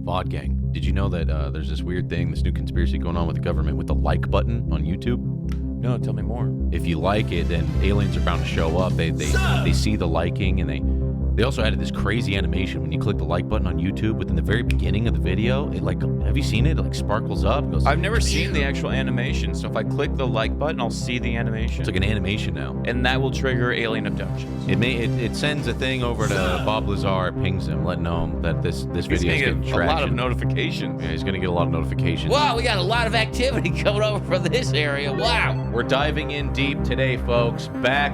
VOD gang. Did you know that there's this weird thing, this new conspiracy going on with the government with the like button on YouTube? No, tell me more. If you like it, then aliens are bound to show up. They see the liking, and they also added this crazy animation when you click the like button on YouTube. Within the very beginning of the video, it like, have you seen it? It like sparkles up. It goes, I've never seen the actual animation, so if I click the like button, I'll see the animation. It's like an animation now, and that will trigger alien abductions. It sends a thing over to Bob Lazar, pings him, letting him that this video is getting traction. A lot of notifications. Yeah, he's gonna get a lot of notifications. Wow, we got a lot of activity coming over from this area. Wow. We're diving in deep today, folks. Back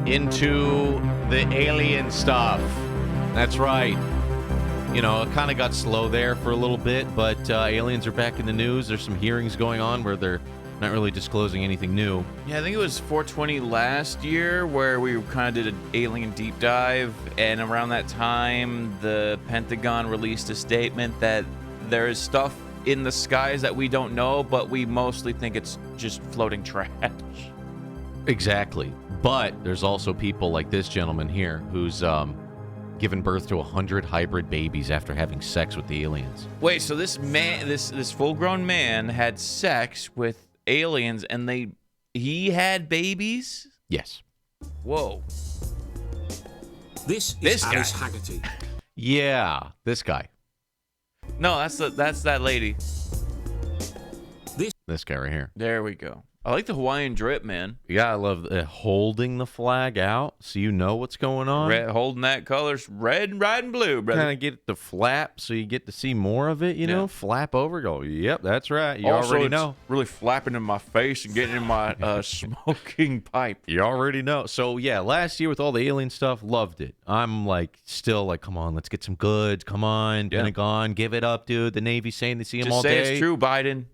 into the alien stuff. That's right. You know, it kind of got slow there for a little bit, but aliens are back in the news. There's some hearings going on where they're not really disclosing anything new. Yeah, I think it was 420 last year where we kind of did an alien deep dive, and around that time, the Pentagon released a statement that there is stuff in the skies that we don't know, but we mostly think it's just floating trash. Exactly. But there's also people like this gentleman here who's given birth to 100 hybrid babies after having sex with the aliens. Wait, so this man, this full-grown man had sex with aliens, and he had babies? Yes. Whoa. This Alice Haggerty. Yeah, this guy. No, that's that lady. This guy right here. There we go. I like the Hawaiian drip, man. Yeah, I love holding the flag out so you know what's going on. Red, holding that colors, red, white, and blue, brother. Kind of get it to flap so you get to see more of it, you know? Flap over, go, yep, that's right. You also, already it's know. Really flapping in my face and getting in my smoking pipe. You already know. So, yeah, last year with all the alien stuff, loved it. I'm like, still like, come on, let's get some goods. Come on, Pentagon, give it up, dude. The Navy's saying they see them all day. Just say it's true, Biden.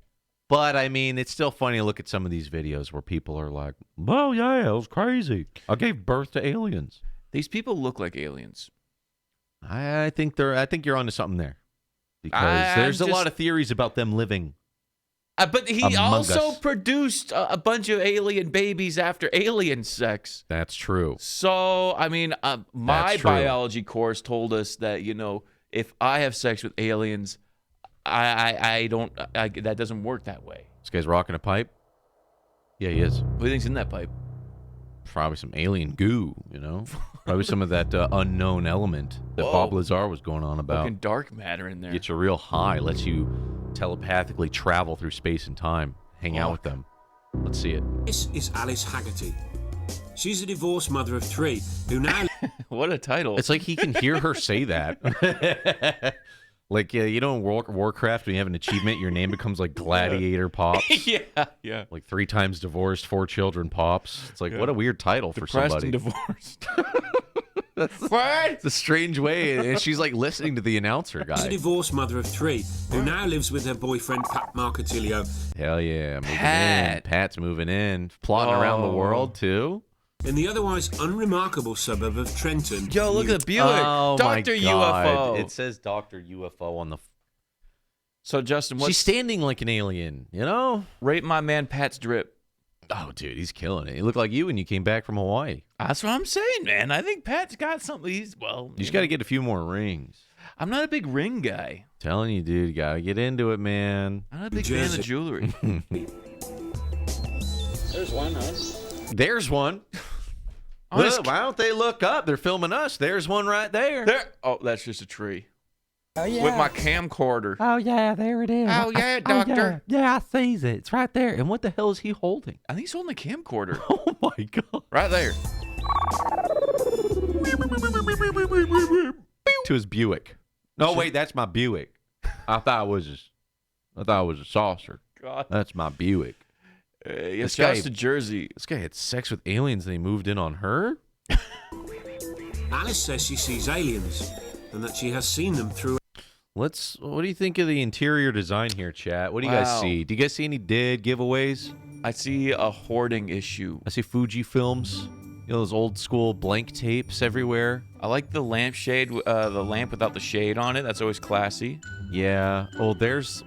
But, I mean, it's still funny to look at some of these videos where people are like, well, yeah, it was crazy. I gave birth to aliens. These people look like aliens. I think you're onto something there. Because there's a lot of theories about them living. But he also produced a bunch of alien babies after alien sex. That's true. So, I mean, my biology course told us that, you know, if I have sex with aliens, that doesn't work that way. This guy's rocking a pipe? Yeah, he is. What do you think's in that pipe? Probably some alien goo, you know? Probably some of that unknown element that Bob Lazar was going on about. Fucking dark matter in there. Gets you real high, lets you telepathically travel through space and time, hang out with them. Let's see it. This is Alice Haggerty. She's a divorced mother of 3 who now... What a title. It's like he can hear her say that. Like, you know, in Warcraft, when you have an achievement, your name becomes like Gladiator Pops. Yeah. Like 3 times divorced, 4 children Pops. It's like, what a weird title for somebody. Depressed and divorced. What? It's a strange way. And she's like listening to the announcer guy. She's a divorced mother of 3 who now lives with her boyfriend, Pat Marcatilio. Hell yeah. Moving in. Pat's moving in. Plotting around the world, too. In the otherwise unremarkable suburb of Trenton. Yo, look at the Buick. Oh, Dr. my God. UFO. It says Dr. UFO on the... So, Justin, she's standing like an alien, you know? Rate my man Pat's drip. Oh, dude, he's killing it. He looked like you when you came back from Hawaii. That's what I'm saying, man. I think Pat's got something. You just got to get a few more rings. I'm not a big ring guy. Telling you, dude, you got to get into it, man. I'm not a big fan of jewelry. There's one, huh? There's one. Look, why don't they look up? They're filming us. There's one right there. Oh, that's just a tree. Oh, yeah. With my camcorder. Oh, yeah, there it is. Oh, yeah, doctor. Yeah, I sees it. It's right there. And what the hell is he holding? I think he's holding a camcorder. Oh, my God. Right there. To his Buick. No, wait, that's my Buick. I thought it was a saucer. God. That's my Buick. Yes, guy to Jersey. This guy had sex with aliens and he moved in on her? Alice says she sees aliens and that she has seen them through... What do you think of the interior design here, chat? What do you guys see? Do you guys see any dead giveaways? I see a hoarding issue. I see Fuji films. You know, those old school blank tapes everywhere. I like the lampshade, the lamp without the shade on it. That's always classy. Yeah. Oh, there's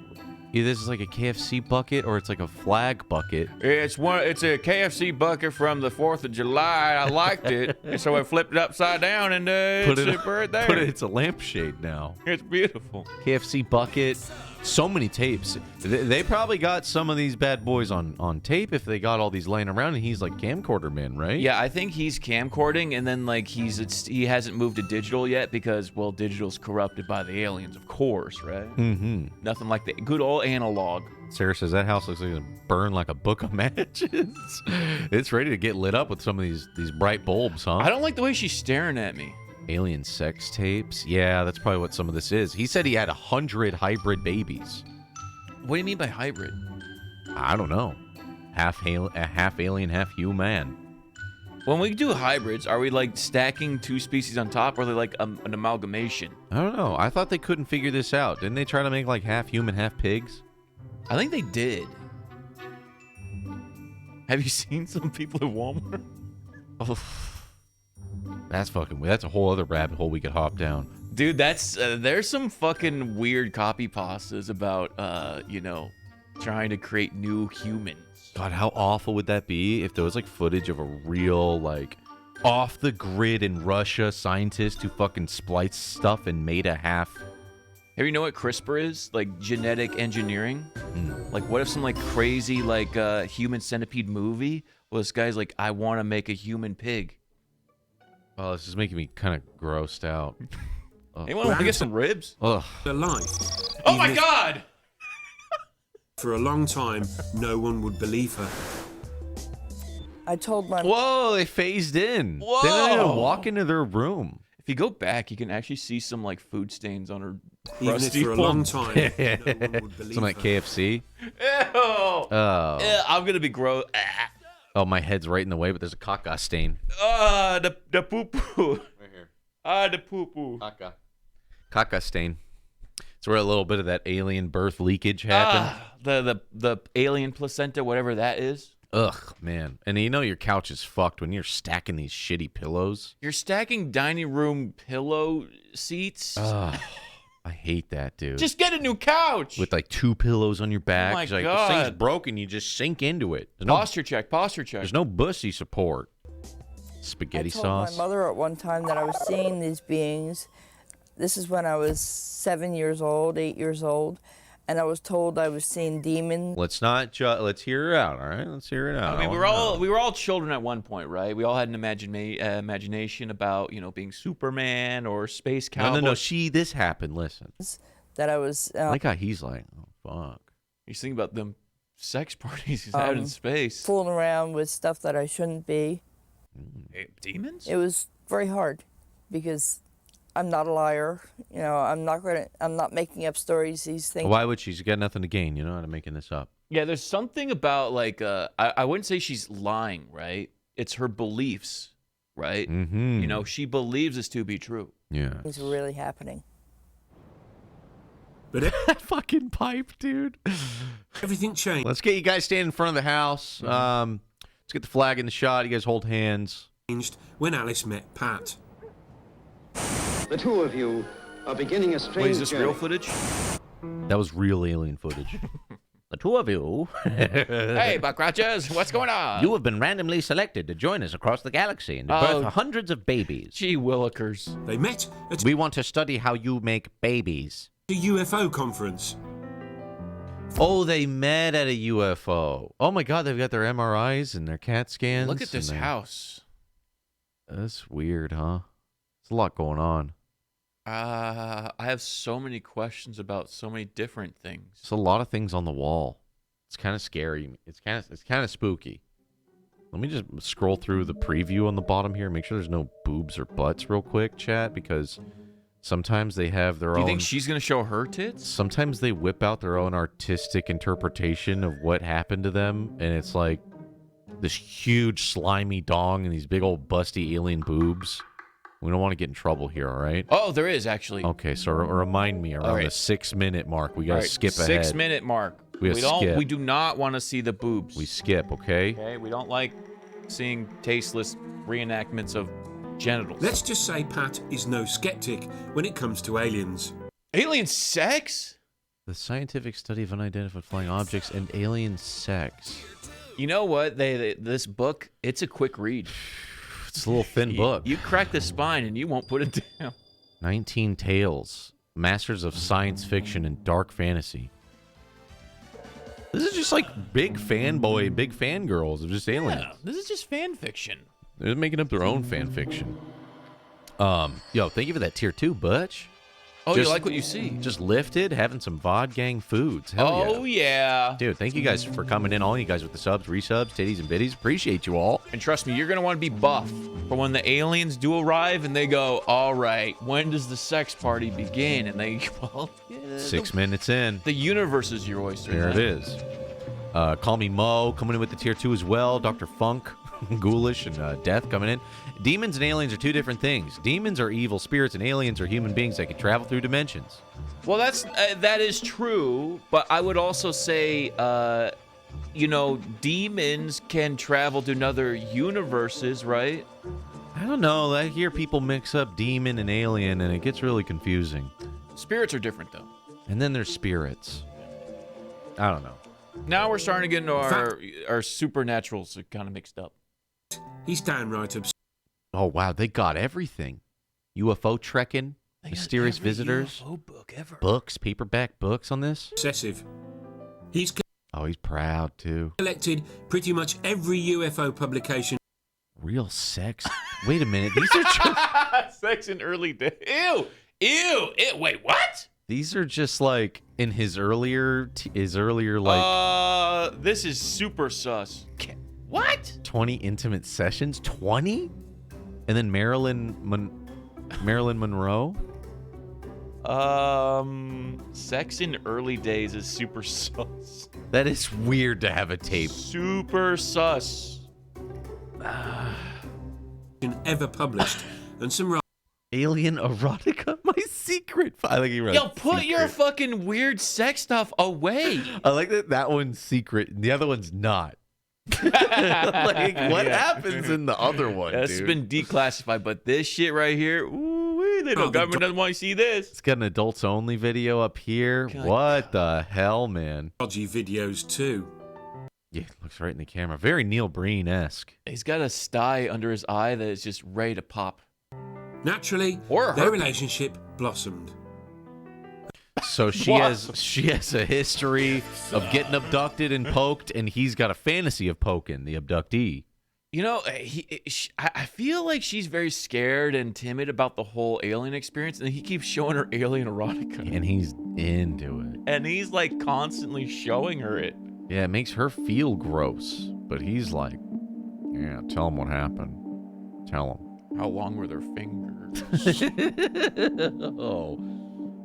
Either this is like a KFC bucket or it's like a flag bucket. It's a KFC bucket from the 4th of July. I liked it, and so I flipped it upside down, and it's right there. It's a lampshade now. It's beautiful. KFC bucket. So many tapes. They probably got some of these bad boys on tape if they got all these laying around, and he's like camcorder man, right? Yeah, I think he's camcording, and then like he hasn't moved to digital yet because, well, digital's corrupted by the aliens, of course, right? Mm-hmm. Nothing like the good old analog. Sarah says that house looks like it's gonna burn like a book of matches. It's ready to get lit up with some of these bright bulbs, huh? I don't like the way she's staring at me. Alien sex tapes. Yeah, that's probably what some of this is. He said he had 100 hybrid babies. What do you mean by hybrid? I don't know. Half alien, half human. When we do hybrids, are we like stacking two species on top, or are they like an amalgamation? I don't know. I thought they couldn't figure this out. Didn't they try to make like half human, half pigs? I think they did. Have you seen some people at Walmart? Oh, that's fucking weird. That's a whole other rabbit hole we could hop down. Dude, that's there's some fucking weird copy pastas about trying to create new humans. God, how awful would that be if there was like footage of a real like off the grid in Russia scientist who fucking spliced stuff and made a half. Have you know what CRISPR is? Like genetic engineering? Like what if some like crazy like human centipede movie? Well, this guy's like, I want to make a human pig. Oh, this is making me kind of grossed out. Anyone want to get some ribs? Ugh. Alive. Oh my God! For a long time, no one would believe her. I told my Whoa, they phased in. Whoa. They didn't even walk into their room. If you go back, you can actually see some like food stains on her Even if crusty for a long time, no one would believe Some like her. KFC. Ew! Oh. Yeah, I'm gonna be gross. Oh, my head's right in the way, but there's a caca stain. The poo poo. Right here. The poo poo. Caca stain. It's where a little bit of that alien birth leakage happened. The alien placenta, whatever that is. Ugh, man. And you know your couch is fucked when you're stacking these shitty pillows. You're stacking dining room pillow seats. Ugh, I hate that, dude. Just get a new couch. With like two pillows on your back. Oh my It's like, God. this thing's broken, you just sink into it. There's no, Posture check. there's no bussy support. Spaghetti I told sauce. my mother at one time that I was seeing these beings. This is when I was 7 years old, 8 years old, and I was told I was seeing demons. Let's not let's hear it out, all right? Let's hear it out. I mean, we were all children at one point, right? We all had an imagination about being Superman or space cowboy. No. This happened. Listen. That I was I like how he's like, oh, fuck. He's thinking about them sex parties he's had in space. fooling around with stuff that I shouldn't be. Demons? It was very hard because I'm not a liar. I'm not making up stories. These things. Why would she? She's got nothing to gain. You know, out of making this up. Yeah, there's something about like I wouldn't say she's lying, right? It's her beliefs, right? Mm-hmm. She believes this to be true. Yeah. Things are really happening. But That fucking pipe, dude. everything changed Let's get you guys standing in front of the house. Let's get the flag in the shot. You guys hold hands. when Alice met Pat. The two of you are beginning a strange Wait, is this journey. real footage? That was real alien footage. The two of you. Hey, Buckrotchers, what's going on? You have been randomly selected to join us across the galaxy and to Oh. birth hundreds of babies. Gee willikers. They met at We want to study how you make babies. a UFO conference. Oh, they met at a UFO. Oh my God, they've got their MRIs and their CAT scans. Look at this and their- house. That's weird, huh? There's a lot going on. I have so many questions about so many different things. There's a lot of things on the wall. It's kind of scary. It's kind of spooky. Let me just scroll through the preview on the bottom here. Make sure there's no boobs or butts real quick, chat, because sometimes they have their Do you own. think she's gonna show her tits? Sometimes they whip out their own artistic interpretation of what happened to them, and it's like this huge slimy dong and these big old busty alien boobs. We don't want to get in trouble here, all right? Oh, there is actually. Okay, so remind me around All right. the 6-minute mark. We gotta All right, skip ahead. 6 minute mark. We gotta skip. We do not want to see the boobs. We skip, okay? Okay, we don't like seeing tasteless reenactments of genitals. Let's just say Pat is no skeptic when it comes to aliens. Alien sex? The scientific study of unidentified flying objects and alien sex. You know what? This book, it's a quick read. It's a little thin book. You crack the spine and you won't put it down. 19 Tales. Masters of Science Fiction and Dark Fantasy. This is just like big fanboy, big fangirls of just aliens. Yeah, this is just fan fiction. They're making up their own fan fiction. Yo, thank you for that tier 2, Butch. Oh, you like what you see? Just lifted, having some VOD gang foods. Hell yeah. Dude, thank you guys for coming in. All you guys with the subs, resubs, titties, and biddies. Appreciate you all. And trust me, you're going to want to be buff for when the aliens do arrive and they go, all right, when does the sex party begin? And they, well, 6 minutes in. The universe is your oyster. There it is. Call me Mo, coming in with the tier 2 as well. Dr. Funk, Ghoulish, and Death coming in. Demons and aliens are two different things. Demons are evil spirits, and aliens are human beings that can travel through dimensions. Well, that is true, but I would also say, demons can travel to other universes, right? I don't know. I hear people mix up demon and alien, and it gets really confusing. Spirits are different, though. And then there's spirits. I don't know. Now we're starting to get into our supernaturals kind of mixed up. He's downright obsessed. Oh, wow. They got everything. UFO trekking, mysterious visitors, UFO book ever. books, paperback books on this. Obsessive. He's Oh, he's proud, too. collected pretty much every UFO publication. Real sex? Wait a minute. These are just... Sex in early days. Ew. Wait, what? These are just like in his earlier This is super sus. What? 20 intimate sessions. 20? And then Marilyn Monroe. Sex in early days is super sus. That is weird to have a tape. Super sus. Ever published, and some Alien erotica, my secret. I like you wrote. Yo, put secret. your fucking weird sex stuff away. I like that one's secret and the other one's not. Like, what happens in the other one, That's dude? been declassified, but this shit right here, ooh, the government doesn't want to see this. It's got an adults only video up here. God. What the hell, man? dodgy videos too. Yeah, looks right in the camera. Very Neil Breen-esque. He's got a sty under his eye that is just ready to pop. Naturally, Or their herpes. relationship blossomed. So she has a history of getting abducted and poked, and he's got a fantasy of poking the abductee. You know, I feel like she's very scared and timid about the whole alien experience, and he keeps showing her alien erotica. And he's into it. And he's like constantly showing her it. Yeah, it makes her feel gross. But he's like, yeah, tell him what happened. Tell him. How long were their fingers? Oh.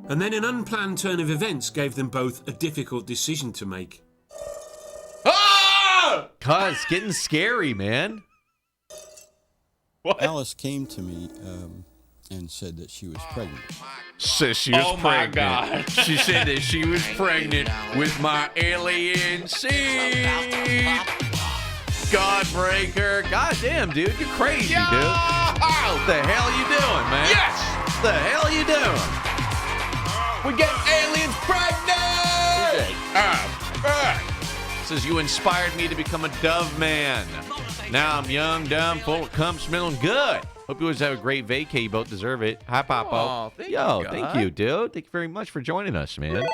And then an unplanned turn of events gave them both a difficult decision to make. Ah! Cuz, getting scary, man. What? Alice came to me and said that she was pregnant. Says she was Oh my God. She said that she was pregnant with my alien seed. Godbreaker. God damn, dude. You're crazy, dude. What the hell you doing, man? Yes! What the hell you doing? We get aliens pregnant! Says you inspired me to become a dove man. Now I'm young, dumb, full of cum, smelling good. Hope you always have a great vacay. You both deserve it. Hi, Papa. Aw, thank you, Thank God. you, dude. Thank you very much for joining us, man.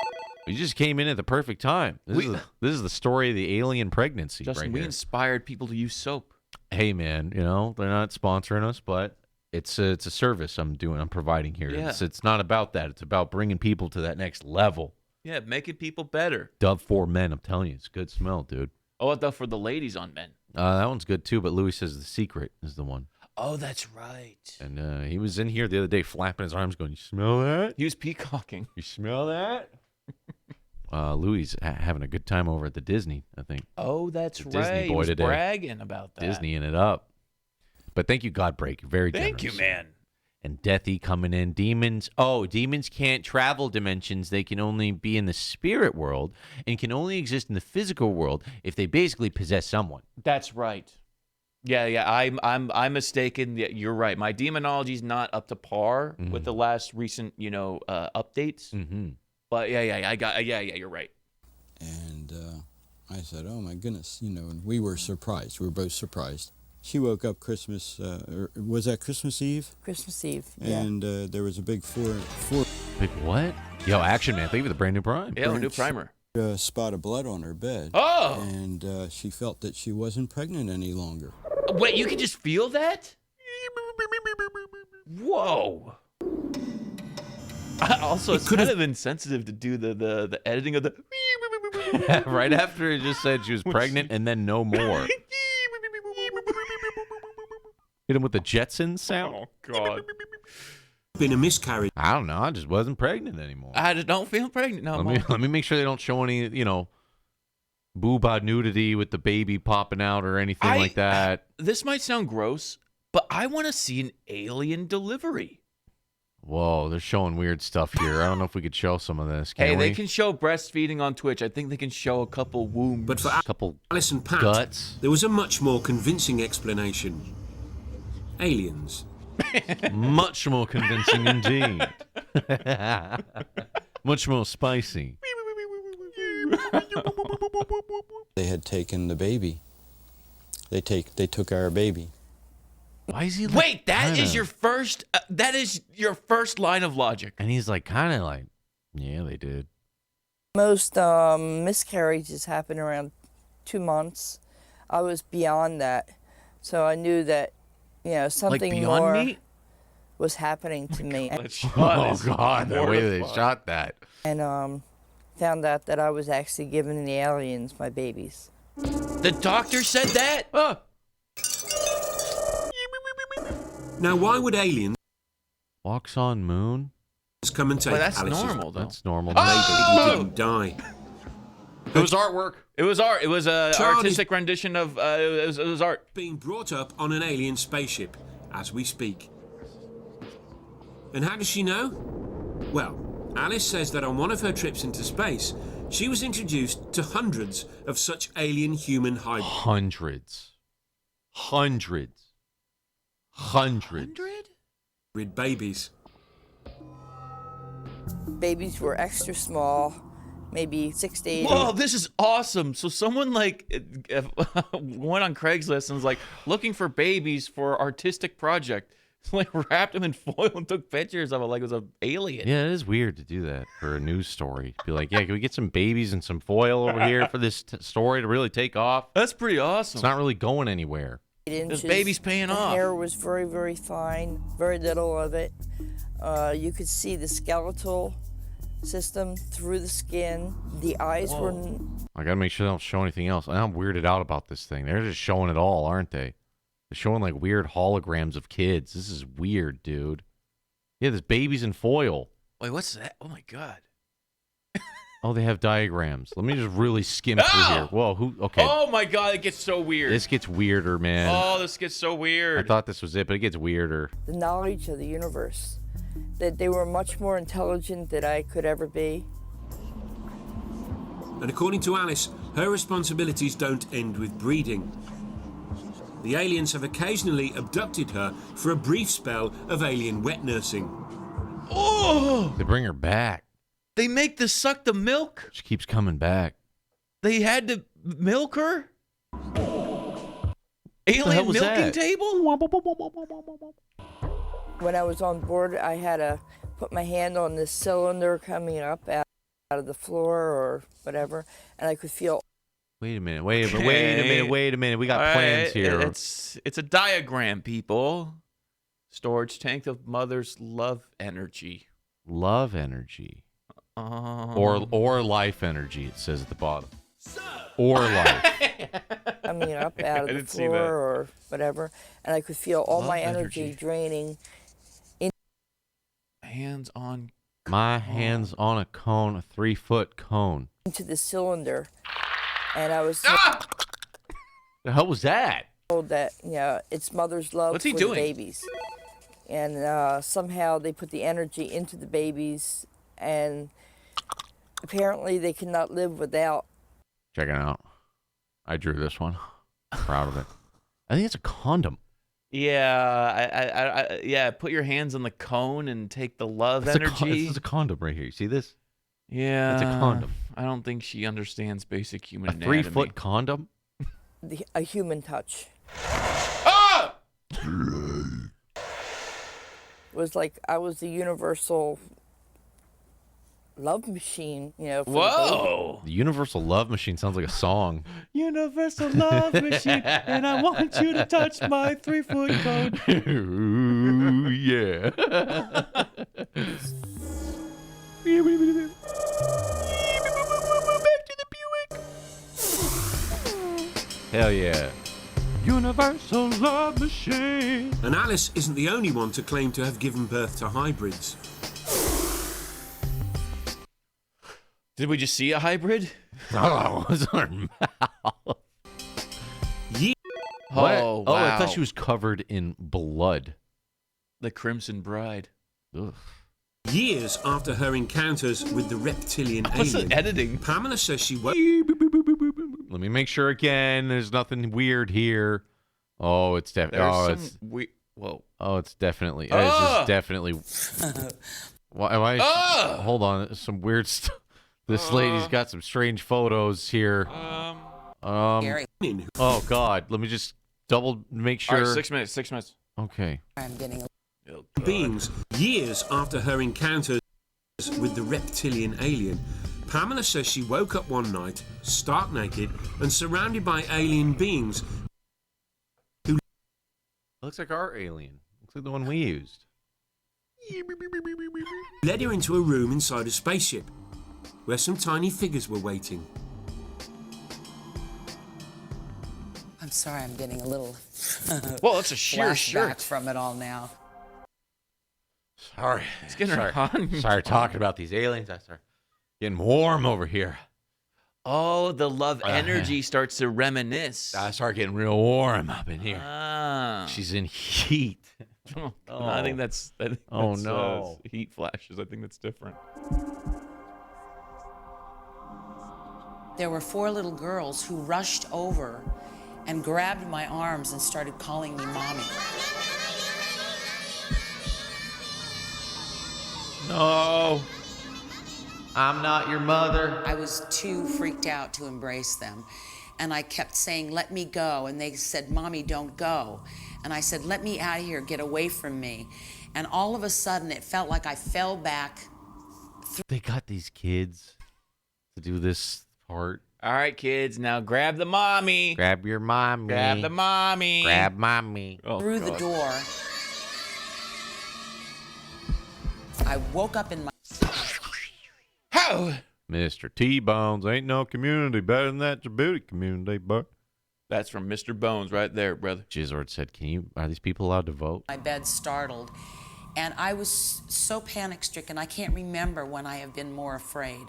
You just came in at the perfect time. This is the story of the alien pregnancy Justin, right we here. inspired people to use soap. Hey, man, you know, they're not sponsoring us, but it's a service I'm providing here. Yeah. It's not about that. It's about bringing people to that next level. Yeah, making people better. Dove for men, I'm telling you, it's a good smell, dude. Oh, what though for the ladies on men? That one's good too, but Louis says the secret is the one. Oh, that's right. And he was in here the other day flapping his arms going, you smell that? He was peacocking. You smell that? Louis having a good time over at the Disney, I think. Oh, that's The right. Disney He boy was today. bragging about that. Disneying it up. But thank you, Godbreak. Very Thank you, generous. man. And Deathy coming in. Demons. Oh, demons can't travel dimensions. They can only be in the spirit world and can only exist in the physical world if they basically possess someone. That's right. Yeah. I'm mistaken. Yeah, you're right. My demonology's not up to par with the last recent, updates. Mm-hmm. But yeah, you're right. And I said, oh my goodness, you know, and we were surprised. We were both surprised. She woke up Christmas, was that Christmas Eve? Christmas Eve, yeah. And there was a big four Big what? Yo, Action Man, thank you for the brand new Prime. Yeah, a new primer. spot of blood on her bed. Oh! And she felt that she wasn't pregnant any longer. Wait, you can just feel that? Whoa. Also, it's kind of insensitive to do the editing of the... Right after it just said she was pregnant and then no more. Hit him with the Jetsons sound. Oh, God. Been a miscarriage. I don't know. I just wasn't pregnant anymore. I just don't feel pregnant no more. Let me make sure they don't show any, booba nudity with the baby popping out or anything like that. This might sound gross, but I want to see an alien delivery. Whoa, they're showing weird stuff here. I don't know if we could show some of this. Hey, they can show breastfeeding on Twitch. I think they can show a couple wombs. But for couple Alice and Pat, guts. there was a much more convincing explanation. Aliens. Much more convincing indeed. Much more spicy. They had taken the baby. They took our baby. Why is he? Wait, that is your first. That is your first line of logic. And he's like, kind of like, yeah, they did. Most miscarriages happen around 2 months. I was beyond that, so I knew that, something Beyond more Meat? was happening to me, Oh God, the way they shot that. and found out that I was actually giving the aliens my babies. The doctor said that? Now, why would aliens Walks on moon. come and take Well, that's Alice's normal, though. That's normal. baby? He didn't die. It was artwork. It was art. It was a Charlie's- artistic rendition of. It was art. Being brought up on an alien spaceship as we speak. And how does she know? Well, Alice says that on one of her trips into space, she was introduced to hundreds of such alien-human hybrids. Hundreds. Babies. Babies were extra small, maybe 6 to 8. Whoa, this is awesome. So someone went on Craigslist and was like looking for babies for artistic project. Like wrapped them in foil and took pictures of it like it was an alien. Yeah, it is weird to do that for a news story. Be like, yeah, can we get some babies and some foil over here for this story to really take off? That's pretty awesome. It's not really going anywhere. Inches. This baby's paying the off. hair was very, very fine, very little of it. You could see the skeletal system through the skin. The eyes were... I gotta make sure they don't show anything else. I'm weirded out about this thing. They're just showing it all, aren't they? They're showing like weird holograms of kids. This is weird, dude. Yeah, there's babies in foil. Wait, what's that? Oh my God. Oh, they have diagrams. Let me just really skim through here. Whoa, okay. Oh my God, it gets so weird. This gets weirder, man. Oh, this gets so weird. I thought this was it, but it gets weirder. The knowledge of the universe. That they were much more intelligent than I could ever be. And according to Alice, her responsibilities don't end with breeding. The aliens have occasionally abducted her for a brief spell of alien wet nursing. Oh! They bring her back. They make the suck the milk? She keeps coming back. They had to milk her? hell Alien was milking that? table? When I was on board, I had to put my hand on this cylinder coming up out of the floor or whatever, and I could feel... Wait a minute. We got All plans right, here. It's a diagram, people. Storage tank of mother's love energy. Love energy. Or life energy, it says at the bottom. Or life. coming up out of the didn't see that. floor or whatever, and I could feel all Love my energy energy. draining Hands on. My hand's on a cone, a 3-foot cone. into the cylinder, and I was The hell was that? told that it's mother's love What's he for doing? the babies, and somehow they put the energy into the babies, and apparently they cannot live without. Check it out. I drew this one. Proud of it. I think it's a condom. Yeah, yeah. Put your hands on the cone and take the love This energy. is a condom right here. You see this? Yeah. It's a condom. I don't think she understands basic human A anatomy. 3-foot condom? A human touch. Ah! It was like I was the universal love machine, you know. For the baby. Whoa! The Universal Love Machine sounds like a song. Universal love machine, and I want you to touch my 3-foot cone. Ooh, yeah. Back to the Buick. Hell yeah. Universal Love Machine. And Alice isn't the only one to claim to have given birth to hybrids. Did we just see a hybrid? Oh, it was our mouth. What? Oh, Oh, I wow. thought she was covered in blood. The Crimson Bride. Ugh. Years after her encounters with the reptilian What's the alien, editing? Pamela says she woke Let me make sure again. There's nothing weird here. Oh, it's definitely. Whoa. Oh, it's definitely. Ah! This is definitely. Why? Am I? Ah! Hold on. Some weird stuff. This lady's got some strange photos here. women who Oh God. Let me just double make sure. All right, 6 minutes. 6 minutes. Okay. beings. Years after her encounters with the reptilian alien, Pamela says she woke up one night, stark naked, and surrounded by alien beings who Looks like our alien. Looks like the one we used. led her into a room inside a spaceship, where some tiny figures were waiting. I'm sorry, I'm getting a little Well, that's a sheer flashback shirt. from it all now. Sorry. It's getting hot. Sorry talking about these aliens. I start getting warm over here. Oh, the love energy starts to reminisce. I start getting real warm up in here. Ah. She's in heat. I think that's. Oh, no. Heat flashes. I think that's different. There were 4 little girls who rushed over and grabbed my arms and started calling me mommy. No. I'm not your mother. I was too freaked out to embrace them. And I kept saying, let me go. And they said, Mommy, don't go. And I said, let me out of here, get away from me. And all of a sudden, it felt like I fell back. They got these kids to do this part. All right, kids. Now grab the mommy. Grab your mommy. Grab the mommy. Grab mommy. Oh, Through God. the door. I woke up in my... How? Mr. T-Bones, ain't no community better than that Jaboody community, but That's from Mr. Bones right there, brother. Jizzard said, are these people allowed to vote? my bed startled. And I was so panic-stricken, I can't remember when I have been more afraid.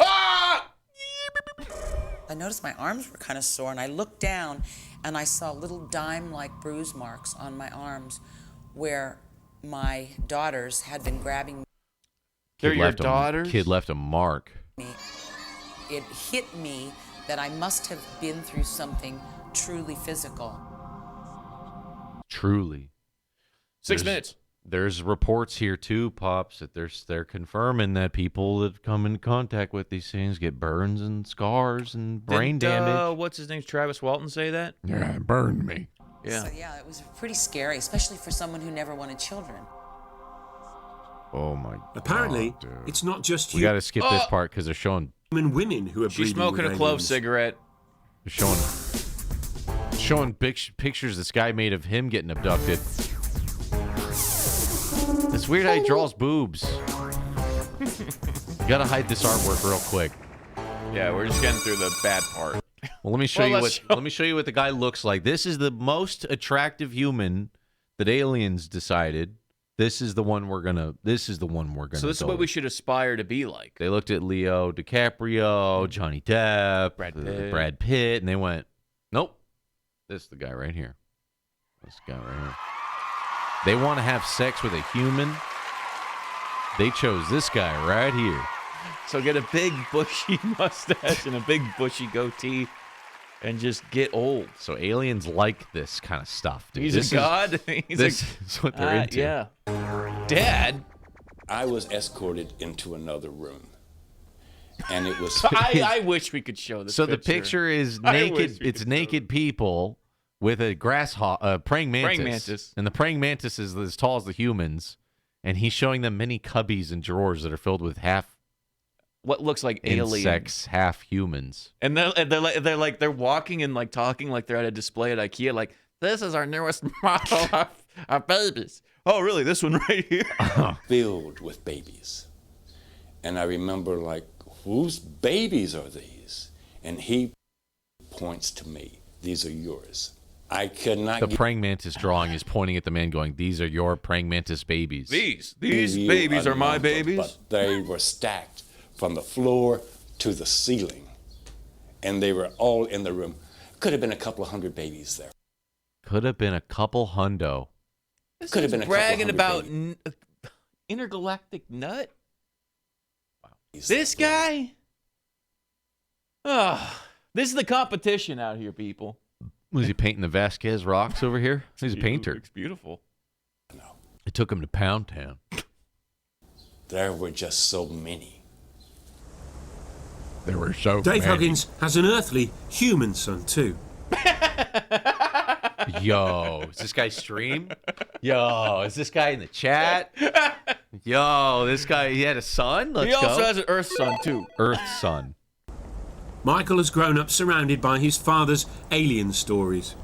Ah! I noticed my arms were kind of sore, and I looked down, and I saw little dime-like bruise marks on my arms where my daughters had been grabbing They're your left daughters? Kid left a mark. me. It hit me that I must have been through something truly physical. Truly. 6 minutes. There's reports here too, Pops, that they're confirming that people that come in contact with these things get burns and scars and brain Didn't, damage. what's his name? Travis Walton say that? Yeah, it burned me. Yeah. So yeah, it was pretty scary, especially for someone who never wanted children. Oh my Apparently, God, dude. it's not just We got to skip this part because they're showing human women who are She's breeding smoking with a clove aliens. cigarette. showing pictures this guy made of him getting abducted. It's weird how he draws boobs. You gotta hide this artwork real quick. Yeah, we're just getting through the bad part. Well, let me show Well, you let's let me show you what the guy looks like. This is the most attractive human that aliens decided. This is the one we're gonna. So this is go what we with. should aspire to be like. They looked at Leo DiCaprio, Johnny Depp, Brad Pitt, and they went, "Nope, this is the guy right here. This guy right here." They want to have sex with a human. They chose this guy right here. So get a big bushy mustache and a big bushy goatee and just get old. So aliens like this kind of stuff, dude. He's This a god. This is what they're into. Yeah. Dad? I was escorted into another room. and it was. I wish we could show this. So the picture is naked. It's naked people with a praying mantis. And the praying mantis is as tall as the humans, and he's showing them many cubbies and drawers that are filled with half what looks like insects, half humans. And they're walking and like talking like they're at a display at IKEA. Like, this is our newest model of babies. Oh, really? This one right here? Filled with babies. And I remember, like, whose babies are these? And he points to me. These are yours. I could not. The praying mantis drawing is pointing at the man, going, "These are your praying mantis babies. These babies are my babies." But they were stacked from the floor to the ceiling, and they were all in the room. Could have been a couple of hundred babies there. Could have been a couple hundo. Could have been a bragging couple about intergalactic nut. Wow. This guy. This is the competition out here, people. Was he painting the Vasquez rocks over here? He's a painter. It's beautiful. No. It took him to Pound Town. There were just so many. There were so Dave many. Huggins has an earthly human son too. Yo, is this guy stream? Yo, is this guy in the chat? Yo, this guy, he had a son? Let's He also go. has an Earth son, too. Earth son. Michael has grown up surrounded by his father's alien stories.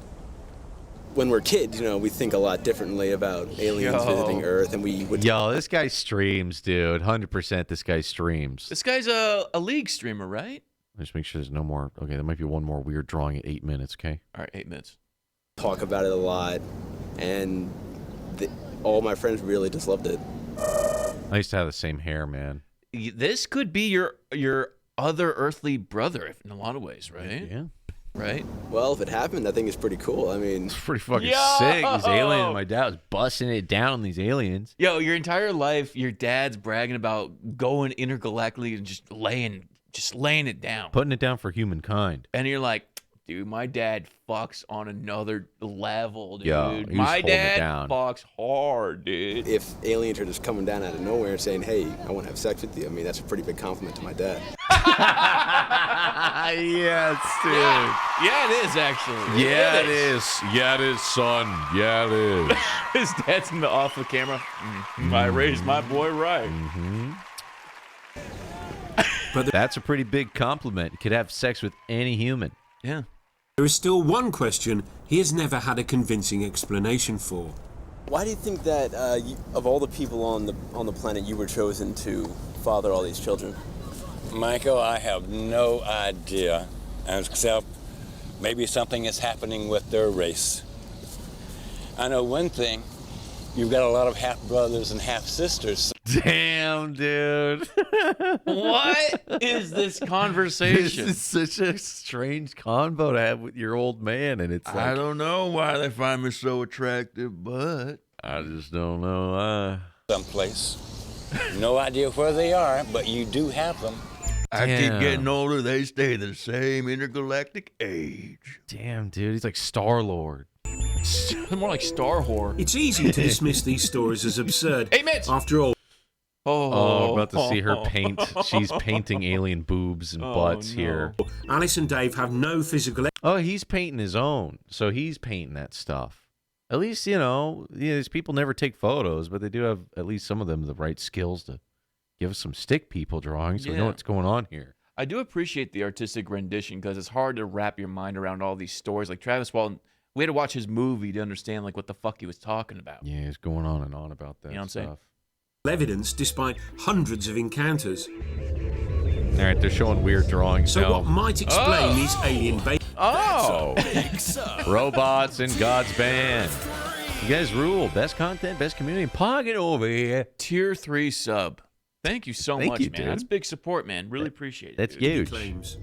When we're kids, we think a lot differently about aliens visiting Earth, and we would. Yo, this guy streams, dude. 100% this guy streams. This guy's a league streamer, right? Just make sure there's no more. Okay, there might be one more weird drawing at 8 minutes, okay? All right, 8 minutes. Talk about it a lot, and all my friends really just loved it. I used to have the same hair, man. This could be your other earthly brother in a lot of ways, right? Yeah. Right? Well, if it happened, I think it's pretty cool. I mean, It's pretty fucking sick. These aliens, my dad was busting it down on these aliens. Yo, your entire life, your dad's bragging about going intergalactically and just laying it down. Putting it down for humankind. And you're like, dude, my dad fucks on another level, dude. Yo, he was my holding it dad down. fucks hard, dude. if aliens are just coming down out of nowhere and saying, "Hey, I want to have sex with you," I mean, that's a pretty big compliment to my dad. Yes, dude. Yeah, it is actually. Yeah, it is. Yeah, it is, son. Yeah, it is. His dad's in the off the camera. I raised my boy right. But That's a pretty big compliment. You could have sex with any human. Yeah. there is still one question he has never had a convincing explanation for. Why do you think that of all the people on the planet, you were chosen to father all these children? Michael, I have no idea, except maybe something is happening with their race. I know one thing, you've got a lot of half-brothers and half-sisters. Damn, dude. What is this This conversation? is such a strange convo to have with your old man, and it's like, I don't know why they find me so attractive, but I just don't know. Someplace. No idea where they are, but you do have them. I keep Damn. getting older. They stay the same intergalactic age. Damn, dude. He's like Star-Lord. More like Star Whore. It's easy to dismiss these stories as absurd. 8 minutes. After all, Oh, I'm about to see her paint. She's painting alien boobs and butts here. Alice and Dave have no physical Oh, he's painting his own. So he's painting that stuff. At least, these people never take photos, but they do have, at least some of them, the right skills to give us some stick people drawings so we know Yeah. what's going on here. I do appreciate the artistic rendition because it's hard to wrap your mind around all these stories. Like Travis Walton, we had to watch his movie to understand like what the fuck he was talking about. Yeah, he's going on and on about that You know what I'm saying? stuff. evidence despite hundreds of encounters. All right, they're showing weird drawings So now. what might explain these alien babies? Oh! Robots in God's band. You guys rule. Best content, best community. Pocket over here. Tier 3 sub. Thank you so Thank much, you, man. dude. That's big support, man. Really appreciate it. That's dude. huge. Claims.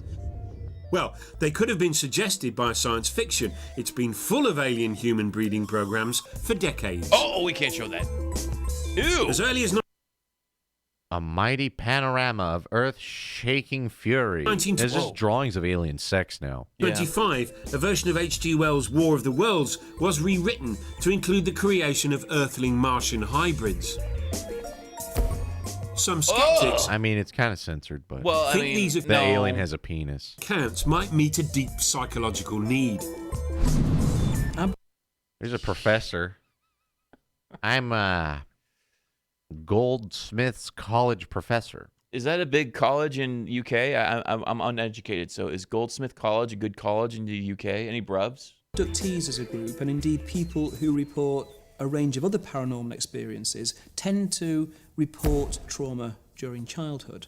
Well, they could have been suggested by science fiction. It's been full of alien human breeding programs for decades. Oh, we can't show that. Ew. As early as A mighty panorama of earth-shaking fury. 1912. There's just drawings of alien sex now. 1925, a version of H.G. Wells' War of the Worlds was rewritten to include the creation of Earthling Martian hybrids. Some skeptics I mean, it's kind of censored, but Well, I think mean, these the alien has a penis. accounts might meet a deep psychological need. There's a professor. I'm a Goldsmiths College professor. Is that a big college in UK? I'm uneducated, so is Goldsmith College a good college in the UK? Any brubs? Abductees as a group, and indeed people who report a range of other paranormal experiences, tend to report trauma during childhood.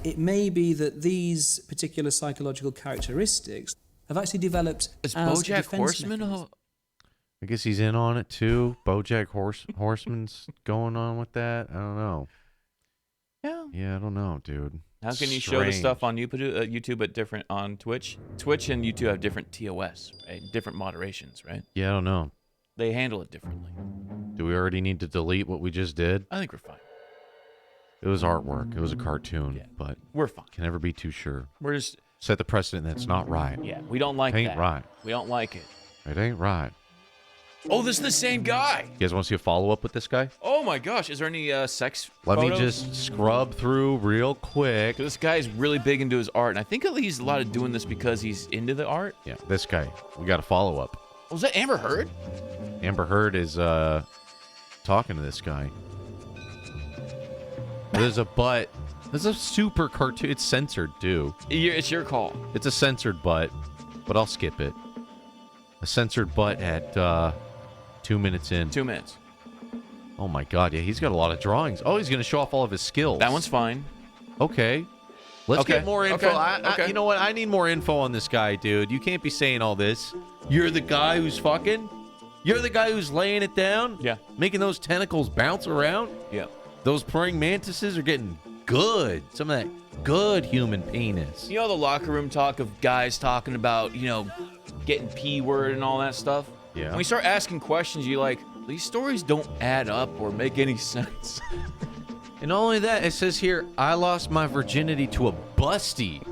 It may be that these particular psychological characteristics have actually developed Is as a BoJack defense Horseman? mechanism. I guess he's in on it too. BoJack Horseman's going on with that. I don't know. Yeah, I don't know, dude. How can you show the stuff on YouTube but different on Twitch? Twitch and YouTube have different TOS, right? Different moderations, right? Yeah, I don't know. They handle it differently. Do we already need to delete what we just did? I think we're fine. It was artwork. It was a cartoon, but we're fine. Can never be too sure. We're just set the precedent that's not right. Yeah, we don't like Ain't that. right. We don't like it. It ain't right. Oh, this is the same guy. You guys want to see a follow-up with this guy? Oh my gosh, is there any sex Let me photos? just scrub through real quick. This guy's really big into his art, and I think he's a lot of doing this because he's into the art. Yeah, this guy. We got a follow-up. Was that Amber Heard? Amber Heard is talking to this guy. There's a butt. There's a super cartoon. It's censored, too. It's your call. It's a censored butt, but I'll skip it. A censored butt at 2 minutes in. 2 minutes. Oh, my God. Yeah, he's got a lot of drawings. Oh, he's going to show off all of his skills. That one's fine. Okay. Let's get more info. Okay. You know what? I need more info on this guy, dude. You can't be saying all this. You're the guy who's fucking? You're the guy who's laying it down? Yeah. Making those tentacles bounce around? Yeah. Those praying mantises are getting good. Some of that good human penis. You know the locker room talk of guys talking about, getting P-word and all that stuff? Yeah. When we start asking questions, you're like, these stories don't add up or make any sense. And not only that, it says here, I lost my virginity to a busty.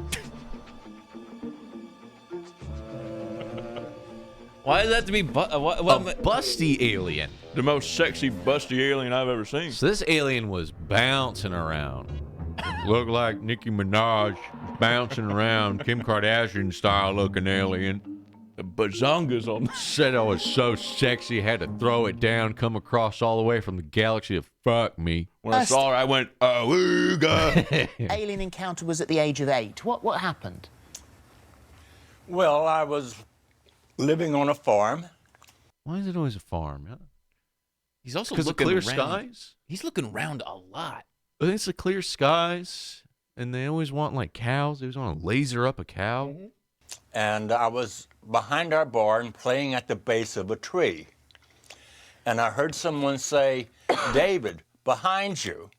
Why does that have to be a busty alien? The most sexy busty alien I've ever seen. So this alien was bouncing around. Looked like Nicki Minaj bouncing around, Kim Kardashian style looking alien. The bazongas on. Said I was so sexy, had to throw it down, come across all the way from the galaxy to fuck me. When I saw her, I went, awooga. Alien encounter was at the age of 8. What happened? Well, I was living on a farm. Why is it always a farm? He's also because of looking clear around. skies. He's looking around a lot. I think it's the clear skies, and they always want like cows. They always want to laser up a cow. Mm-hmm. And I was behind our barn playing at the base of a tree. And I heard someone say, David, behind you.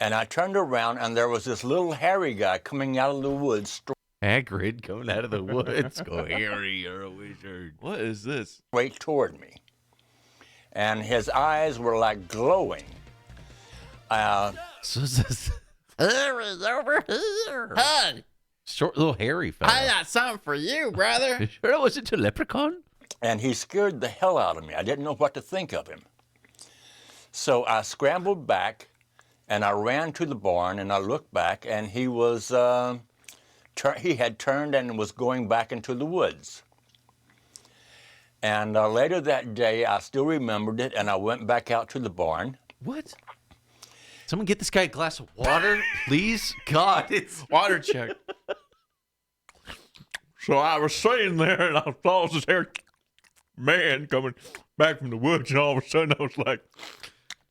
And I turned around, and there was this little hairy guy coming out of the woods. Hagrid coming out of the woods. Go, Harry, you're a wizard. What is this? Straight toward me. And his eyes were like glowing. So this Harry's over here. Hey, short little hairy fella. I got something for you, brother. You sure it wasn't a leprechaun? And he scared the hell out of me. I didn't know what to think of him. So I scrambled back, and I ran to the barn, and I looked back, and he was, he had turned and was going back into the woods. And later that day, I still remembered it, and I went back out to the barn. What? Someone get this guy a glass of water, please? God, it's water check. So I was sitting there, and I saw this hairy man coming back from the woods, and all of a sudden I was like,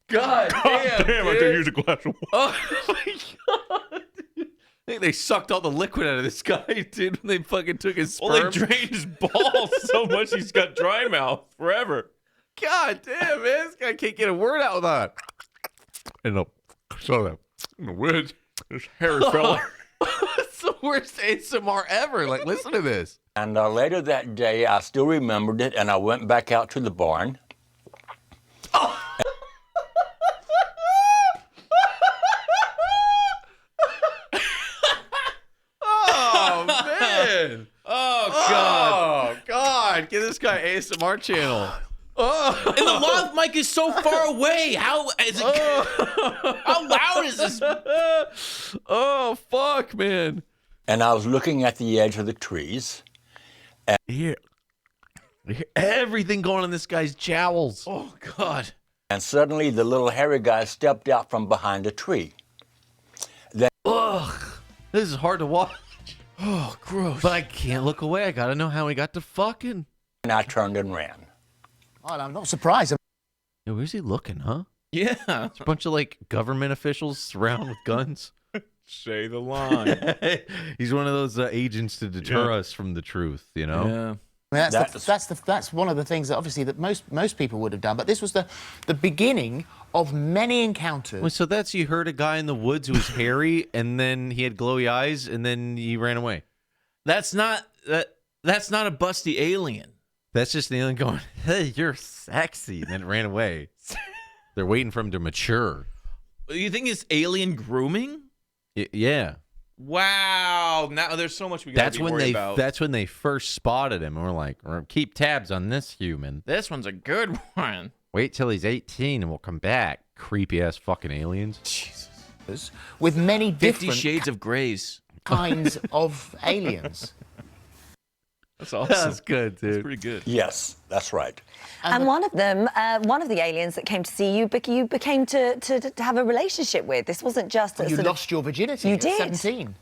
God damn, I could use a glass of water. Oh my God. I think they sucked all the liquid out of this guy, dude, when they fucking took his sperm. Well, they drained his balls so much he's got dry mouth forever. God damn, man, this guy can't get a word out without. And so that in the woods, this hairy fella. It's the worst ASMR ever. Like, listen to this. And later that day, I still remembered it, and I went back out to the barn. Oh, man. Oh, God. Oh, God. Give this guy ASMR channel. And the lav mic is so far away. How is it? How loud is this? Oh, fuck, man. And I was looking at the edge of the trees. And Here. Everything going on this guy's jowls. Oh, God. And suddenly the little hairy guy stepped out from behind a tree. Then, Ugh. This is hard to watch. Oh, gross. But I can't look away. I gotta know how he got to fucking. and I turned and ran. Well, I'm not surprised. Yeah, where's he looking, huh? Yeah. It's a bunch of like government officials surrounded with guns. Say the line. He's one of those agents to deter us from the truth, you know? Yeah. I mean, that's one of the things that obviously that most people would have done. But this was the beginning of many encounters. Well, so that's you heard a guy in the woods who was hairy, and then he had glowy eyes, and then he ran away. That's not a busty alien. That's just the alien going, "Hey, you're sexy," and then it ran away. They're waiting for him to mature. You think it's alien grooming? Yeah. Wow. Now there's so much we got to be worried about. That's when they first spotted him, and we're like, keep tabs on this human. This one's a good one. Wait till he's 18, and we'll come back. Creepy ass fucking aliens. Jesus. With many 50 different Shades of Grays kinds of aliens. That's awesome. That's good, dude. That's pretty good. Yes, that's right. And one of them, one of the aliens that came to see you, you became to have a relationship with. This wasn't just a You sort lost your virginity You at did. 17.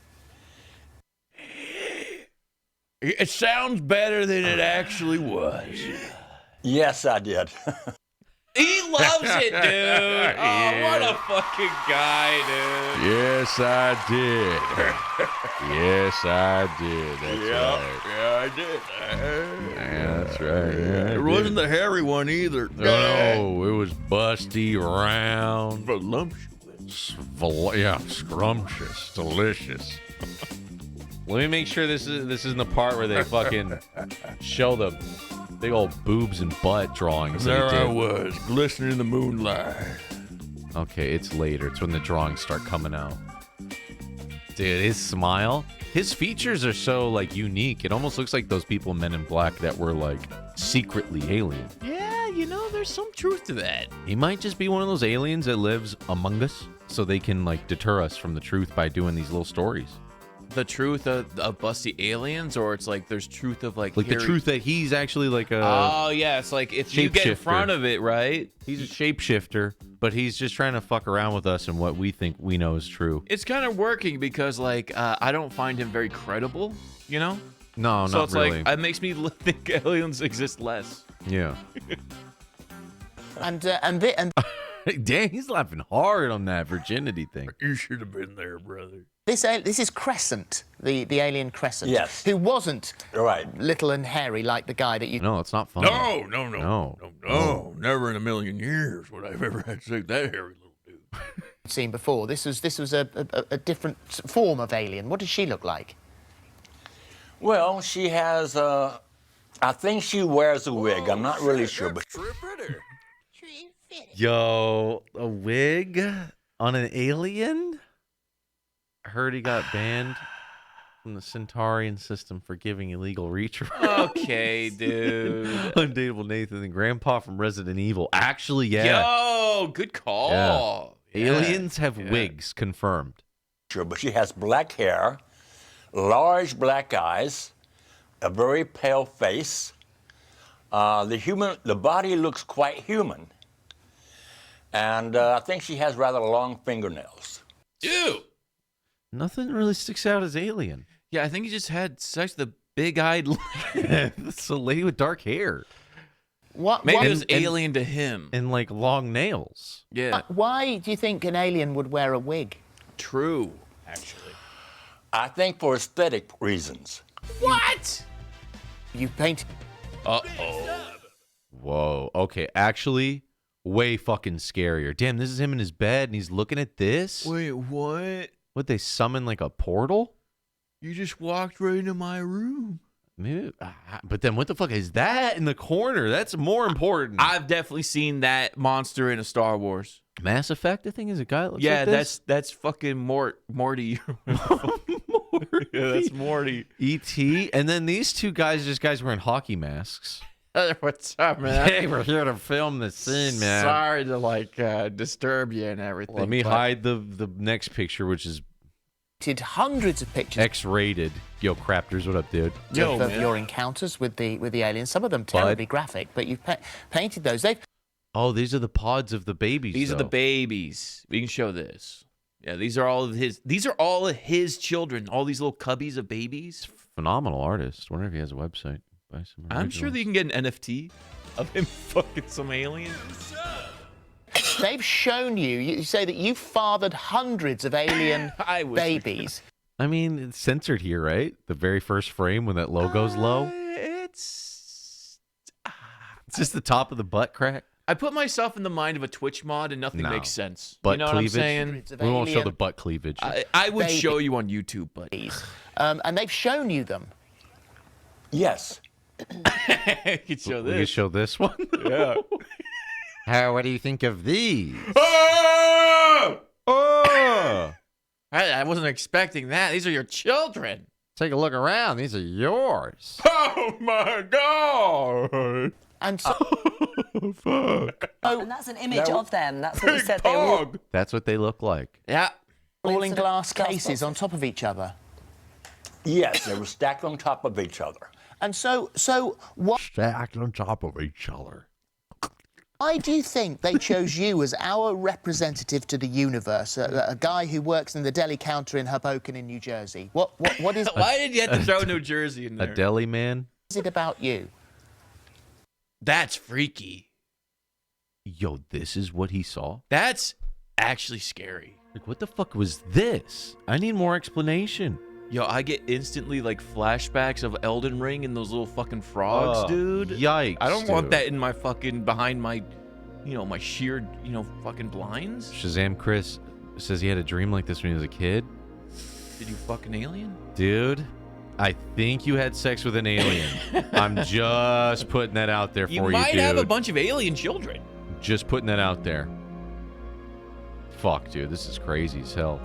It sounds better than it actually was. Yes, I did. He loves it, dude. Oh, what a fucking guy, dude. Yes, I did. Yes, I did. That's right. Yeah, I did. Yeah, that's right. Yeah, It wasn't the hairy one either. No, it was busty, round, Voluptuous. yeah, scrumptious, delicious. Let me make sure this isn't the part where they fucking show the big old boobs and butt drawings. There that he I did. was, glistening in the moonlight. Okay, it's later. It's when the drawings start coming out. Dude, his smile, his features are so like unique. It almost looks like those people in Men in Black that were like secretly alien. Yeah, you know, there's some truth to that. He might just be one of those aliens that lives among us, so they can like deter us from the truth by doing these little stories. The truth of busty aliens, or it's like there's truth of like the hairy... truth that he's actually like a Oh yeah, it's like if you get in front of it, right? He's a shapeshifter, but he's just trying to fuck around with us and what we think we know is true. It's kind of working because like I don't find him very credible, you know? No, so not it's really. like it makes me think aliens exist less. Yeah. And Dang, he's laughing hard on that virginity thing. You should have been there, brother. this is Crescent, the alien Crescent. Yes. Who wasn't right. little and hairy like the guy that you... No, it's not funny. No. Never in a million years would I've ever had to see that hairy little dude. seen before. This was a different form of alien. What does she look like? Well, she has I think she wears a wig. I'm not really sure, but Yo, a wig on an alien? I heard he got banned from the Centaurian system for giving illegal reach around. Okay, dude. Undateable Nathan and Grandpa from Resident Evil. Actually, yeah. Yo, good call. Yeah. Aliens have wigs, confirmed. sure, but she has black hair, large black eyes, a very pale face. The body looks quite human. And I think she has rather long fingernails. Ew. Nothing really sticks out as alien. Yeah, I think he just had sex with a big-eyed It's a lady with dark hair. Maybe it was alien to him. And like long nails. Yeah. Why do you think an alien would wear a wig? True, actually. I think for aesthetic reasons. What? You paint... Uh-oh. Whoa. Okay, actually, way fucking scarier. Damn, this is him in his bed and he's looking at this? Wait, what? Would they summon like a portal? You just walked right into my room. Maybe, but then what the fuck is that in the corner? That's more important. I've definitely seen that monster in a Star Wars. Mass Effect, I think, is a guy that looks like this? that's fucking Morty. Morty. Yeah, that's Morty. E.T. And then these two guys are just guys wearing hockey masks. Hey, what's up, man? Hey, we're here to film the scene, man. Sorry to like disturb you and everything. Let me hide the next picture, which is hundreds of pictures. X-rated. Yo, Craptors, what up, dude? Of your encounters with the aliens. Some of them terribly graphic, but you've painted those. Oh, these are the pods of the babies. These are the babies. We can show this. Yeah, these are all of his. These are all of his children. All these little cubbies of babies. Phenomenal artist. Wonder if he has a website. Buy some. I'm sure that you can get an NFT of him fucking some alien. They've shown you. You say that you fathered hundreds of alien babies. I mean, it's censored here, right? The very first frame when that logo's low. It's just the top of the butt crack. I put myself in the mind of a Twitch mod, and nothing makes sense. Butt you know cleavage? what I'm saying? We won't show the butt cleavage. I would show you on YouTube, but and they've shown you them. Yes. I could show We this. can show this one. Yeah. What do you think of these? I wasn't expecting that. These are your children. Take a look around. These are yours. Oh my God! And so, and that's an image of them. That's what you said they were. That's what they look like. Yeah. all in glass cases on top of each other. Yes, they were stacked on top of each other. And so what? Stacked on top of each other. Why do you think they chose you as our representative to the universe, a guy who works in the deli counter in Hoboken in New Jersey? What is? Why did you have to throw New Jersey in there? A deli man? What is it about you? That's freaky. Yo, this is what he saw? That's actually scary. Like, what the fuck was this? I need more explanation. Yo, I get instantly like flashbacks of Elden Ring and those little fucking frogs, Oh, dude. yikes, I don't want dude. that in my fucking behind my, my sheared, fucking blinds. Shazam Chris says he had a dream like this when he was a kid. Did you fuck an alien? Dude, I think you had sex with an alien. I'm just putting that out there for you, You dude. might have a bunch of alien children. Just putting that out there. Fuck, dude, this is crazy as hell.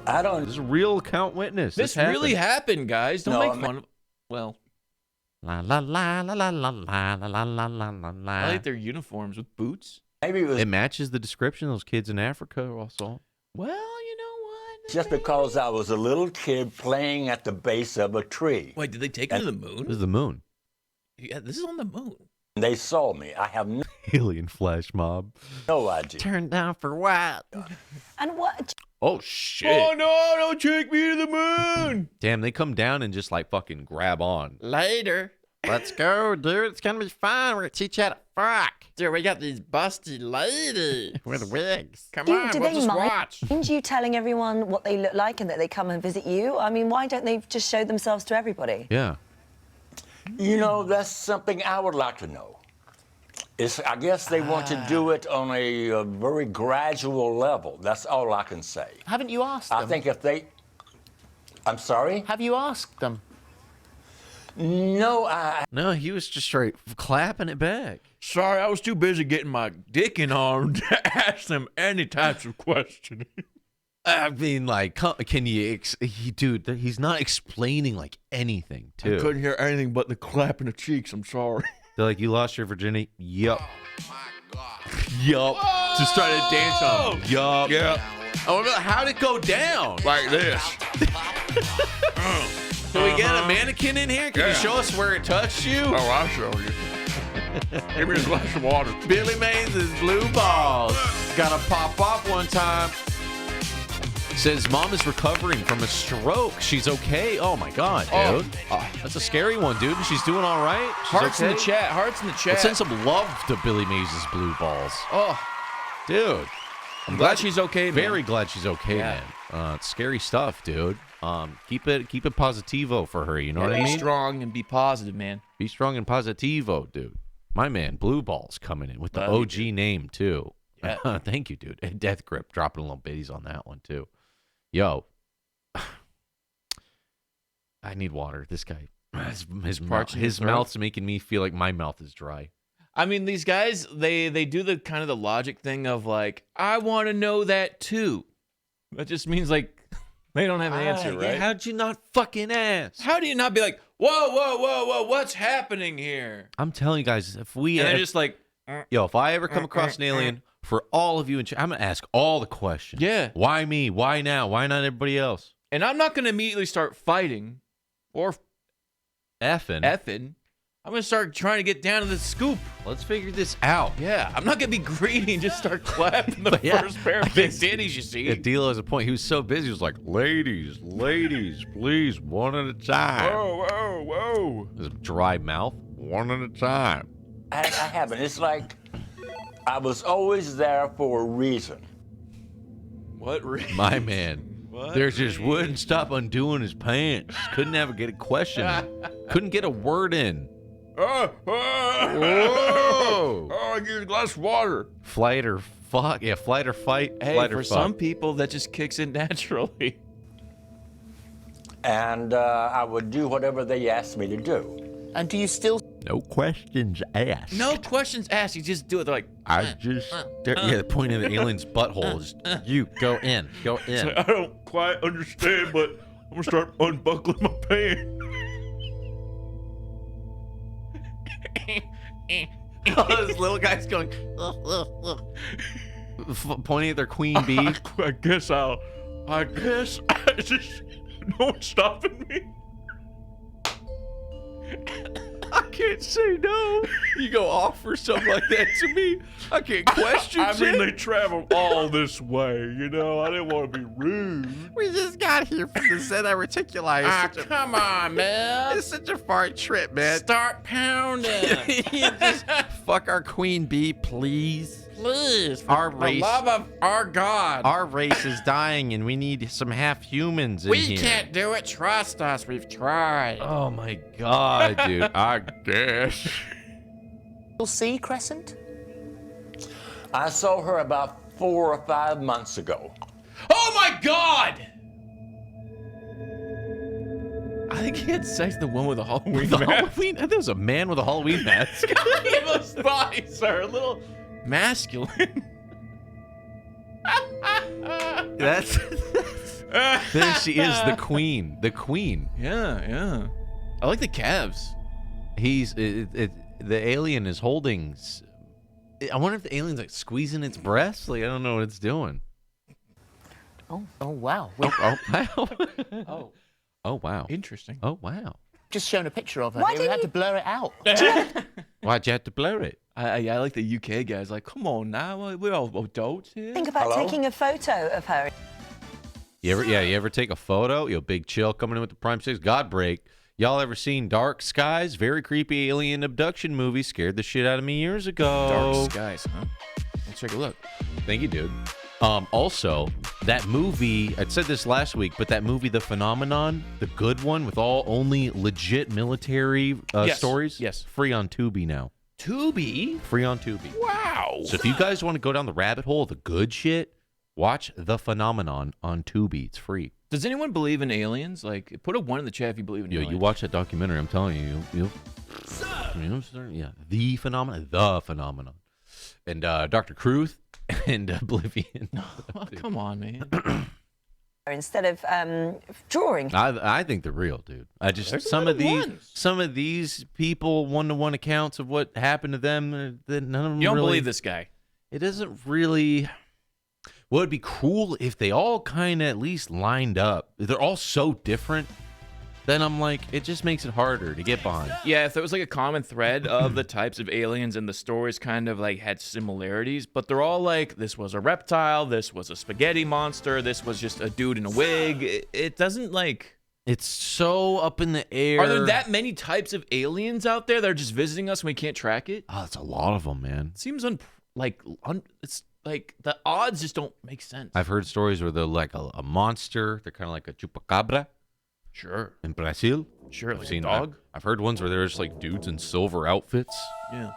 I don't. This is a real account witness. This really happened, guys. Don't make fun of. Well, La la la la la la la la la la la la. I like their uniforms with boots. Maybe it was It matches the description those kids in Africa all saw. Well, you know what? just because I was a little kid playing at the base of a tree. Wait, did they take him to the moon? This is the moon. Yeah, this is on the moon. They saw me. I have Alien flash mob. no idea. Turned down for what? And what? Oh shit. Oh no! Don't take me to the moon. Damn, they come down and just like fucking grab on. Later. Let's go, dude. It's gonna be fun. We're gonna teach you how to fuck. Dude, we got these busty ladies With wigs. Come Do on, we'll they just mind watch. you telling everyone what they look like and that they come and visit you? I mean, why don't they just show themselves to everybody? Yeah. You know, that's something I would like to know. I guess they want to do it on a very gradual level. That's all I can say. Haven't you asked them? I think if they... I'm sorry? Have you asked them? No, No, he was just straight clapping it back. Sorry, I was too busy getting my dick in arm to ask them any types of questioning. I mean, like, can you... dude, he's not explaining, like, anything, too. I couldn't hear anything but the clapping of cheeks. I'm sorry. They're like, you lost your virginity? Yup. Yup. Just started to dance on him. Yup. Yeah. Oh, how'd it go down? Like this. Can we get a mannequin in here? Can you show us where it touched you? Oh, I'll show you. Give me a glass of water. Billy Mays' blue balls. Gotta pop off one time. Says mom is recovering from a stroke. She's okay. Oh my god, dude. That's a scary one, dude. She's doing all right. She's Hearts in the chat. Hearts in the chat. Let's send some love to Billy Mays' blue balls. Oh, dude. I'm glad she's okay, man. Very glad she's okay, Yeah. man. It's scary stuff, dude. Keep it positivo for her. You know what I Be mean? strong and be positive, man. Be strong and positivo, dude. My man, Blue Balls coming in with the Love you, OG name too. Yeah. Thank you, dude. And Death Grip dropping a little bitties on that one too. Yo, I need water. This guy, his mouth's making me feel like my mouth is dry. I mean, these guys, they do the kind of the logic thing of like, I want to know that too. That just means like they don't have an answer, right? How'd you not fucking ask? How do you not be like, whoa, what's happening here? I'm telling you guys, if we And they're just like, if I ever come across an alien, for all of you, I'm gonna ask all the questions. Yeah. Why me? Why now? Why not everybody else? And I'm not gonna immediately start fighting or effing. I'm gonna start trying to get down to the scoop. Let's figure this out. Yeah, I'm not gonna be greedy and just start clapping the first pair of big titties you see. Yeah, D'Lo has a point. He was so busy. He was like, ladies, please, one at a time. Whoa. His dry mouth, one at a time. I haven't. It's like I was always there for a reason. What reason? My man. There just wouldn't stop undoing his pants. Couldn't ever get a question. Couldn't get a word in. Whoa. Oh, I need a glass of water. Flight or fuck. Yeah, flight or fight. Hey, flight or for fuck. some people, that just kicks in naturally. And I would do whatever they asked me to do. And do you still... No questions asked. No questions asked. You just do it. They're like, the point of the alien's butthole is you go in. I don't quite understand, but I'm gonna start unbuckling my pants. Those little guys going, pointing at their queen bee. I guess I just no one's stopping me. I can't say no. You go off for something like that to me. I can't question I mean, it. they traveled all this way, you know. I didn't want to be rude. We just got here from the Zeta Reticuli. come on, man. It's such a far trip, man. Start pounding. Just fuck our queen bee, please. Please, Our for race, the love of our God. our race is dying, and we need some half humans in We here. can't do it. Trust us. We've tried. Oh my god, dude. I guess. You'll see Crescent? I saw her about 4 or 5 months ago. Oh my God! I think he had sex with the one with the Halloween The mask. Halloween? There was a man with a Halloween mask. Those thighs are a little masculine. That's there she is, the queen. The queen. Yeah. I like the calves. He's the alien is holding. I wonder if the alien's like squeezing its breast. Like I don't know what it's doing. Oh wow. Oh wow. Oh. Oh wow. Interesting. Oh wow. Just shown a picture of her. Why We didn't had you- to blur it out. Why'd you have to blur it? I like the UK guys. Like, come on now, we're all adults here. Think about taking a photo of her. You ever take a photo? Yo, Big Chill coming in with the Prime 6 God Break. Y'all ever seen Dark Skies? Very creepy alien abduction movie. Scared the shit out of me years ago. Dark Skies, huh? Let's take a look. Thank you, dude. Also, that movie, I said this last week, but that movie, The Phenomenon, the good one with only legit military stories, yes. free on Tubi now. Tubi? Free on Tubi. Wow. So if you guys want to go down the rabbit hole of the good shit, watch The Phenomenon on Tubi. It's free. Does anyone believe in aliens? Like, put a 1 in the chat if you believe in aliens. You watch that documentary, I'm telling you, yeah, The Phenomenon. And Dr. Kruth and Oblivion. Oh, come on, man. Instead of drawing. I think they're real, dude. There's some of ones. these people one-to-one accounts of what happened to them. None of them. You don't really, believe this guy? It doesn't really. Well, it'd be cool if they all kind of at least lined up. They're all so different. Then I'm like, it just makes it harder to get behind. Yeah, if there was like a common thread of the types of aliens and the stories kind of like had similarities, but they're all like, this was a reptile, this was a spaghetti monster, this was just a dude in a wig. It doesn't like... It's so up in the air. Are there that many types of aliens out there that are just visiting us and we can't track it? Oh, it's a lot of them, man. It seems it's like the odds just don't make sense. I've heard stories where they're like a monster. They're kind of like a chupacabra. Sure. In Brazil. Sure, I've like seen a dog. I've heard ones where there's like dudes in silver outfits. Yeah.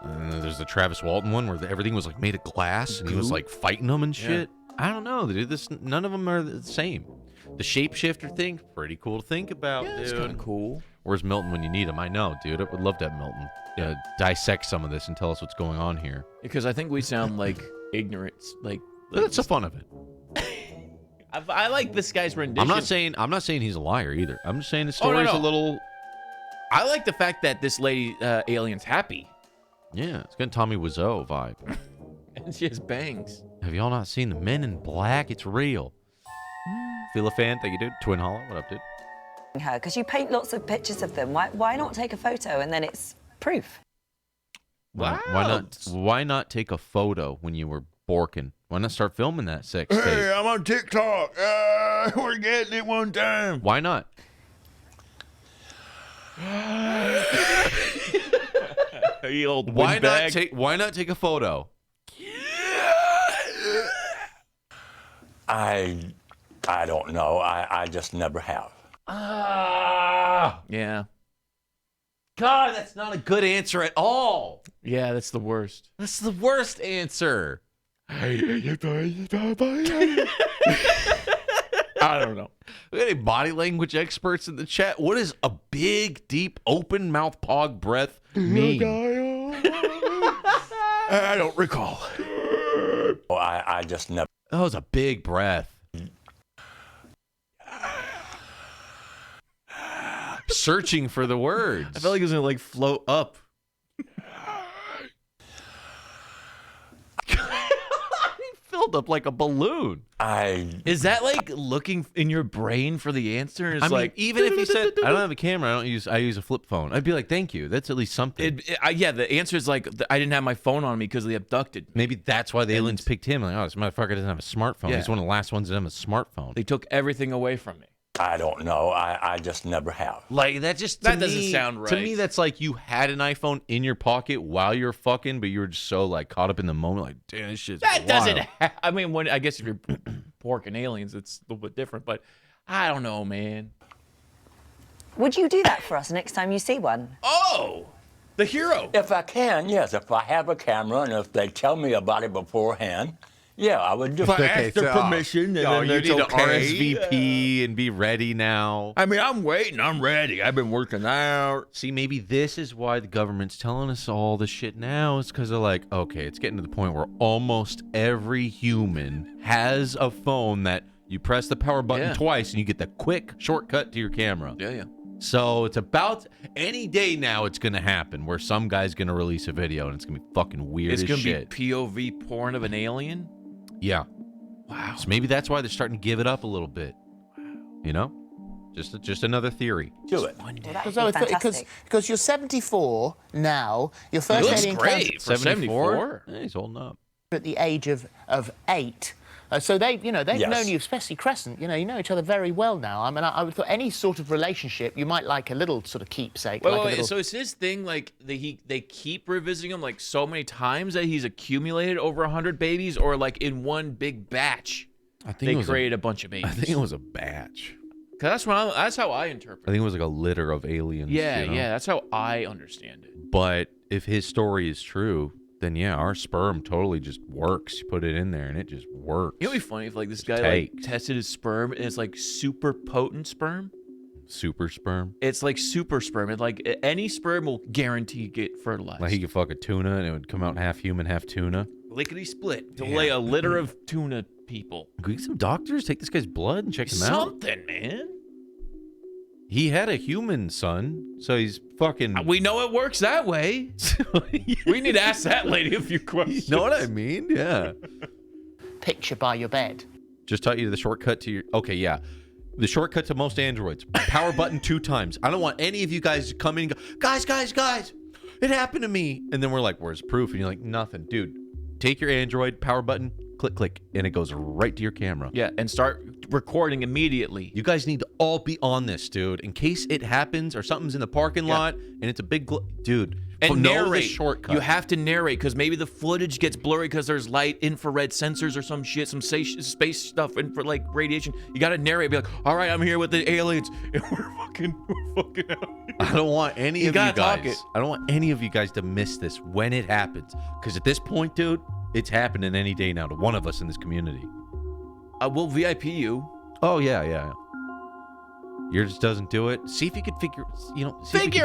And then there's the Travis Walton one where everything was like made of glass and he was like fighting them and shit. I don't know, dude. None of them are the same. The shapeshifter thing, pretty cool to think about, Yeah, dude. it's kind of cool. Where's Milton when you need him? I know, dude. I would love to have Milton dissect some of this and tell us what's going on here. Because I think we sound like ignorance. Like that's the fun of it. I like this guy's rendition. I'm not saying he's a liar either. I'm just saying the story's no. a little I like the fact that this lady alien's happy. Yeah, it's got Tommy Wiseau vibe. And she has bangs. Have y'all not seen the Men in Black? It's real. Feel a fan? Thank you, dude. Twin Hollow, what up, dude? Her, because you paint lots of pictures of them. Why not take a photo and then it's proof? Wow. Why not take a photo when you were borking? Why not start filming that sex tape? Hey, I'm on TikTok. We're getting it one time. Why not? You old why windbag. not take a photo? I don't know. I just never have. Yeah. God, that's not a good answer at all. Yeah, that's the worst. That's the worst answer. I don't know. We got any body language experts in the chat? What does a big, deep, open mouth pog breath mean? I don't recall. Oh, I just never. That was a big breath. Searching for the words. I felt like it was gonna like float up. Filled up like a balloon. Is that like looking in your brain for the answer? It's I mean, like even if you said I don't have a camera, I use a flip phone. I'd be like, thank you. That's at least something. Yeah, the answer is like I didn't have my phone on me because they abducted. Maybe that's why the aliens picked him. Like, oh, this motherfucker doesn't have a smartphone. Yeah. He's one of the last ones that have a smartphone. They took everything away from me. I don't know. I just never have. Like that doesn't sound right. To me, that's like you had an iPhone in your pocket while you're fucking, but you were just so like caught up in the moment. Like, damn, this shit's That wild. doesn't. I mean, I guess if you're porking aliens, it's a little bit different. But I don't know, man. Would you do that for us next time you see one? Oh, the hero. If I can, yes. If I have a camera and if they tell me about it beforehand, yeah, I would do. If I ask their permission, and then you it's need to okay. RSVP and be ready now. I mean, I'm waiting. I'm ready. I've been working out. See, maybe this is why the government's telling us all this shit now. It's because they're like, okay, it's getting to the point where almost every human has a phone that you press the power button twice and you get the quick shortcut to your camera. Yeah. So it's about any day now it's going to happen where some guy's going to release a video and it's going to be fucking weird as shit. It's going to be POV porn of an alien? Yeah. Wow. So maybe that's why they're starting to give it up a little bit. You know? Just another theory. Do it. Because you're 74 now. Your first alien great for 74. Yeah, he's holding up. At the age of 8. So they've known you, especially Crescent. You know each other very well now. I mean, I would thought any sort of relationship you might like a little sort of keepsake. Wait. So is his thing like they keep revisiting him like so many times that he's accumulated over 100 babies, or like in one big batch? I think they created a bunch of babies. I think it was a batch. Cause that's how I interpret it. I think it was like a litter of aliens. Yeah, you know? yeah, that's how I understand it. But if his story is true, then yeah, our sperm totally just works. You put it in there and it just works. You know, it'd be funny if like this guy like tested his sperm and it's like super potent sperm. Super sperm. It's like super sperm. It like any sperm will guarantee get fertilized. Like he could fuck a tuna and it would come out half human, half tuna. Lickety split to lay a litter of tuna people. Can we get some doctors? Take this guy's blood and check him out. Something, man. He had a human son, so he's fucking... We know it works that way. We need to ask that lady a few questions. You know what I mean? Yeah. Picture by your bed. Just taught you the shortcut to your... Okay, yeah. The shortcut to most Androids. Power button 2 times. I don't want any of you guys to come in and go, guys, it happened to me. And then we're like, where's proof? And you're like, nothing. Dude, take your Android, power button, click, and it goes right to your camera. Yeah, and start recording immediately. You guys need to all be on this, dude, in case it happens or something's in the parking lot and it's a big dude. And narrate. Shortcut. You have to narrate because maybe the footage gets blurry because there's light, infrared sensors or some shit, some space stuff, and for like radiation. You got to narrate. Be like, all right, I'm here with the aliens, and we're fucking out. I don't want any of you guys. Talk it. I don't want any of you guys to miss this when it happens, because at this point, dude, it's happening any day now to one of us in this community. We'll VIP you. Oh yeah. Yours doesn't do it. See if you can figure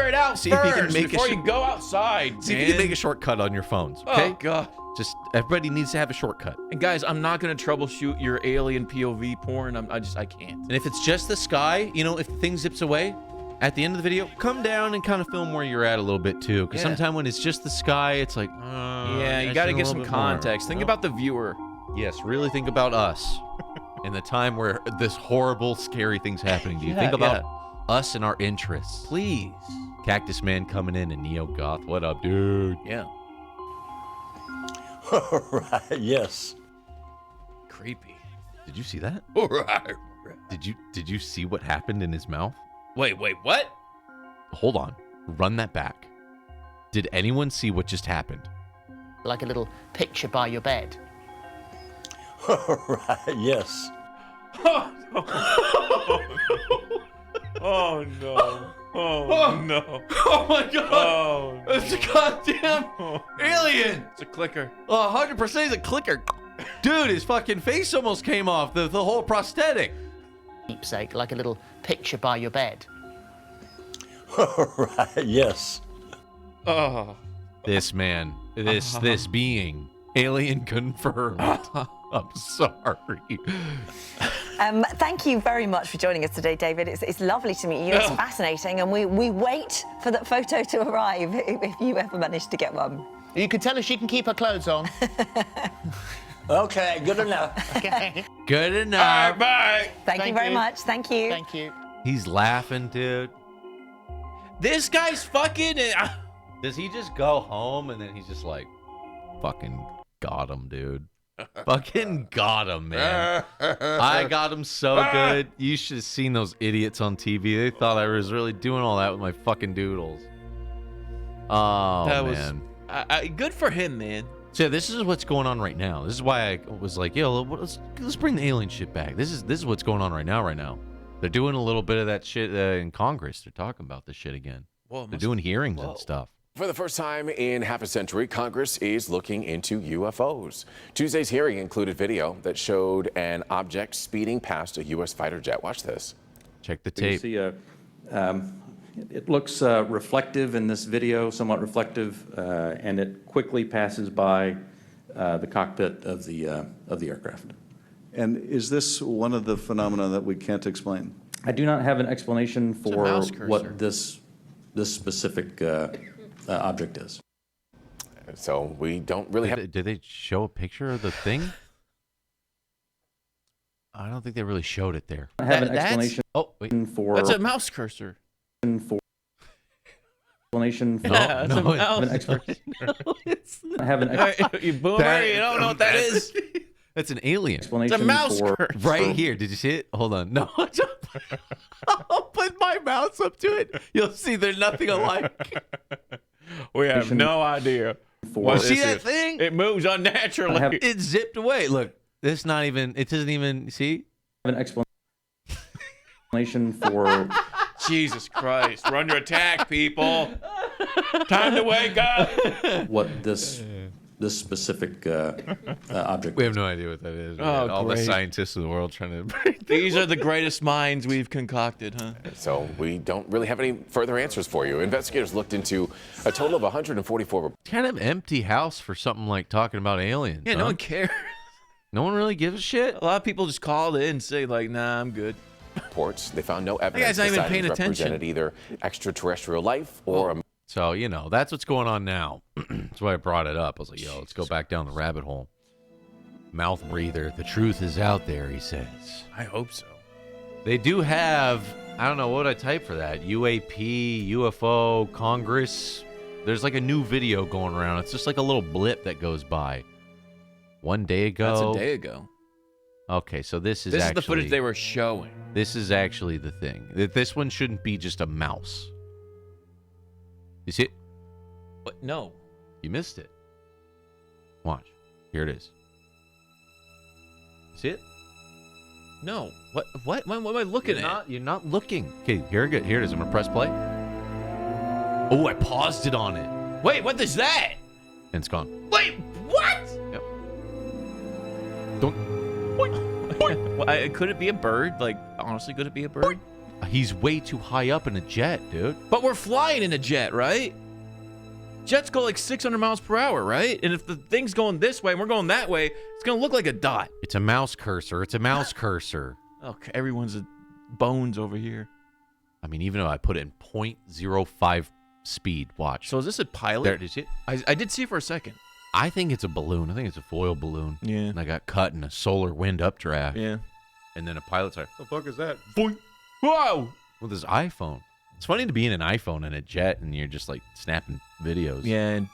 it out see first if you can make before you go outside. See if you can make a shortcut on your phones. Okay? Oh God. Just everybody needs to have a shortcut. And guys, I'm not gonna troubleshoot your alien POV porn. I can't. And if it's just the sky, if the thing zips away, at the end of the video, come down and kind of film where you're at a little bit too. Because sometimes when it's just the sky, it's like, yeah, you got to get some context. Think about the viewer. Yes, really think about us in the time where this horrible, scary thing's happening to you. Think about us and our interests. Please. Cactus Man coming in and Neo Goth. What up, dude? Yeah. Right, yes. Creepy. Did you see that? Did you see what happened in his mouth? Wait, what? Hold on. Run that back. Did anyone see what just happened? Like a little picture by your bed. Right, yes. Oh no. Oh no. Oh my god. Oh, It's a goddamn alien. It's a clicker. 100% is a clicker. Dude, his fucking face almost came off. The whole prosthetic. Keepsake, like a little picture by your bed. Right, yes. Oh. This man, this being, alien confirmed. I'm sorry. Thank you very much for joining us today, David. It's lovely to meet you. It's fascinating, and we wait for that photo to arrive if you ever manage to get one. You could tell her she can keep her clothes on. Okay, good enough. Okay. Good enough. All right, bye. Thank you very much. Thank you. Thank you. He's laughing, dude. This guy's fucking... Does he just go home and then he's just like, fucking got him, dude. Fucking got him, man. I got him so good. You should have seen those idiots on TV. They thought I was really doing all that with my fucking doodles. Oh, That man. was good for him, man. So yeah, this is what's going on right now. This is why I was like, yo, let's bring the alien shit back. This is what's going on right now. They're doing a little bit of that shit in Congress. They're talking about this shit again. They're doing hearings and stuff. For the first time in half a century, Congress is looking into UFOs. Tuesday's hearing included video that showed an object speeding past a U.S. fighter jet. Watch this. Check the tape. You see it looks reflective in this video, somewhat reflective, and it quickly passes by the cockpit of the aircraft. And is this one of the phenomena that we can't explain? I do not have an explanation for what this specific object is. So we don't really have... Did they show a picture of the thing? I don't think they really showed it there. I have an explanation for... That's a mouse cursor. Explanation for... Yeah, that's a mouse cursor. I have an You boomer, you don't know what that is. That's an alien. It's a mouse cursor. Right here. Did you see it? Hold on. No. I'll put my mouse up to it. You'll see they're nothing alike. We have no idea. You see that thing? It moves unnaturally. It zipped away. Look, it's not even, it doesn't even, see? I have an explanation for... Jesus Christ. We're under attack, people. Time to wake up. What this specific object. We have no idea what that is. Oh, all the great. scientists in the world trying to... These are the greatest minds we've concocted, huh? So we don't really have any further answers for you. Investigators looked into a total of 144 Kind of empty house for something like talking about aliens. Yeah, no one cares. No one really gives a shit. A lot of people just called in and say, like, nah, I'm good. reports. They found no guy's evidence not the even sightings paying attention. represented either extraterrestrial life or a... So, you know, that's what's going on now. That's why I brought it up. I was like, yo, let's go back down the rabbit hole. Mouth breather. The truth is out there, he says. I hope so. They do have, I don't know, what would I type for that? UAP, UFO, Congress. There's like a new video going around. It's just like a little blip that goes by. 1 day ago. That's a day ago. Okay, so this is This actually... is the footage they were showing. This is actually the thing. This one shouldn't be just a mouse. You see it? What? No. You missed it. Watch. Here it is. See it? No. What? What am I looking at? You're not looking. Okay, here it is. I'm going to press play. Oh, I paused it on it. Wait, what is that? And it's gone. Wait, what? Yep. Don't... Could it be a bird? Like, honestly, could it be a bird? He's way too high up in a jet, dude. But we're flying in a jet, right? Jets go like 600 miles per hour, right? And if the thing's going this way and we're going that way, it's going to look like a dot. It's a mouse cursor. It's a mouse cursor. Okay, everyone's bones over here. I mean, even though I put it in 0.05 speed, watch. So is this a pilot? There it is. I did see it for a second. I think it's a balloon. I think it's a foil balloon. Yeah. And I got cut in a solar wind updraft. Yeah. And then a pilot's like, "The fuck is that?" Boing. Whoa! With his iPhone. It's funny to be in an iPhone in a jet and you're just like snapping videos. Yeah, in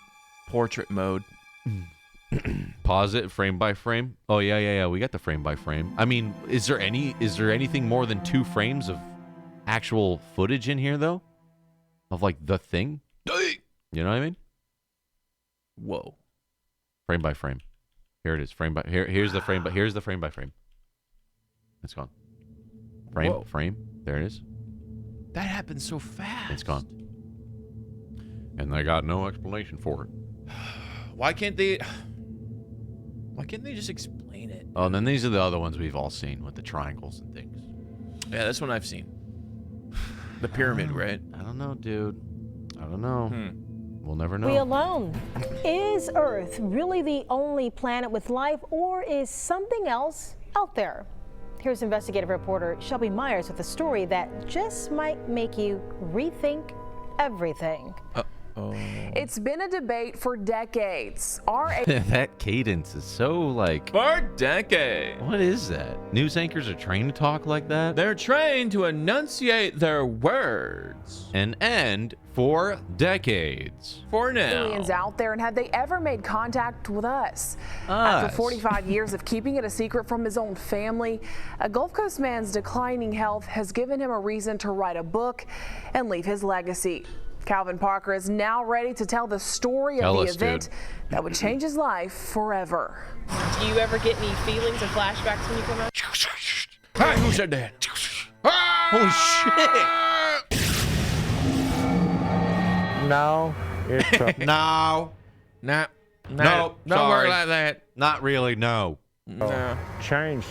portrait mode. Pause it frame by frame. Oh yeah. We got the frame by frame. I mean, is there anything more than 2 frames of actual footage in here though? Of like the thing? You know what I mean? Whoa. Frame by frame. Here it is. Frame by here's the frame, but here's the frame by frame. It's gone. Frame. There it is. That happened so fast. It's gone. And they got no explanation for it. Why can't they just explain it? Oh, and then these are the other ones we've all seen with the triangles and things. Yeah, this one I've seen. The pyramid, right? I don't know, dude. I don't know. We'll never know. We alone. Is Earth really the only planet with life, or is something else out there? Here's investigative reporter Shelby Myers with a story that just might make you rethink everything. It's been a debate for decades. That cadence is so like... For decades. What is that? News anchors are trained to talk like that? They're trained to enunciate their words. And end for decades. For now. Aliens out there, and have they ever made contact with us? After 45 years of keeping it a secret from his own family, a Gulf Coast man's declining health has given him a reason to write a book and leave his legacy. Calvin Parker is now ready to tell the story of the event that would change his life forever. Do you ever get any feelings or flashbacks when you come out? Hey, who said that? Holy shit! No, it's no. No, No, don't sorry. work like that. Not really, no. No. change.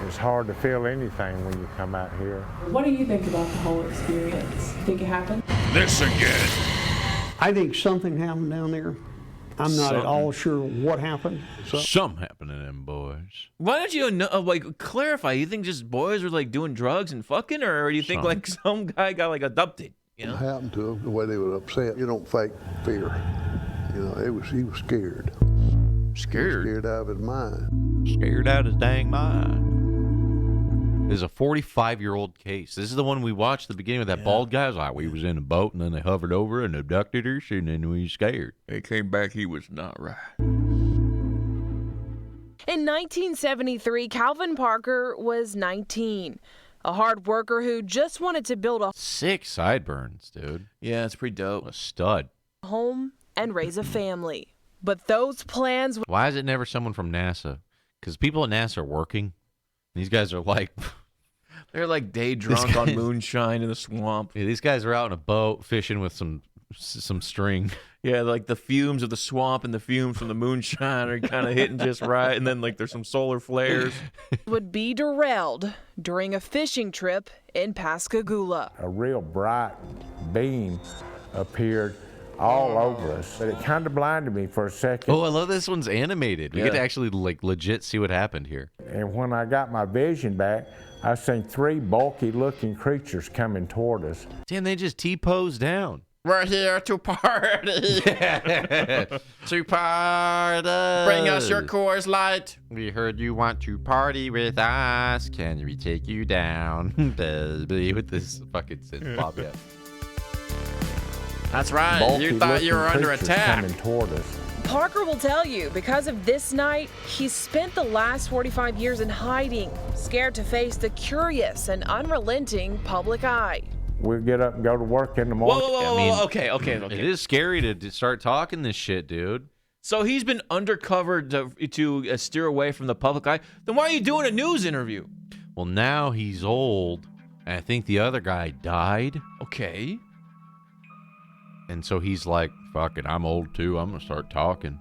It's hard to feel anything when you come out here. What do you think about the whole experience? Think it happened? This again. I think something happened down there. I'm not at all sure what happened. Something happened to them boys. Why don't you like clarify? You think just boys were like doing drugs and fucking, or do you think like some guy got like adopted? You know? What happened to him, the way they were upset. You don't fake fear. You know, he was scared. Scared? Scared out of his mind. Scared out his dang mind. This is a 45-year-old case. This is the one we watched at the beginning with that bald guy. I was like, we was in a boat, and then they hovered over and abducted her, and then we was scared. They came back, he was not right. In 1973, Calvin Parker was 19, a hard worker who just wanted to build a 6 sideburns, dude. Yeah, it's pretty dope. A stud. home and raise a family. But those plans... Why is it never someone from NASA? Because people at NASA are working. These guys are like... They're like day drunk on moonshine in the swamp. Yeah, these guys are out in a boat fishing with some string. Yeah, like the fumes of the swamp and the fumes from the moonshine are kind of hitting just right. And then like there's some solar flares. would be derailed during a fishing trip in Pascagoula. A real bright beam appeared all over us, but it kind of blinded me for a second. Oh, I love this one's animated. We get to actually like legit see what happened here. And when I got my vision back, I seen 3 bulky-looking creatures coming toward us. Damn, they just T-pose down. We're here to party. To party. Bring us your Coors Light. We heard you want to party with us. Can we take you down? Baby, with this fucking synth pop, yeah. That's right. You thought you were under attack. Coming toward us. Parker will tell you, because of this night, he's spent the last 45 years in hiding, scared to face the curious and unrelenting public eye. We'll get up and go to work in the morning. Whoa, okay. It is scary to start talking this shit, dude. So he's been undercover to steer away from the public eye. Then why are you doing a news interview? Well, now he's old, and I think the other guy died. Okay. And so he's like, fuck it, I'm old too. I'm going to start talking.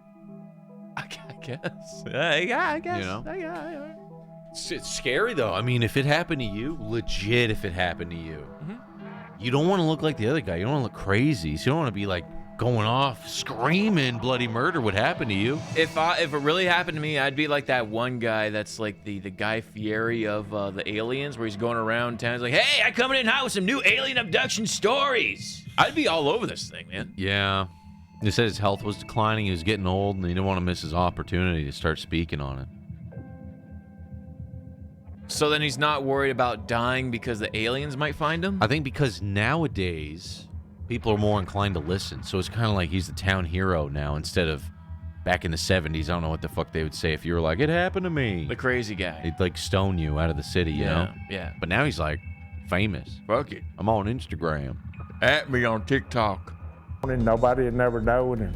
I guess. Yeah, I guess. You know? It's scary, though. I mean, if it happened to you, legit if it happened to you, you don't want to look like the other guy. You don't want to look crazy. So you don't want to be like going off, screaming bloody murder would happen to you. If it really happened to me, I'd be like that one guy that's like the Guy Fieri of the Aliens, where he's going around town. He's like, hey, I coming in hot with some new alien abduction stories. I'd be all over this thing, man. Yeah. He said his health was declining, he was getting old, and he didn't want to miss his opportunity to start speaking on it. So then he's not worried about dying because the aliens might find him? I think because nowadays, people are more inclined to listen. So it's kind of like he's the town hero now instead of back in the 70s. I don't know what the fuck they would say if you were like, it happened to me. The crazy guy. They'd like stone you out of the city, you know? Yeah. But now he's like famous. Fuck it. I'm on Instagram. At me on TikTok. And nobody would never know, and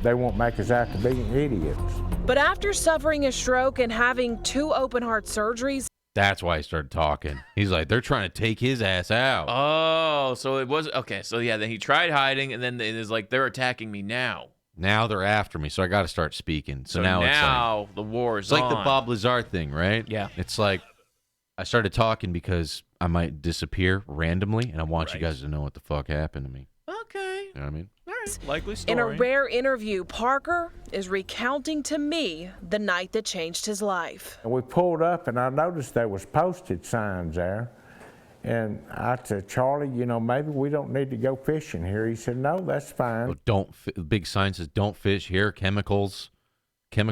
they won't make us out to be idiots. But after suffering a stroke and having 2 open heart surgeries, That's why he started talking. He's like, they're trying to take his ass out. Oh, so it was okay. So yeah, then he tried hiding, and then it is like they're attacking me now. Now they're after me, so I got to start speaking. So now it's like, the war is it's like on. the Bob Lazar thing, right? Yeah. It's like I started talking because I might disappear randomly, and I want you guys to know what the fuck happened to me. Okay. You know what I mean? All right. Likely story. in a rare interview, Parker is recounting to me the night that changed his life. And we pulled up, and I noticed there was posted signs there. And I said, Charlie, you know, maybe we don't need to go fishing here. He said, no, that's fine. Big sign says, don't fish here, chemicals in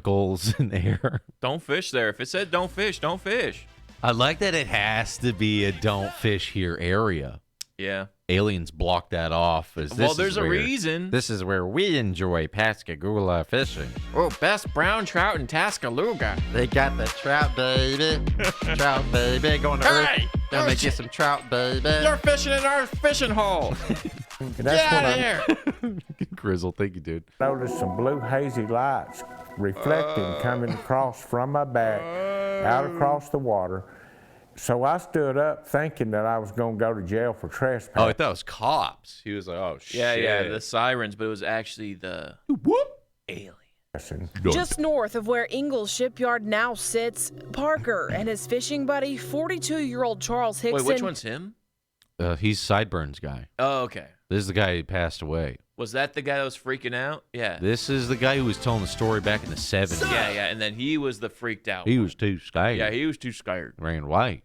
the air. Don't fish there. If it said don't fish, don't fish. I like that it has to be a don't fish here area. Yeah. Aliens block that off. Well, there's a reason. This is where we enjoy Pascagoula fishing. Oh, best brown trout in Pascagoula. They got the trout, baby. Trout, baby. Going to Hey! Earth. Gonna make you some trout, baby. You're fishing in our fishing hole. Get out of here. Grizzle, thank you, dude. Noticed some blue hazy lights reflecting coming across from my back, out across the water. So I stood up thinking that I was going to go to jail for trespassing. Oh, I thought it was cops. He was like, oh, shit. Yeah, the sirens, but it was actually the alien. Just north of where Ingalls Shipyard now sits, Parker and his fishing buddy, 42-year-old Charles Hickson. Wait, which one's him? He's Sideburns guy. Oh, okay. This is the guy who passed away. Was that the guy that was freaking out? Yeah. This is the guy who was telling the story back in the 70s. Yeah, and then he was the freaked out. He was too scared. Yeah, he was too scared. Ran away.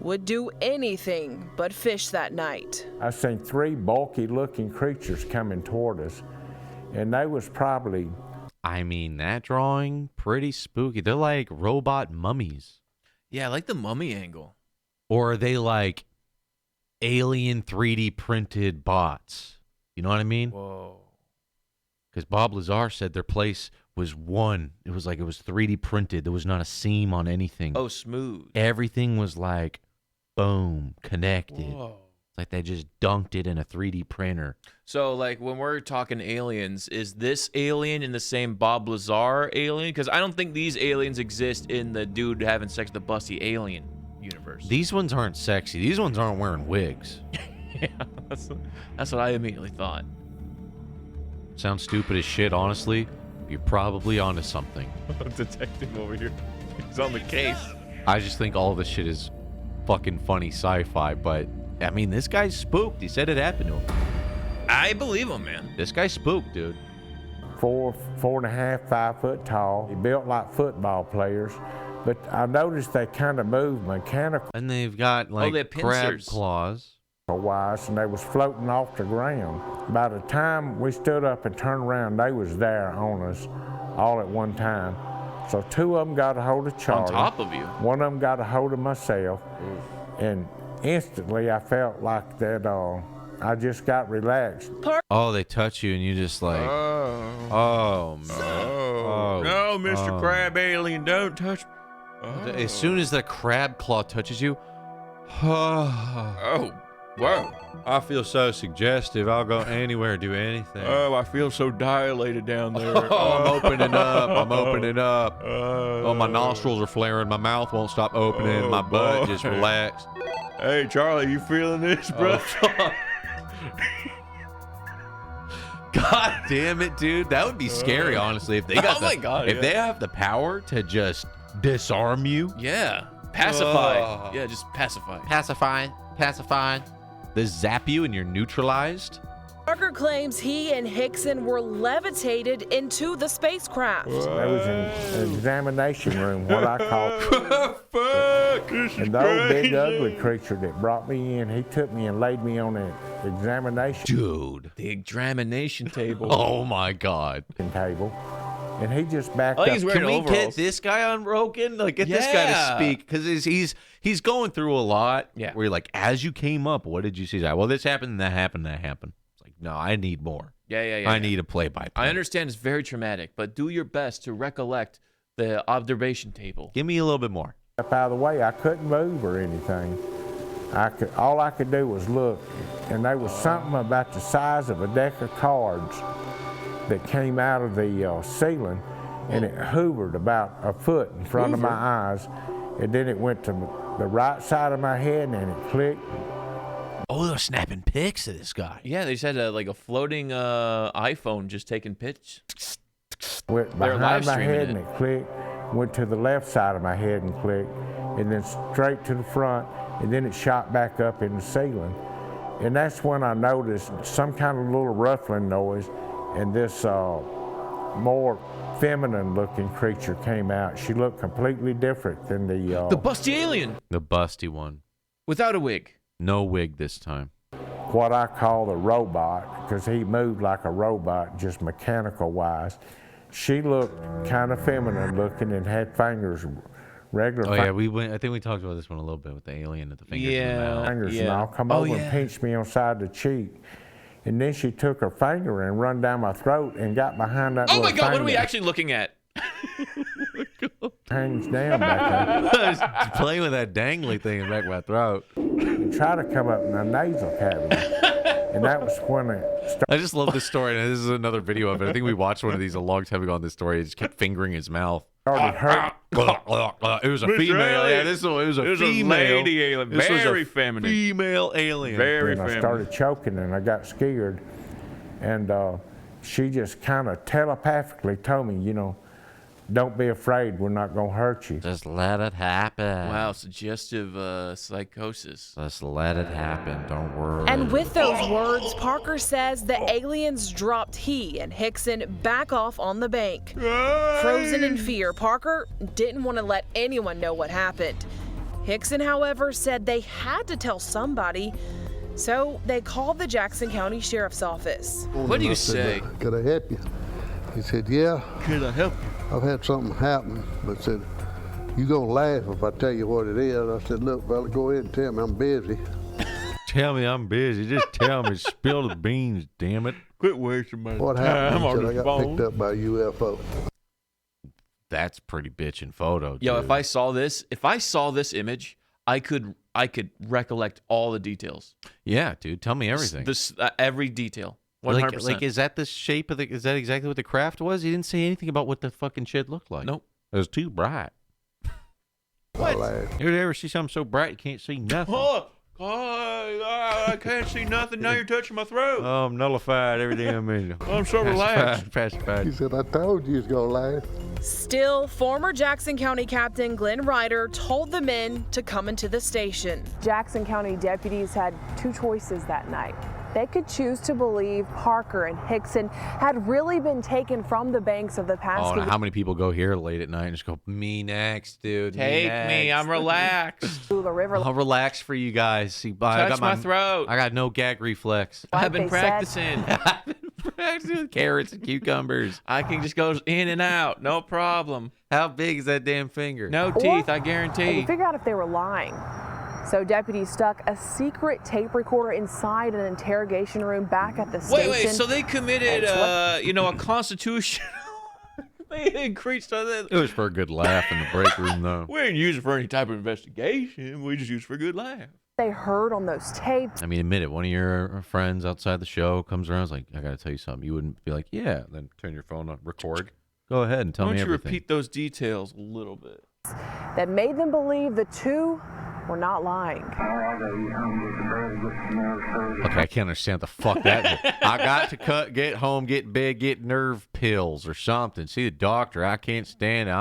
Would do anything but fish that night. I seen 3 bulky-looking creatures coming toward us, and they was probably... I mean, that drawing, pretty spooky. They're like robot mummies. Yeah, I like the mummy angle. Or are they like alien 3D printed bots? You know what I mean? Whoa. Because Bob Lazar said their place was one. It was like it was 3D printed. There was not a seam on anything. Oh, smooth. Everything was like, boom, connected. Whoa. It's like they just dunked it in a 3D printer. So, like, when we're talking aliens, is this alien in the same Bob Lazar alien? Because I don't think these aliens exist in the dude having sex with the busty alien universe. These ones aren't sexy. These ones aren't wearing wigs. Yeah, that's what I immediately thought. Sounds stupid as shit, honestly. You're probably onto something. Detective over here. He's on the case. I just think all this shit is fucking funny sci-fi, but I mean, this guy's spooked. He said it happened to him. I believe him, man. This guy's spooked, dude. 4.5, 5 foot tall. He built like football players, but I noticed they kind of move mechanical. And they've got like they have crab pincers. claws. Wise, and they was floating off the ground. By the time we stood up and turned around, they was there on us all at one time. So 2 of them got a hold of Charlie. On top of you. 1 of them got a hold of myself. And instantly I felt like that I just got relaxed. Oh, they touch you and you just like, oh man. Oh, no, Mr. Crab Alien, don't touch me. As soon as the crab claw touches you, Oh, whoa. I feel so suggestive. I'll go anywhere, do anything. Oh, I feel so dilated down there. Oh, I'm opening up. I'm opening up. Oh, my nostrils are flaring. My mouth won't stop opening. My butt just relaxed. Hey, Charlie, you feeling this, bro? God damn it, dude. That would be scary, honestly. If they got if they have the power to just disarm you. Yeah. Pacify. Yeah, just pacify. Pacify. They zap you and you're neutralized. Parker claims he and Hickson were levitated into the spacecraft. There was an examination room, what I call it. And the old big ugly creature that brought me in, he took me and laid me on the examination. Dude. The examination table. Oh my God. Table. And he just backed Oh, up. he's wearing Can we overalls. get this guy on Rogan? Like, get this guy to speak, because he's going through a lot. Yeah. Where you're like, as you came up, what did you see? He's like, well, this happened, that happened, that happened. It's like, no, I need more. Yeah. I need a play-by-play. I understand it's very traumatic, but do your best to recollect the observation table. Give me a little bit more. Up out of the way, I couldn't move or anything. All I could do was look, and there was something about the size of a deck of cards that came out of the ceiling, and it hovered about a foot in front of my eyes, and then it went to the right side of my head, and then it clicked. Oh, they're snapping pics of this guy. Yeah, they said like a floating iPhone just taking pics. Went They're behind live my streaming head, it. and it clicked. Went to the left side of my head and clicked, and then straight to the front, and then it shot back up in the ceiling. And that's when I noticed some kind of little ruffling noise, and this more feminine-looking creature came out. She looked completely different than the busty alien. The busty one. Without a wig. No wig this time. What I call the robot, because he moved like a robot, just mechanical-wise. She looked kind of feminine-looking and had fingers, regular. Oh yeah, I think we talked about this one a little bit with the alien at the fingers. in the mouth. Fingers and all come over and pinched me on the side of the cheek. And then she took her finger and run down my throat and got behind that Oh little my God, what are we finger. actually looking at? Hangs down back I was playing with that dangly thing in the back of my throat. there. Try to come up in the nasal cavity. And that was when it started. I just love this story, and this is another video of it. I think we watched one of these a long time ago on this story. He just kept fingering his mouth. Hurt. It was a Mr. female. Alien. Yeah, it was a It was a female. lady alien. This was Very a feminine. Female alien. Very And I feminine. started choking and I got scared. And she just kind of telepathically told me, don't be afraid, we're not going to hurt you. Just let it happen. Wow, suggestive psychosis. Just let it happen. Don't worry. And with those words, Parker says the aliens dropped he and Hickson back off on the bank. Frozen in fear, Parker didn't want to let anyone know what happened. Hickson, however, said they had to tell somebody, so they called the Jackson County Sheriff's Office. What do you I said, say? Could I help you? He said, yeah. Could I help you? I've had something happen, but said, you gonna laugh if I tell you what it is. I said, look, fella, go ahead and tell me I'm busy. Tell me I'm busy. Just tell me. Spill the beans, damn it. Quit wasting my What time happened? He on said, I the got phone. picked up by a UFO. That's pretty bitchin' photo, dude. Yo, if I saw this image, I could recollect all the details. Yeah, dude. Tell me everything. This every detail. 100%. Like, is that the shape of the? Is that exactly what the craft was? You didn't say anything about what the fucking shit looked like. Nope. It was too bright. What? You ever see something so bright you can't see nothing? Oh, I can't see nothing. Now you're touching my throat. Oh, I'm nullified every damn minute. I'm so relaxed. Pacified. He said, I told you he was gonna laugh. Still, former Jackson County Captain Glenn Ryder told the men to come into the station. Jackson County deputies had two choices that night. They could choose to believe Parker and Hickson had really been taken from the banks of the Oh, Pascagoula. and how many people go here late at night and just go, me next, dude. Take me. I'm relaxed. River. I'll relax for you guys. See, Touch got my throat. I got no gag reflex. I've been they said- practicing. Practicing with carrots and cucumbers. I can just go in and out. No problem. How big is that damn finger? No teeth, I And guarantee. figure out if they were lying. So deputies stuck a secret tape recorder inside an interrogation room back at the station. Wait, so they committed, And a constitutional. They increased on that. It was for a good laugh in the break room, though. We didn't use it for any type of investigation. We just used it for a good laugh. they heard on those tapes. I mean, admit it. One of your friends outside the show comes around, is like, I got to tell you something. You wouldn't be like, yeah, then turn your phone on, record. Go ahead and tell Why me don't you everything. repeat those details a little bit? That made them believe the two were not lying. Okay, I can't understand what the fuck that is. I got to get home, get in bed, get nerve pills or something. See the doctor. I can't stand it.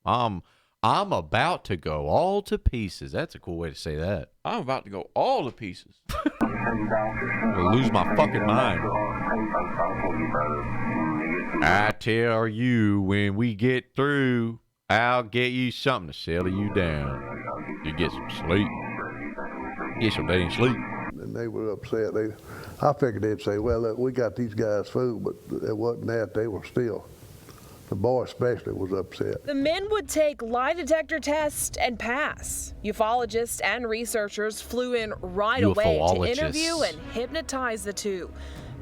I'm about to go all to pieces. That's a cool way to say that. I'm about to go all to pieces. I'm gonna lose my fucking mind. I tell you, when we get through, I'll get you something to settle you down. You get some sleep. Get some damn sleep. And they were upset. I figured they'd say, well, look, we got these guys food, but it wasn't that. They were still. The boy especially was upset. The men would take lie detector tests and pass. Ufologists and researchers flew in right away to interview and hypnotize the two,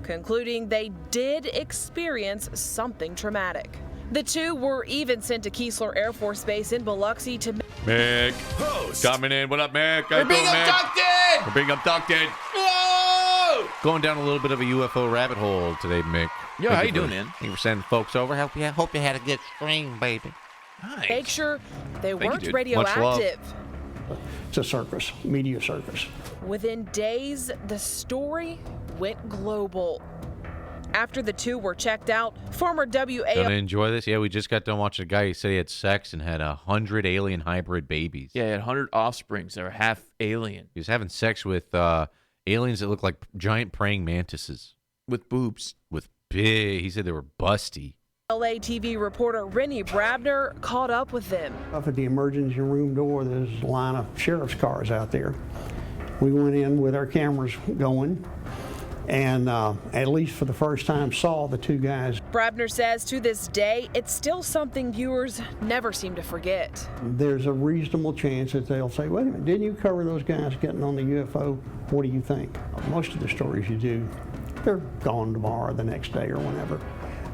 concluding they did experience something traumatic. The two were even sent to Keesler Air Force Base in Biloxi to... Mick, coming in. What up, Mick? We're being abducted! We're being abducted. Whoa! Going down a little bit of a UFO rabbit hole today, Mick. Yo, how you doing, man? Thank you for sending folks over. Hope you had a good stream, baby. Nice. make sure they weren't dude. radioactive. It's a circus, media circus. Within days, the story went global. After the two were checked out, former WA... Gonna enjoy this? Yeah, we just got done watching a guy who said he had sex and had 100 alien hybrid babies. Yeah, he had 100 offsprings that were half alien. He was having sex with aliens that look like giant praying mantises. With boobs. With big... He said they were busty. LA TV reporter Rennie Brabner caught up with them. Up at the emergency room door, there's a line of sheriff's cars out there. We went in with our cameras going, and at least for the first time saw the two guys. Brabner says to this day, it's still something viewers never seem to forget. There's a reasonable chance that they'll say, wait a minute, didn't you cover those guys getting on the UFO? What do you think? Most of the stories you do, they're gone tomorrow or the next day or whenever.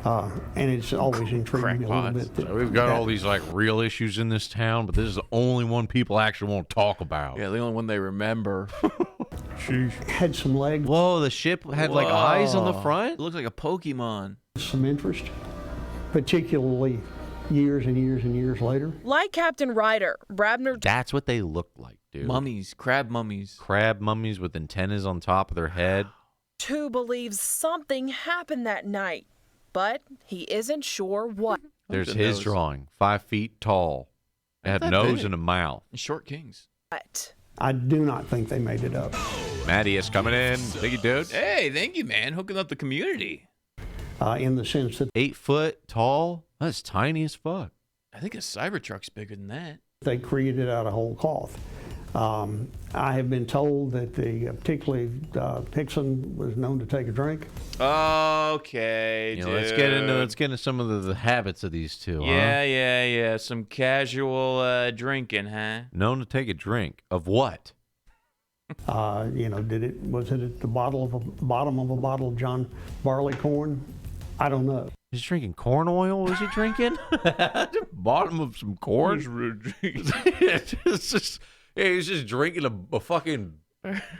And it's always intrigued me a little bit. So we've got all these like real issues in this town, but this is the only one people actually want to talk about. Yeah, the only one they remember. Sheesh. Had some legs. Whoa, the ship had like eyes on the front? It looked like a Pokemon. Some interest, particularly years and years and years later. Like Captain Ryder, Brabner... That's what they looked like, dude. Mummies, crab mummies. Crab mummies with antennas on top of their head. too believes something happened that night, but he isn't sure what. There's his drawing, 5 feet tall. It had a nose and a mouth. Short kings. What? I do not think they made it up. Matty is coming in. Thank you, dude. Hey, thank you, man. Hooking up the community. In the sense that 8 foot tall. That's tiny as fuck. I think a Cybertruck's bigger than that. they created out of whole cloth. I have been told that particularly Hickson was known to take a drink. Okay, You know, dude. let's get into some of the habits of these two. Yeah. Some casual drinking, huh? Known to take a drink of what? Was it at the bottom of a bottle of John Barleycorn? I don't know. He's drinking corn oil. Was he drinking? Bottom of some corn. He's just drinking a fucking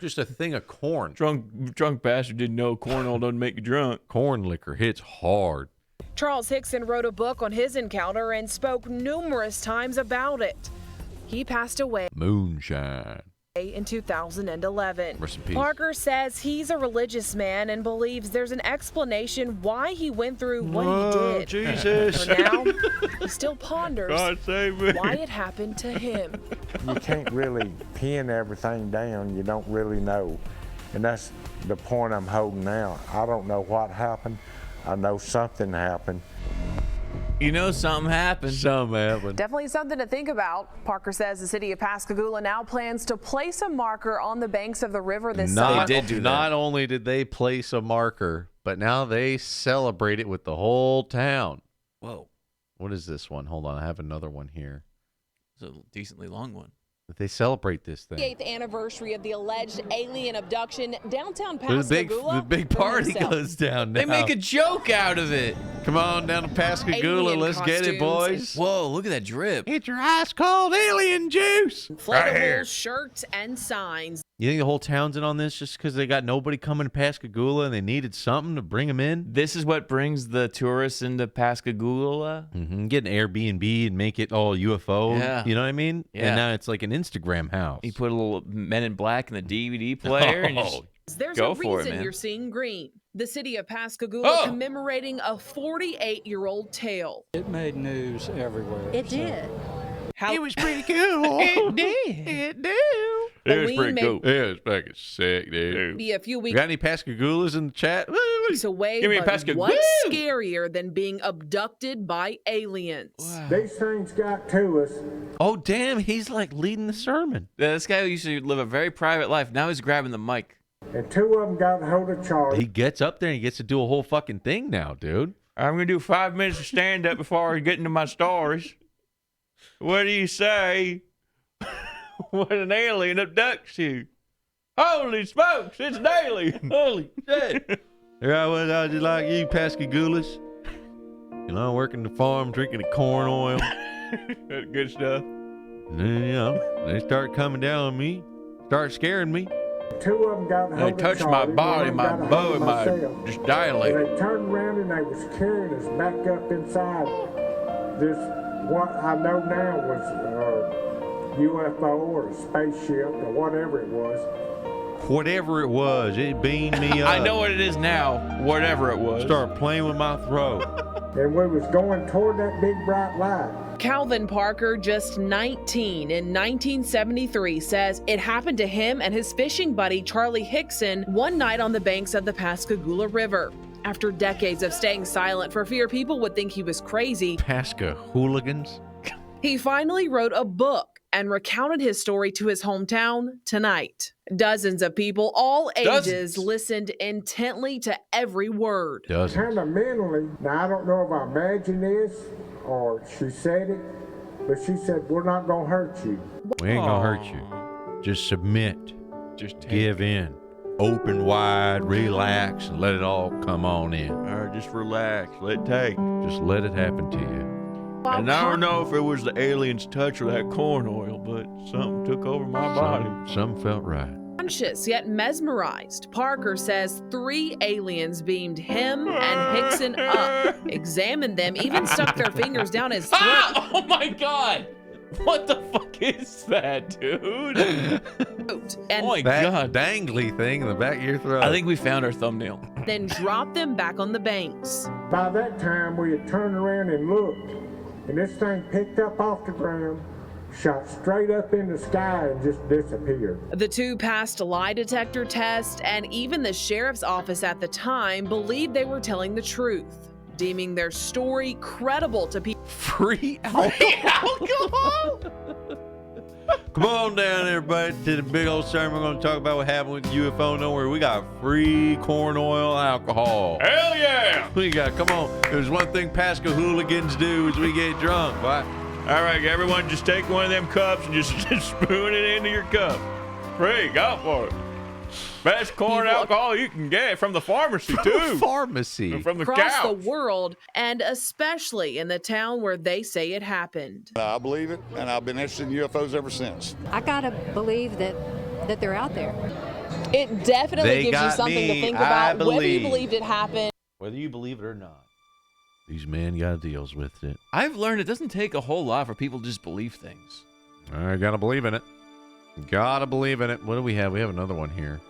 just a thing of corn. Drunk bastard didn't know corn oil doesn't make you drunk. Corn liquor hits hard. Charles Hickson wrote a book on his encounter and spoke numerous times about it. He passed away Moonshine in 2011. Rest in peace. Parker says he's a religious man and believes there's an explanation why he went through what he did. Jesus. For now, he still ponders God save me. why it happened to him. You can't really pin everything down. You don't really know. And that's the point I'm holding now. I don't know what happened. I know something happened. You know something happened. Something happened. Definitely something to think about. Parker says the city of Pascagoula now plans to place a marker on the banks of the river this summer. They did do that. Not only did they place a marker, but now they celebrate it with the whole town. Whoa. What is this one? Hold on, I have another one here. It's a decently long one. They celebrate this thing. 8th anniversary of the alleged alien abduction downtown The Pascagoula. big party goes down now. They make a joke out of it. Come on down to Pascagoula. Alien Let's get it, boys. Whoa, look at that drip. It's your ice cold alien juice. Right here. Inflatable shirts and signs. You think the whole town's in on this just because they got nobody coming to Pascagoula and they needed something to bring them in? This is what brings the tourists into Pascagoula. Mm-hmm. Get an Airbnb and make it all UFO. Yeah. You know what I mean? Yeah. And now it's like an Instagram house. You put a little Men in Black in the DVD player and just There's go a for it, reason man. you're seeing green. The city of Pascagoula commemorating a 48-year-old tale. It made news everywhere. It did. It was pretty cool. It did. It did. It was Halloween pretty may cool. Yeah, it's fucking sick, dude. be a few weeks Got any Pascagoulas in the chat? away, Give me a but Pascagoula. what's scarier than being abducted by aliens? These things got to us. Oh, damn, he's like leading the sermon. Yeah, this guy used to live a very private life. Now he's grabbing the mic. And 2 of them got hold of Charlie. He gets up there and he gets to do a whole fucking thing now, dude. I'm gonna do 5 minutes of stand up before I get into my stories. What do you say when an alien abducts you? Holy smokes, it's an alien. Holy shit. There I was out just like you, Pascagoulas. You know, working the farm, drinking the corn oil. That's good stuff. And then, you know, they start coming down on me, start scaring me. 2 of them got hold They of touched Charlie. my body, One my got a bow, hold and of my myself. just dilated. They turned around and they was carrying us back up inside this, what I know now was a UFO or a spaceship or whatever it was. Whatever it was, it beamed me up. I know what it is now. Whatever it was. Start playing with my throat. And we was going toward that big bright light. Calvin Parker, just 19 in 1973, says it happened to him and his fishing buddy Charlie Hickson one night on the banks of the Pascagoula River. After decades of staying silent for fear people would think he was crazy, Pascahooligans? he finally wrote a book and recounted his story to his hometown tonight. Dozens of people, all ages, listened intently to every word. Kind of mentally, now I don't know if I imagined this or she said it, but she said, we're not going to hurt you. We ain't gonna hurt you. Just submit. Just give in. Open wide, relax, and let it all come on in. All right, just relax. Let it take. Just let it happen to you. And I don't know if it was the alien's touch or that corn oil, but something took over my body. Some felt right. Conscious yet mesmerized, Parker says 3 aliens beamed him and Hickson up, examined them, even stuck their fingers down his throat. Ah! Oh my God! What the fuck is that, dude? And oh my that God. Dangly thing in the back of your throat. I think we found our thumbnail. then dropped them back on the banks. By that time, we had turned around and looked, and this thing picked up off the ground, shot straight up in the sky, and just disappeared. The 2 passed a lie detector test, and even the sheriff's office at the time believed they were telling the truth, deeming their story credible to people. Free alcohol? Come on down, everybody, to the big old sermon. We're going to talk about what happened with the UFO. Don't worry, we got free corn oil alcohol. Hell yeah! We got, come on. There's one thing Pascahooligans do is we get drunk, right? All right, everyone, just take one of them cups and just spoon it into your cup. Free, go for it. Best corn alcohol you can get from the pharmacy, too. Pharmacy. From the Across cow. the world, and especially in the town where they say it happened. I believe it, and I've been interested in UFOs ever since. I gotta believe that they're out there. It definitely They gives you got something to me, think I about, whether you believe. believed it happened. Whether you believe it or not, these men got deals with it. I've learned it doesn't take a whole lot for people to just believe things. I gotta believe in it. Gotta believe in it. What do we have? We have another one here.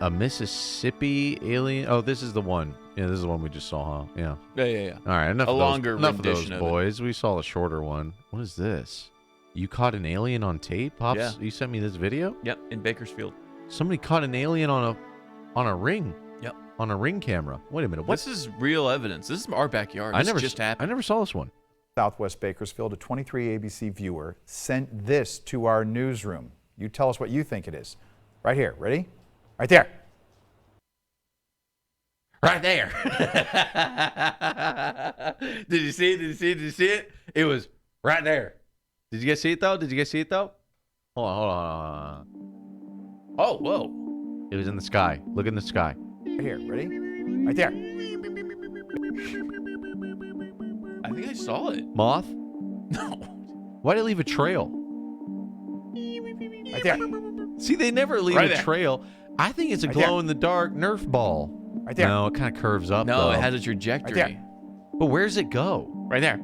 A Mississippi alien. Oh, this is the one. Yeah, this is the one we just saw, huh? Yeah. Yeah. All right, enough A of longer those, enough of those rendition of it. boys. We saw a shorter one. What is this? You caught an alien on tape, Pops? Yeah. You sent me this video? Yep, in Bakersfield. Somebody caught an alien on a ring. Yep. On a ring camera. Wait a minute. What? This is real evidence. This is our backyard. This just happened. I never saw this one. Southwest Bakersfield, a 23 ABC viewer sent this to our newsroom. You tell us what you think it is. Right here. Ready? Right there. Right there. Did you see it? Did you see it? Did you see it? It was right there. Did you guys see it though? Hold on. Oh, whoa. It was in the sky. Look in the sky. Right here. Ready? Right there. I think I saw it. Moth? No. Why'd it leave a trail? Right there. See, they never leave Right a there. trail. I think it's a Right there. glow-in-the-dark Nerf ball. Right there. No, it kind of curves up. No, though. it has a trajectory. Right there. But where's it go? Right there.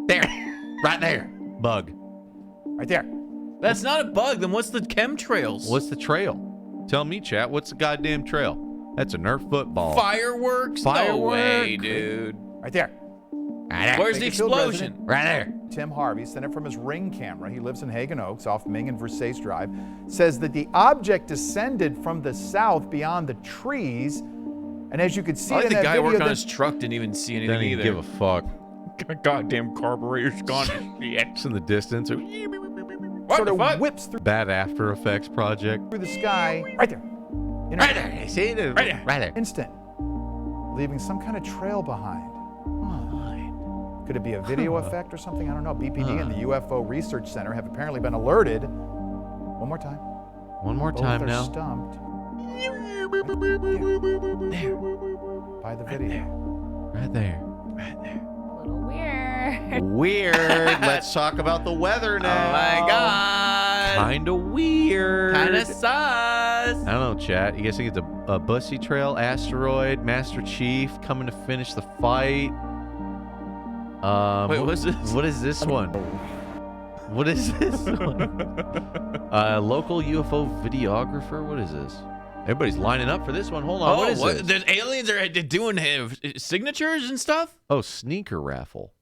There. Right there. Bug. Right there. That's not a bug. Then what's the chemtrails? What's the trail? Tell me, chat. What's the goddamn trail? That's a Nerf football. Fireworks? No Firework. way, dude. Right there. Where's the Bakersfield explosion? resident Right there. Tim Harvey sent it from his Ring camera. He lives in Hagen Oaks off Ming and Versace Drive. Says that the object descended from the south beyond the trees. And as you could see I in think the that guy video, working on his truck didn't even see anything Didn't either. even give a fuck. Goddamn carburetor's gone. It's in the distance. sort of whips through Bad After Effects project. the sky. Right there. You know, Right there. You see it? Right there. Instant. Leaving some kind of trail behind. Could it be a video effect or something? I don't know. BPD and the UFO Research Center have apparently been alerted. One more time. One more time Both are now. stumped. By the video. Right there. Weird. Weird. Let's talk about the weather now. Oh my god. Kinda weird. Kinda sus. I don't know, chat. You guys think it's a Bussy Trail asteroid, Master Chief coming to finish the fight? Wait, what's this? What is this one? What is this one? Local UFO videographer? What is this? Everybody's lining up for this one. Hold on. What is this? The aliens are doing signatures and stuff? Oh, sneaker raffle.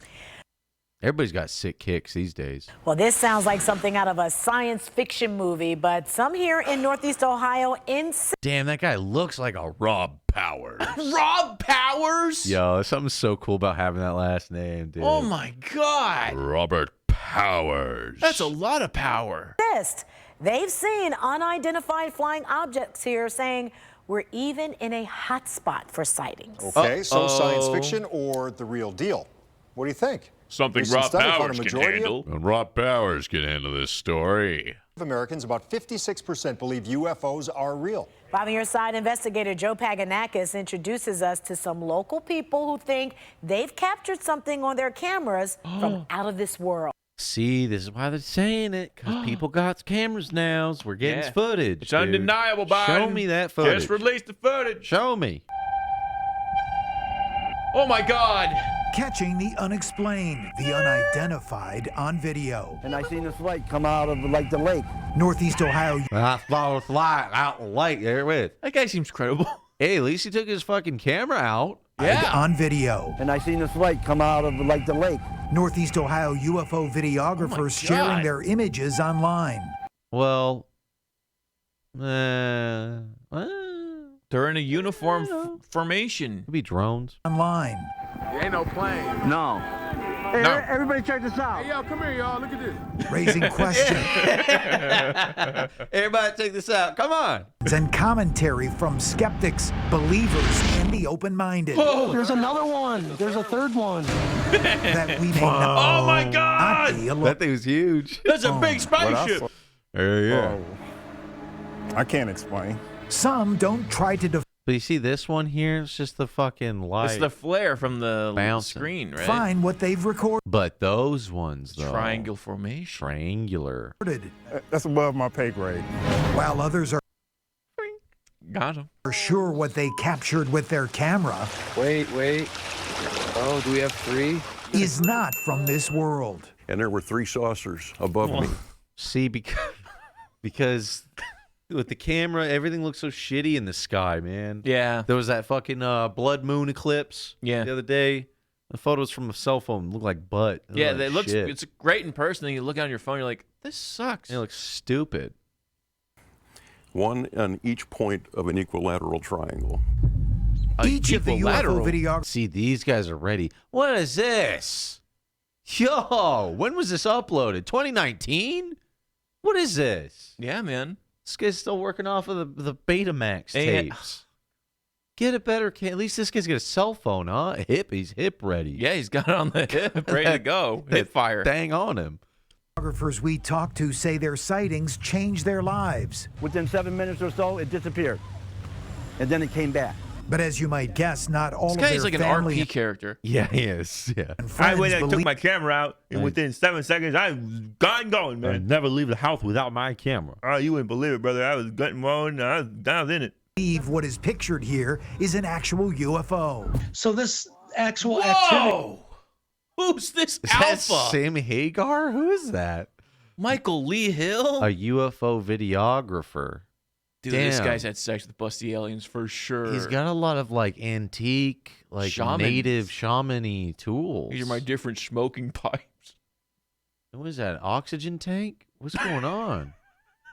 Everybody's got sick kicks these days. Well, this sounds like something out of a science fiction movie, but some here in Northeast Ohio insist. Damn, that guy looks like a Rob Powers. Rob Powers? Yo, something so cool about having that last name, dude. Oh my god. Robert Powers. That's a lot of power. They've seen unidentified flying objects here, saying we're even in a hot spot for sightings. Okay, so science fiction or the real deal? What do you think? Something Recent Rob study found a Powers can majority handle. And Rob Powers can handle this story. of Americans, about 56%, believe UFOs are real. Live on your side, investigator Joe Paganakis introduces us to some local people who think they've captured something on their cameras from out of this world. See, this is why they're saying it, because people got cameras now, so we're getting Yeah. footage. It's dude. undeniable, Biden. Show me that footage. Just release the footage. Show me. Oh my god. Catching the unexplained, the unidentified on video. And I seen this light come out of like the lake. Northeast Ohio. I saw a light out in the lake there with. That guy seems credible. Hey, at least he took his fucking camera out. On video. And I seen this light come out of like the lake. Northeast Ohio UFO videographers sharing their images online. Well, They're in a uniform formation. Could be drones. Online. There ain't no plane. No. Hey, No. everybody check this out. Hey, yo, come here, y'all. Look at this. Raising questions Everybody check this out. Come on. and commentary from skeptics, believers, and the open-minded. There's another one. There's a third one. That we may Oh my not god! be alone. That thing was huge. That's a big spaceship. Yeah. I can't explain. Some don't try to But you see this one here? It's just the fucking light. It's the flare from the Bouncing. screen, right? define what they've recorded. But those ones, though. Triangle formation. Triangular. That's above my pay grade. While others Got him. are sure what they captured with their camera Wait. Oh, do we have three? is not from this world. And there were 3 saucers above me. See, because with the camera, everything looks so shitty in the sky, man. Yeah. There was that fucking blood moon eclipse the other day. The photos from a cell phone look like butt. They Yeah, look like it looks. shit. It's great in person. Then you look on your phone, you're like, this sucks. It looks stupid. One on each point of an equilateral triangle. Each of the UFO videographers. See, these guys are ready. What is this? Yo, when was this uploaded? 2019? What is this? Yeah, man. This guy's still working off of the Betamax Yeah. tapes. Get a better at least this guy's got a cell phone, huh? He's hip ready. Yeah, he's got it on the hip, ready to go. Hip fire. Dang on him. Photographers we talked to say their sightings changed their lives. Within 7 minutes or so, it disappeared. And then it came back. But as you might guess, not all This of guy's their like an family RP character. Yeah, he is. Yeah. and I friends went and took believe my camera out, and within 7 seconds, I was going, man. never leave the house without my camera. Oh, you wouldn't believe it, brother. I was gutting one, I was in it. what is pictured here is an actual UFO. So this actual Whoa! Who's this Is that alpha? Sam Hagar? Who is that? Michael Lee Hill? A UFO videographer. Dude, this Damn. guy's had sex with busty aliens for sure. He's got a lot of like antique, like Shamans. native shamany tools. These are my different smoking pipes. What is that? Oxygen tank? What's going on?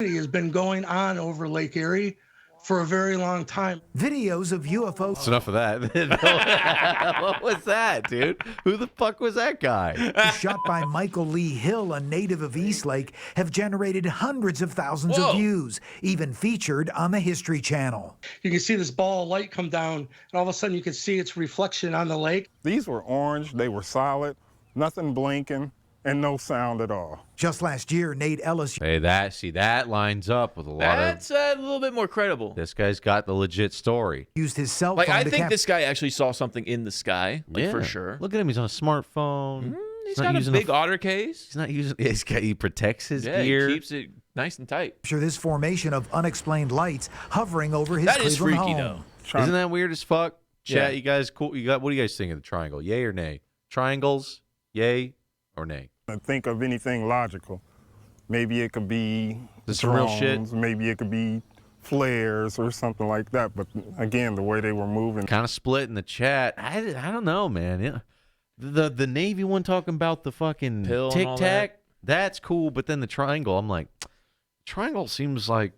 Has been going on over Lake Erie for a very long time. Videos of UFOs. That's enough of that. What was that, dude? Who the fuck was that guy? Shot by Michael Lee Hill, a native of Eastlake, have generated hundreds of thousands Whoa. of views, even featured on the History Channel. You can see this ball of light come down, and all of a sudden you can see its reflection on the lake. These were orange, they were solid, nothing blinking, and no sound at all. Just last year, Nate Ellis. Hey, that lines up with a lot That's a little bit more credible. This guy's got the legit story. Used his cell Like, phone I to think cap- this guy actually saw something in the sky, like, for sure. Look at him. He's on a smartphone. He's got a big otter case. He's not using. He protects his Yeah, gear. he keeps it nice and tight. Capture this formation of unexplained lights hovering over his That is Cleveland freaky, home. though. Isn't that weird as fuck? Chat, Yeah. you guys cool? What do you guys think of the triangle? Yay or nay? Triangles, yay or nay? Think of anything logical. Maybe it could be This some real shit? drones, maybe it could be flares or something like that. But again, the way they were moving. Kind of split in the chat. I don't know, man. Yeah. The Navy one talking about the fucking Pill and tic all tac. That's cool, but then the triangle, I'm like, triangle seems like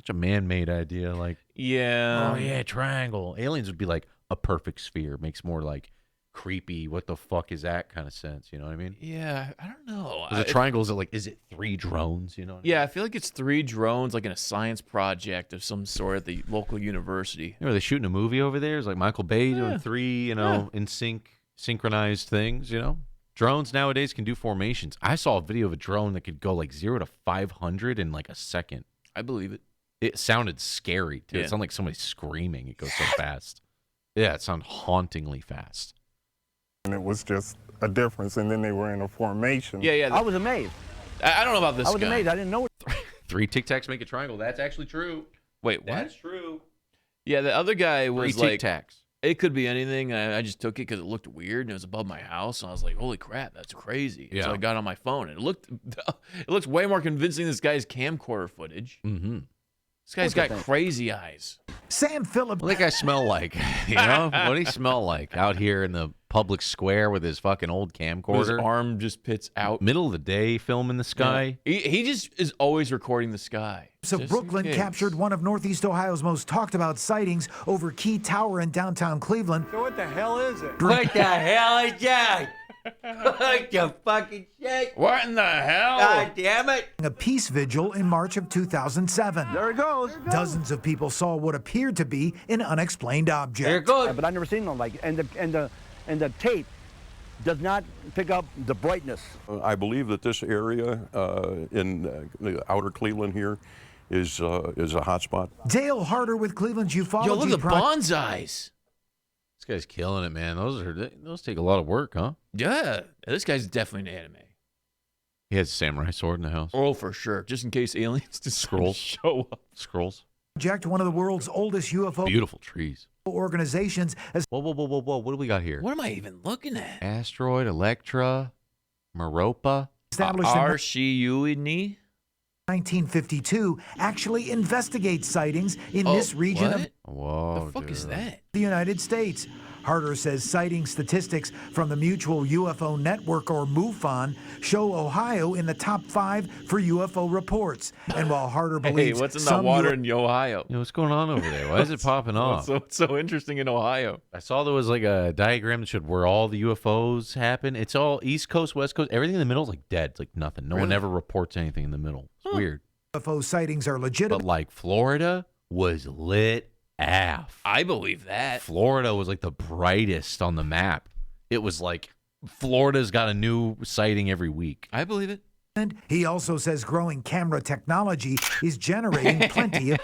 such a man-made idea. Like, Yeah. oh yeah, triangle. Aliens would be like a perfect sphere. Makes more like creepy. What the fuck is that kind of sense? You know what I mean? Yeah, I don't know. The triangle is like, is it 3 drones? You know? What Yeah, I feel like it's 3 drones, like in a science project of some sort at the local university. You know, are they shooting a movie over there? It's like Michael Bay doing 3, in synchronized things, Drones nowadays can do formations. I saw a video of a drone that could go like 0 to 500 in like a second. I believe it. It sounded scary, too. Yeah. It sounded like somebody screaming. It goes so fast. Yeah, it sounded hauntingly fast. And it was just a difference. And then they were in a formation. Yeah. I was amazed. I don't know about this I was guy. amazed. I didn't know it. 3 Tic Tacs make a triangle. That's actually true. Wait, what? That's true. Yeah, the other guy was 3 like, Tic Tacs. it could be anything. I just took it because it looked weird and it was above my house. And I was like, holy crap, that's crazy. Yeah. So I got on my phone and it looks way more convincing than this guy's camcorder footage. Mm-hmm. This guy's got crazy eyes. Sam Phillips. What do that guy smell like? What do he smell like out here in the public square with his fucking old camcorder? His arm just pits out. Middle of the day, film in the sky. Yeah. He just is always recording the sky. So Just in Brooklyn case. captured one of Northeast Ohio's most talked about sightings over Key Tower in downtown Cleveland. So what the hell is it? What the hell is that? What the fucking shit? What in the hell? God damn it. A peace vigil in March of 2007. There it goes. Dozens of people saw what appeared to be an unexplained object. There it goes. But I've never seen one like it. And the tape does not pick up the brightness. I believe that this area in the outer Cleveland here is a hot spot. Dale Harder with Cleveland's ufology. Yo, look at the Project. bonsais. This guy's killing it, man. Those take a lot of work, huh? Yeah, this guy's definitely an anime. He has a samurai sword in the house. Oh, for sure. Just in case aliens just Scrolls. show up. Scrolls. One of the world's oldest UFO Beautiful trees. organizations. Whoa. What do we got here? What am I even looking at? Asteroid, Electra, Meropa. Established in Arshiuini? 1952, actually investigates sightings in this region of Whoa, the fuck is that? the United States. Harder says sighting statistics from the Mutual UFO Network, or MUFON, show Ohio in the top 5 for UFO reports. And while Harder believes Hey, what's in that some water in Ohio? What's going on over there? Why is it popping off? What's so interesting in Ohio? I saw there was like a diagram that showed where all the UFOs happen. It's all East Coast, West Coast. Everything in the middle is like dead. It's like nothing. No one Really? ever reports anything in the middle. It's weird. UFO sightings are legitimate. But like Florida was lit AF. I believe that. Florida was like the brightest on the map. It was like Florida's got a new sighting every week. I believe it. And he also says growing camera technology is generating plenty of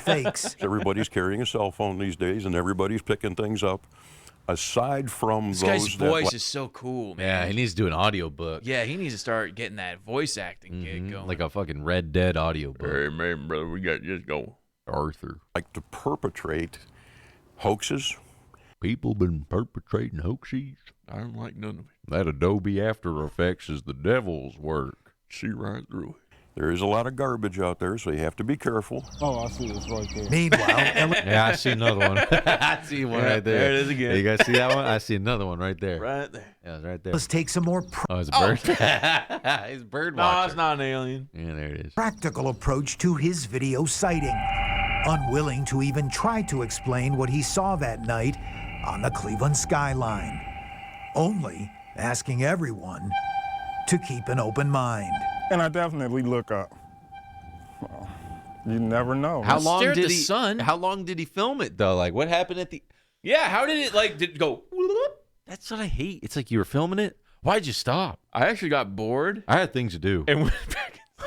fakes. Everybody's carrying a cell phone these days, and everybody's picking things up. Aside from This those guy's that voice is so cool, man. Yeah, he needs to do an audiobook. Yeah, he needs to start getting that voice acting gig going. Like a fucking Red Dead audiobook. Hey, man, brother, we got just go. Arthur. Like to perpetrate hoaxes. People been perpetrating hoaxes. I don't like none of it. That Adobe After Effects is the devil's work. See right through it. There is a lot of garbage out there, so you have to be careful. Oh, I see this right there. Meanwhile, Yeah, I see another one. I see one right there. There it is again. You guys see that one? I see another one right there. Right there. Yeah, it's right there. let's take some more Oh, it's a bird. It's a bird No, watcher. it's not an alien. Yeah, there it is. practical approach to his video sighting, unwilling to even try to explain what he saw that night on the Cleveland skyline, only asking everyone to keep an open mind. And I definitely look up. Well, you never know. How long stare at did the he? sun. How long did he film it though? Like, what happened at the? Yeah, how did it, like, did it go? That's what I hate. It's like you were filming it. Why'd you stop? I actually got bored. I had things to do. And went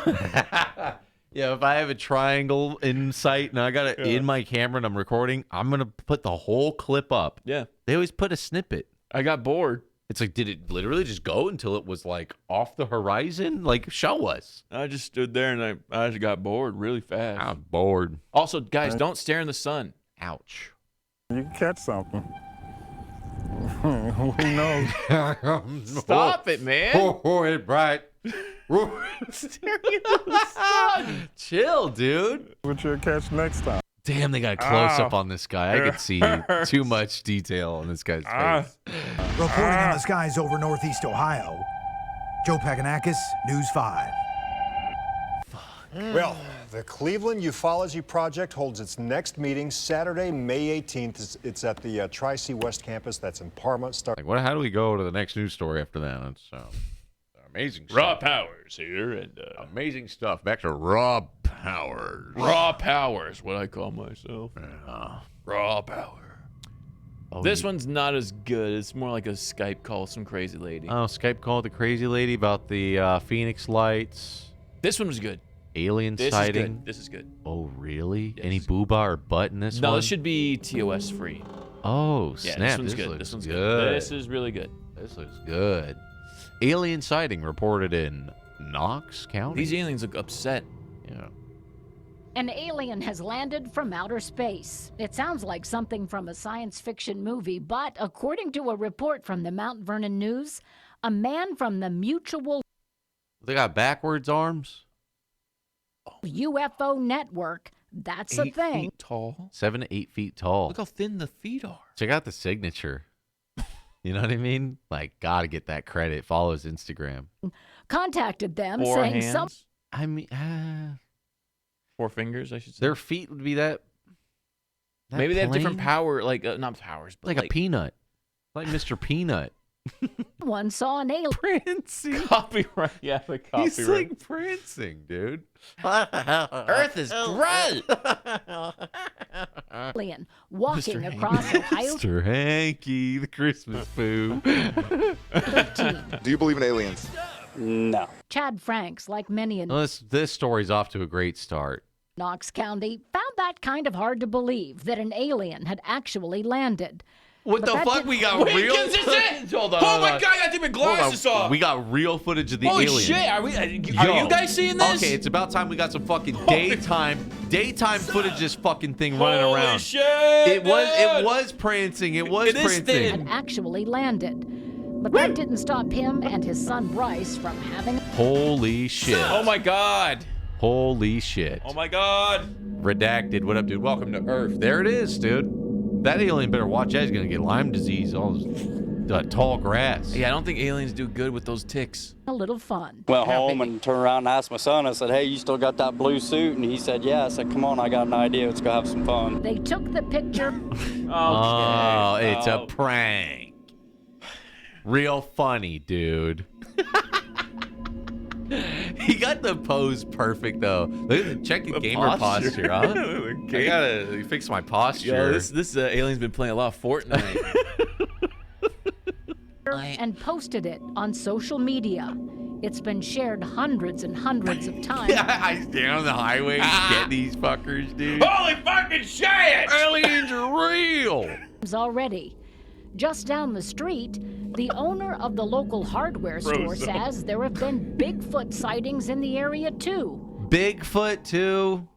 back. Yeah, if I have a triangle in sight and I got it in my camera and I'm recording, I'm gonna put the whole clip up. Yeah. They always put a snippet. I got bored. It's like, did it literally just go until it was like off the horizon? Like, show us. I just stood there and I just got bored really fast. I'm bored. Also, guys, don't stare in the sun. Ouch. You can catch something. Who knows? Stop it, man. Oh, it's bright. Chill, dude. What you'll catch next time. Damn, they got a close up on this guy. I could see too much detail on this guy's face. Reporting on the skies over northeast Ohio, Joe Paganakis, News 5. Well, the Cleveland Ufology Project holds its next meeting Saturday, May 18th. It's at the Tri-C West campus. That's in Parma. Like, what? How do we go to the next news story after that? It's amazing stuff. Raw Powers here. And amazing stuff. Back to Raw Powers. Raw Powers, what I call myself. Raw Power. Oh, This one's not as good. It's more like a Skype call with some crazy lady. Oh, Skype call with the crazy lady about the Phoenix lights. This one was good. Alien This sighting. is good. This is good. Oh, really? Any booba or butt in this one? No, this should be TOS free. Oh, Yeah, snap. this one's This good. looks This one's good. good. This is really good. This looks good. Alien sighting reported in Knox County. These aliens look upset. Yeah. An alien has landed from outer space. It sounds like something from a science fiction movie, but according to a report from the Mount Vernon News, a man from the Mutual They got backwards arms. UFO network, that's a 8 thing. feet tall. 7 to 8 feet tall. Look how thin the feet are. Check out the signature. You know what I mean? Like, gotta get that credit. Follow his Instagram. Contacted them 4 saying hands. some. I mean, 4 fingers, I should say. their feet would be that Maybe they have different plain? power, like not powers, but like a peanut, like Mr. Peanut. One saw an alien. Prancing. Copyright. Yeah, the copyright. He's like prancing, dude. Earth is great. Alien walking Mr. across Ohio. Mr. Hanky, the Christmas poo. Do you believe in aliens? No. Chad Franks, like many in Well, this story's off to a great start. Knox County, found that kind of hard to believe that an alien had actually landed. What But the that fuck? didn't- We got Wait, real. this is it? Hold on. Oh hold my on. God, I got to take my Hold on. glasses off. We got real footage of the Holy alien. shit! Are Yo. you guys seeing this? Okay, it's about time we got some fucking daytime footage of this fucking thing running Holy around. shit, It was prancing. It was prancing. had actually landed. But that didn't stop him and his son Bryce from having. Holy shit. Oh my God. Holy shit. Oh my God. Redacted. What up, dude? Welcome to Earth. There it is, dude. That alien better watch out. He's going to get Lyme disease, all this tall grass. Yeah, I don't think aliens do good with those ticks. A little fun. Went home and turned around and asked my son, I said, hey, you still got that blue suit? And he said, yeah. I said, come on, I got an idea. Let's go have some fun. They took the picture. Oh, it's a prank. Real funny, dude. He got the pose perfect, though. Check the gamer posture, huh? I gotta fix my posture. Yo, this alien's been playing a lot of Fortnite. And posted it on social media. It's been shared hundreds and hundreds of times. Yeah, I stand on the highway and get these fuckers, dude. Holy fucking shit! Aliens are real. Already. Just down the street, the owner of the local hardware store says there have been Bigfoot sightings in the area too. Bigfoot too.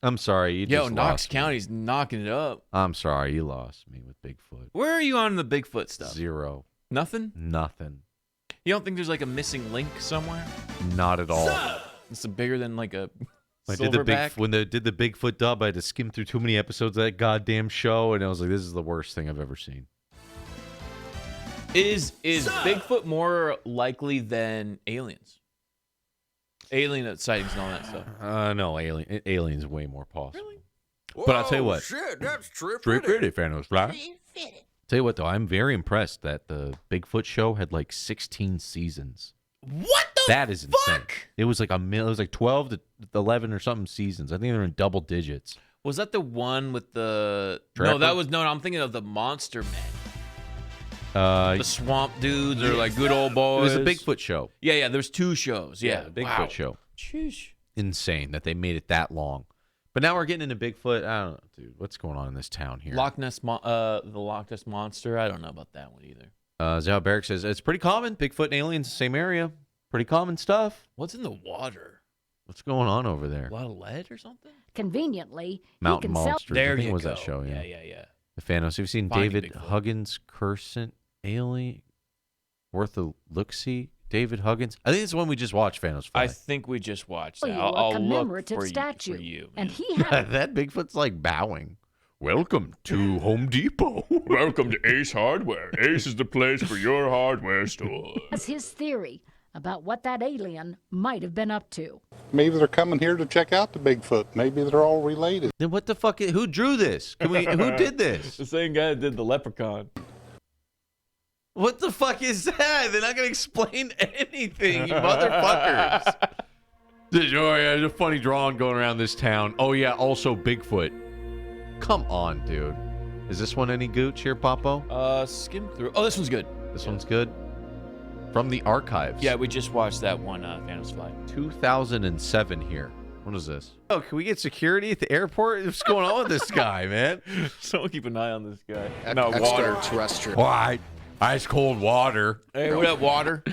I'm sorry, you Yo, just Knox lost me. County's knocking it up. I'm sorry, you lost me with Bigfoot. Where are you on the Bigfoot stuff? 0. Nothing? Nothing. You don't think there's like a missing link somewhere? Not at all. It's bigger than like a when they did the Bigfoot dub, I had to skim through too many episodes of that goddamn show, and I was like, this is the worst thing I've ever seen. Is Bigfoot more likely than aliens? Alien sightings and all that stuff. No, aliens way more possible. Really? But I'll tell you what. Shit, that's Pretty Fanos, right? Tell you what, though, I'm very impressed that the Bigfoot show had like 16 seasons. What the That is insane. It was like it was like 12 to 11 or something seasons. I think they were in double digits. Was that the one with the... Trapper? No, I'm thinking of the Monster Men. The swamp dudes are like good old boys. It was a Bigfoot show. Yeah, there's 2 shows. Yeah, the Bigfoot show. Sheesh. Insane that they made it that long. But now we're getting into Bigfoot. I don't know, dude. What's going on in this town here? The Loch Ness Monster. I don't know about that one either. Zao Barrick says, it's pretty common. Bigfoot and aliens, same area. Pretty common stuff. What's in the water? What's going on over there? A lot of lead or something? Conveniently, Mountain he can Monsters. sell... I think it was that show, yeah. Yeah. The Fanos. Have you seen Finding David Bigfoot. Huggins' Cursant Alien? Worth a look-see? David Huggins? I think it's the one we just watched, Fanos. I think we just watched that. a I'll look commemorative for statue. you. And he had That Bigfoot's like bowing. Welcome to Home Depot. Welcome to Ace Hardware. Ace is the place for your hardware store. has his theory about what that alien might have been up to. Maybe they're coming here to check out the Bigfoot. Maybe they're all related. Then what the fuck? Who drew this? Who did this? The same guy that did the Leprechaun. What the fuck is that? They're not going to explain anything, you motherfuckers. Oh, yeah, there's a funny drawing going around this town. Oh, yeah, also Bigfoot. Come on, dude. Is this one any gooch here, Papo? Skim through. Oh, this one's good. This one's good? From the archives. Yeah, we just watched that one, Thanos Fly. 2007 here. What is this? Oh, can we get security at the airport? What's going on with this guy, man? Someone keep an eye on this guy. Extraterrestrial. Why? Ice cold water. Hey, what up, water?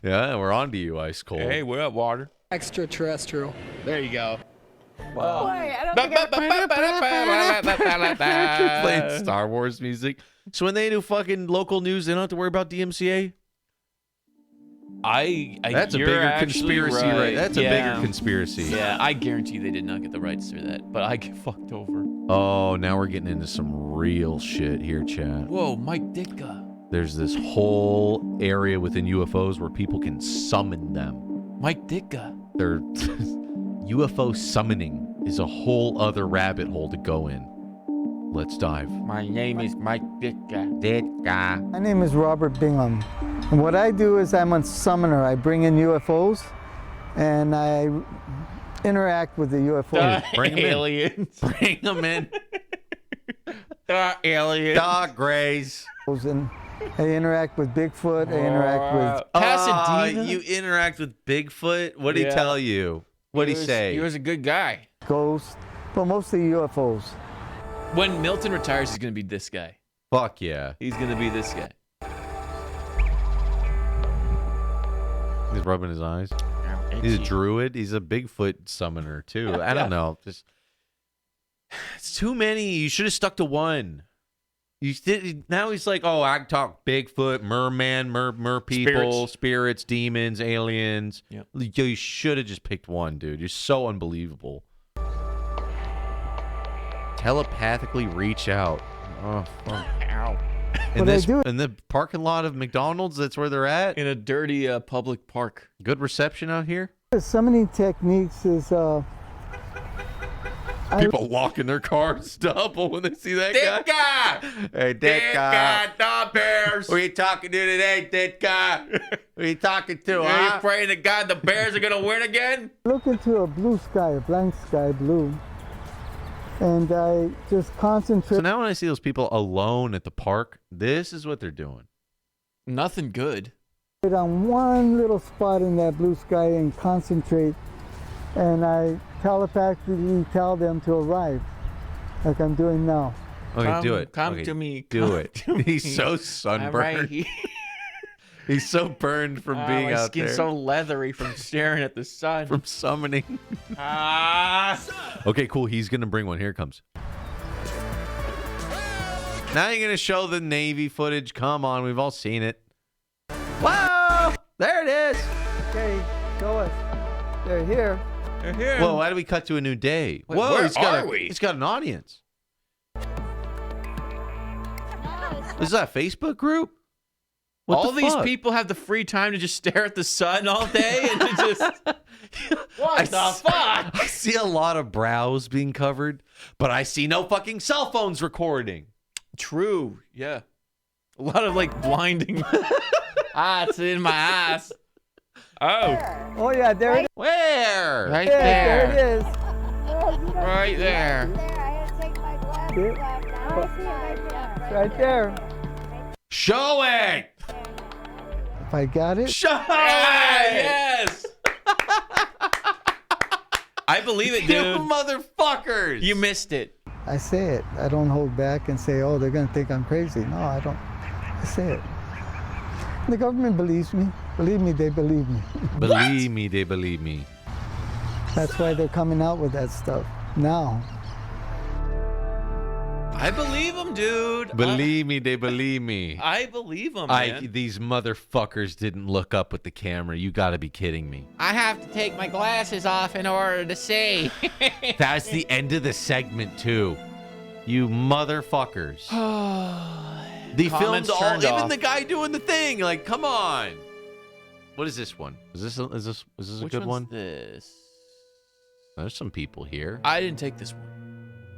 Yeah, we're on to you, ice cold. Hey, what up, water? Extraterrestrial. There you go. Wow. Wait, I don't think Playing Star Wars music. So when they do fucking local news, they don't have to worry about DMCA? That's a bigger conspiracy, right? That's a bigger conspiracy. Yeah, I guarantee they did not get the rights to that, but I get fucked over. Oh, now we're getting into some real shit here, Chad. Whoa, Mike Ditka. There's this whole area within UFOs where people can summon them. Mike Ditka. They're UFO summoning is a whole other rabbit hole to go in. Let's dive. My name is Mike Ditka. Ditka. My name is Robert Bingham. And what I do is I'm a summoner. I bring in UFOs and I interact with the UFOs. Bring them aliens. Bring them in. The aliens. Dog Grays. And I interact with Bigfoot. I interact with Pasadena. You interact with Bigfoot? What did he tell you? What did he say? He was a good guy. ghosts, but mostly UFOs. When Milton retires, he's going to be this guy. Fuck yeah. He's going to be this guy. He's rubbing his eyes. He's a druid. He's a Bigfoot summoner, too. I don't know. Just it's too many. You should have stuck to one. Now he's like, oh, I can talk Bigfoot, merman, mer people, spirits, demons, aliens. Yep. You should have just picked one, dude. You're so unbelievable. Telepathically reach out. Oh, fuck. Ow. In the parking lot of McDonald's, that's where they're at? In a dirty public park. Good reception out here? Summoning techniques is... People locking their cars double when they see that guy. Hey, Ditka. Dog Bears. Who are you talking to today, Ditka? Who are you talking to, Are you praying to God the Bears are going to win again? Look into a blue sky, a blank sky blue, and I just concentrate. So now when I see those people alone at the park, this is what they're doing. Nothing good. On one little spot in that blue sky and concentrate, and I telepathically tell them to arrive, like I'm doing now. Okay, do it. Come okay, to me. Do it. To me. He's so sunburned. Right. He's so burned from being my out skin's there. so leathery from staring at the sun. From summoning. Okay, cool. He's going to bring one. Here it comes. Now you're going to show the Navy footage. Come on. We've all seen it. Wow! There it is. Okay, show us. They're here. They're here. Whoa, why do we cut to a new day? Wait, Whoa, where he's got are we? He's got an audience. Is that a Facebook group? What all the these fuck? people have the free time to just stare at the sun all day and to just. What the fuck? I see a lot of brows being covered, but I see no fucking cell phones recording. True. Yeah. A lot of like blinding. It's in my eyes. Oh. Oh yeah, there it is. Where? Right Yes, there. there it is. Right there. Right there. Show it. If I got it. Show it. Yes. I believe it, You dude. motherfuckers. You missed it. I say it. I don't hold back and say, oh, they're going to think I'm crazy. No, I don't. I say it. The government believes me. Believe me, they believe me. Believe me, they believe me. That's why they're coming out with that stuff now. I believe him, dude. Believe me, they believe me. I believe him, man. These motherfuckers didn't look up with the camera. You got to be kidding me. I have to take my glasses off in order to see. That's the end of the segment too. You motherfuckers. They filmed Comments all, turned even off. the guy doing the thing. Like, come on. What is this one? Is this a Which good one's one? this? There's some people here. I didn't take this one.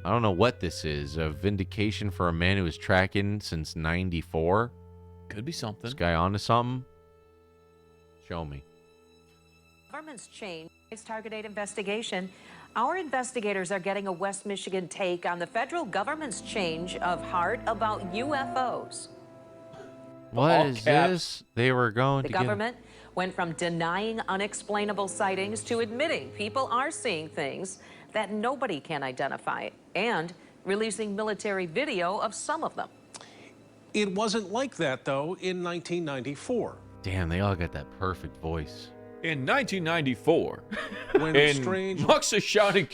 I don't know what this is. A vindication for a man who was tracking since '94. Could be something. This guy onto something? Show me. Government's change its targeted investigation. Our investigators are getting a West Michigan take on the federal government's change of heart about UFOs. What is this? They were going The to government went from denying unexplainable sightings to admitting people are seeing things that nobody can identify and releasing military video of some of them. It wasn't like that, though, in 1994. Damn, they all got that perfect voice. In 1994, When in strange Knox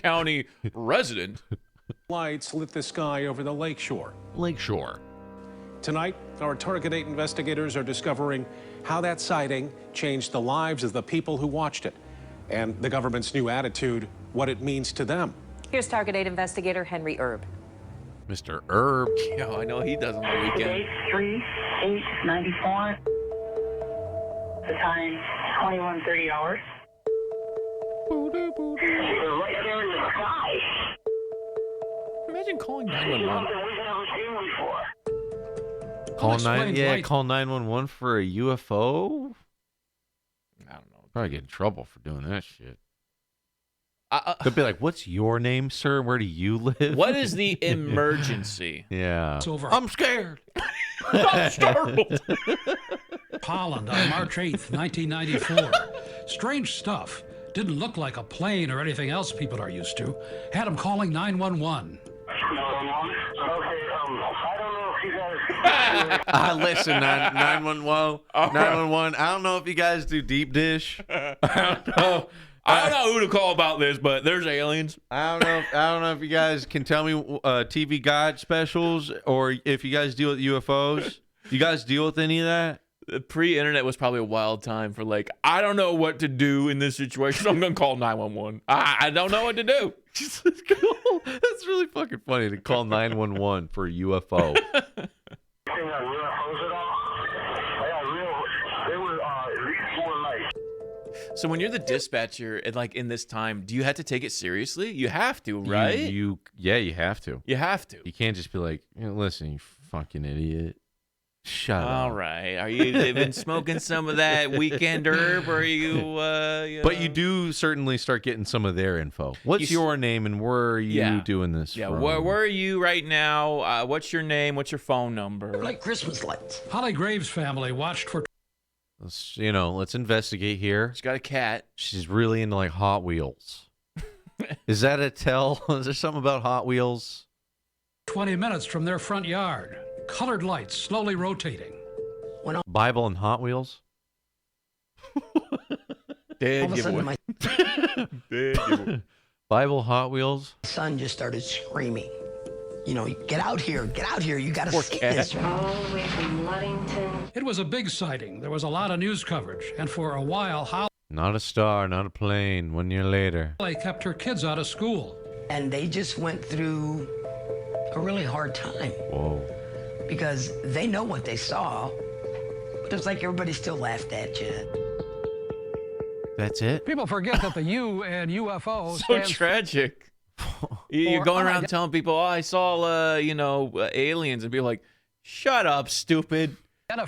County resident lights lit the sky over the lakeshore. Lakeshore. Tonight, our Target 8 investigators are discovering how that sighting changed the lives of the people who watched it and the government's new attitude, what it means to them. Here's Target 8 investigator Henry Erb. Mr. Herb. Yeah, I know he does on the weekend. 3/8/94. The time 21:30 hours. Right there in the sky. Imagine calling Something 911. we've never seen before. Call 911 for a UFO? I don't know. Probably get in trouble for doing that shit. They'll be like, "What's your name, sir? Where do you live?" What is the emergency? Yeah. It's over. I'm scared. I'm startled. Holland on March 8th, 1994. Strange stuff. Didn't look like a plane or anything else people are used to. Had them calling 911. Listen, 911. 911. I don't know if you guys do deep dish. I don't know who to call about this, but there's aliens. I don't know if you guys can tell me TV guide specials or if you guys deal with UFOs. You guys deal with any of that? The pre-internet was probably a wild time for like, I don't know what to do in this situation. So I'm gonna call 911. I don't know what to do. That's really fucking funny to call 911 for a UFO. So when you're the dispatcher and like in this time, do you have to take it seriously? You have to, right? You have to. You have to. You can't just be like, listen, you fucking idiot. Shut up. All right. Are you been smoking some of that weekend herb, or are you? But you do certainly start getting some of their info. What's your name and where are you doing this from? Where are you right now? What's your name? What's your phone number? Like Christmas lights. Holly Graves' family watched for. Let's investigate here. She's got a cat. She's really into like Hot Wheels. Is that a tell? Is there something about Hot Wheels? 20 minutes from their front yard. Colored lights slowly rotating. Bible and Hot Wheels? Dead giveaway. Bible, Hot Wheels? My son just started screaming. You know, get out here, you gotta see this. All the way from Ludington. It was a big sighting. There was a lot of news coverage, and for a while, Not a star, not a plane. 1 year later. They kept her kids out of school. And they just went through a really hard time. Whoa. Because they know what they saw, but it's like everybody still laughed at you. That's it? People forget that the U and UFO So stands tragic. You're going around telling people, oh, I saw, aliens, and people like, shut up, stupid.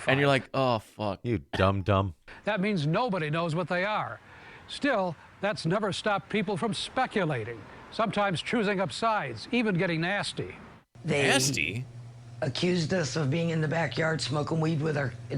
And you're like, oh, fuck. You dumb. That means nobody knows what they are. Still, that's never stopped people from speculating, sometimes choosing up sides, even getting nasty. They accused us of being in the backyard smoking weed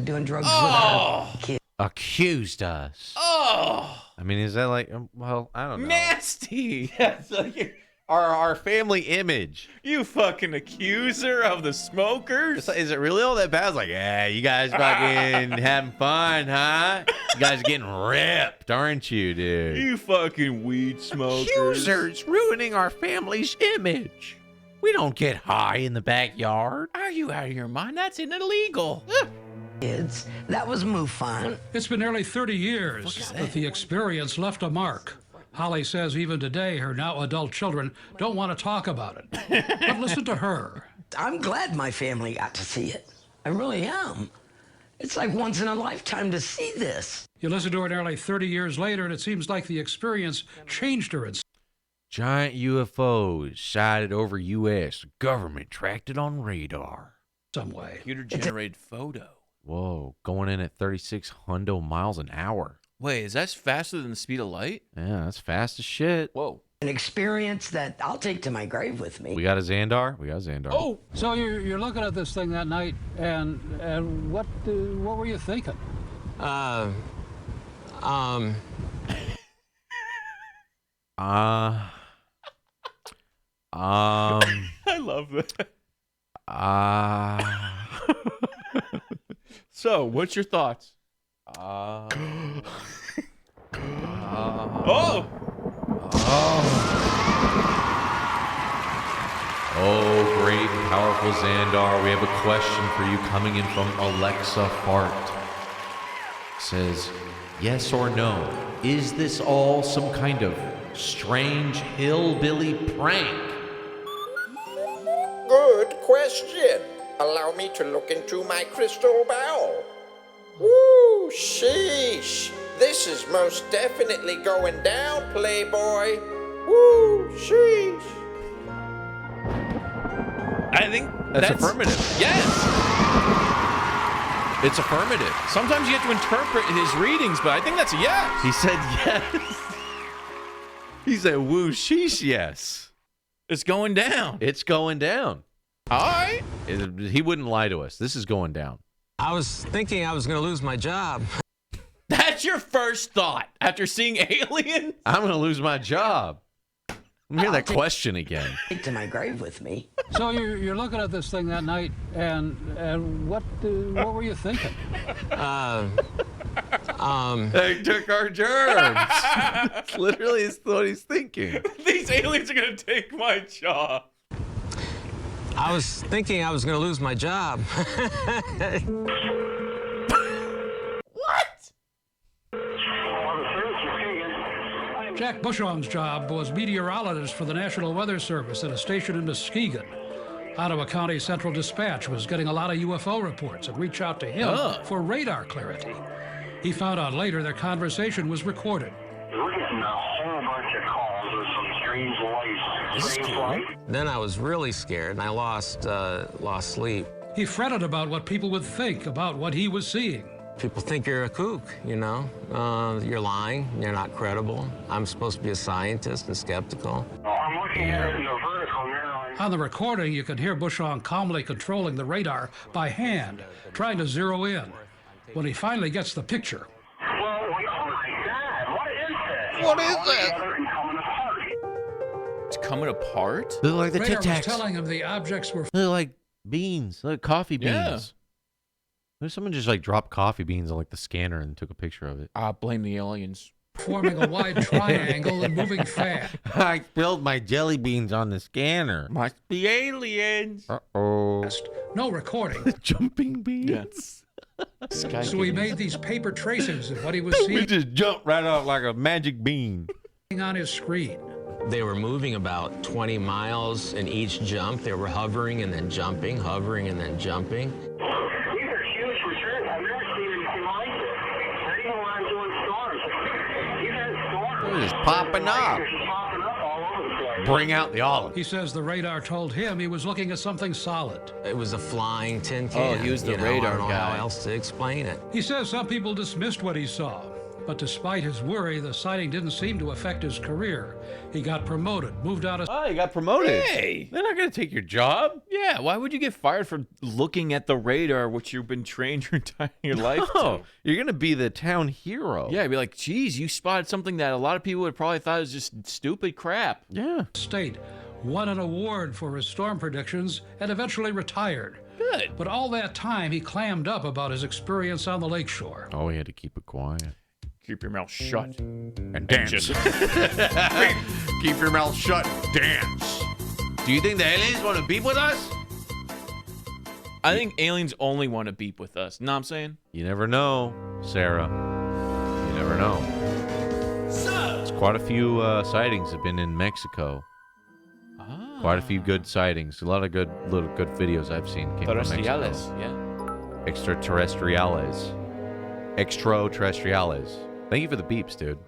doing drugs with our kids. Accused us. Oh! I mean, is that like, well, I don't know. Nasty! That's like our family image. You fucking accuser of the smokers? Is it really all that bad? It's like, yeah, you guys fucking having fun, huh? You guys are getting ripped, aren't you, dude? You fucking weed smokers. Accusers ruining our family's image. We don't get high in the backyard. Are you out of your mind? That's illegal. Kids, that was MUFON. It's been nearly 30 years that the experience left a mark. Holly says even today her now adult children don't want to talk about it. But listen to her. I'm glad my family got to see it. I really am. It's like once in a lifetime to see this. You listen to her nearly 30 years later, and it seems like the experience changed her. Giant UFOs sighted over U.S. Government tracked it on radar. Some way. Computer-generated photo. Whoa, going in at 36 hundo miles an hour. Wait, is that faster than the speed of light? Yeah, that's fast as shit. Whoa. An experience that I'll take to my grave with me. We got a Xandar? We got a Xandar. Oh! So you're looking at this thing that night, and what were you thinking? I love that. So, what's your thoughts? Oh! Oh, great and powerful Xandar, we have a question for you coming in from Alexa Fart. Says, yes or no, is this all some kind of strange hillbilly prank? Good question. Allow me to look into my crystal ball. Woo, sheesh. This is most definitely going down, Playboy. Woo, sheesh. I think that's affirmative. Yes. It's affirmative. Sometimes you have to interpret his readings, but I think that's a yes. He said yes. He said, woo, sheesh, yes. It's going down. It's going down. All right. He wouldn't lie to us. This is going down. I was thinking I was going to lose my job. That's your first thought after seeing aliens? I'm going to lose my job. Let me hear that question again. Take to my grave with me. So you're looking at this thing that night, and what were you thinking? They took our germs. Literally, is what he's thinking. These aliens are going to take my job. I was thinking I was going to lose my job. What? Jack Bushong's job was meteorologist for the National Weather Service at a station in Muskegon. Ottawa County Central Dispatch was getting a lot of UFO reports and reached out to him for radar clarity. He found out later their conversation was recorded. We're getting a whole bunch of calls with some strange lights. Strange lights. Then I was really scared, and I lost sleep. He fretted about what people would think about what he was seeing. People think you're a kook, you know? You're lying, you're not credible. I'm supposed to be a scientist and skeptical. I'm looking at it in the vertical now. On the recording, you can hear Bushong calmly controlling the radar by hand, trying to zero in. When he finally gets the picture. Well, oh my God, what is this? What is that? It's coming apart? They're like the Radar Tic Tacs. was telling him the objects were... They're like beans, like coffee beans. Yeah. There's someone just like dropped coffee beans on like the scanner and took a picture of it. I blame the aliens. forming a wide triangle and moving fast. I spilled my jelly beans on the scanner. Must be aliens. Uh-oh. No recording. Jumping beans. Yes. So he made these paper tracings of what he was We seeing just jumped right out like a magic bean. on his screen. They were moving about 20 miles in each jump. They were hovering and then jumping, hovering and then jumping. These are huge returns. I've never seen anything like this. Not even when I'm doing storms. You've had storms. They're just popping up. They're just popping up all over the place. Bring out the olive. He says the radar told him he was looking at something solid. It was a flying tin can. Oh, he was the you know, radar I don't know guy. how else to explain it. He says some people dismissed what he saw, but despite his worry, the sighting didn't seem to affect his career. He got promoted, moved out of... Oh, you got promoted. Hey! They're not going to take your job. Yeah, why would you get fired for looking at the radar, which you've been trained your entire life to? You're going to be the town hero. Yeah, I'd be like, geez, you spotted something that a lot of people would probably thought was just stupid crap. Yeah. State, won an award for his storm predictions, and eventually retired. Good. But all that time, he clammed up about his experience on the lakeshore. Oh, he had to keep it quiet. Keep your mouth shut. And dance. Keep your mouth shut. Dance. Do you think the aliens want to beep with us? I think aliens only want to beep with us. Know what I'm saying? You never know, Sarah. You never know. There's quite a few sightings have been in Mexico. Quite a few good sightings. A lot of good videos I've seen came from Mexico. Terrestriales, yeah. Extraterrestriales. Extraterrestriales. Thank you for the beeps, dude.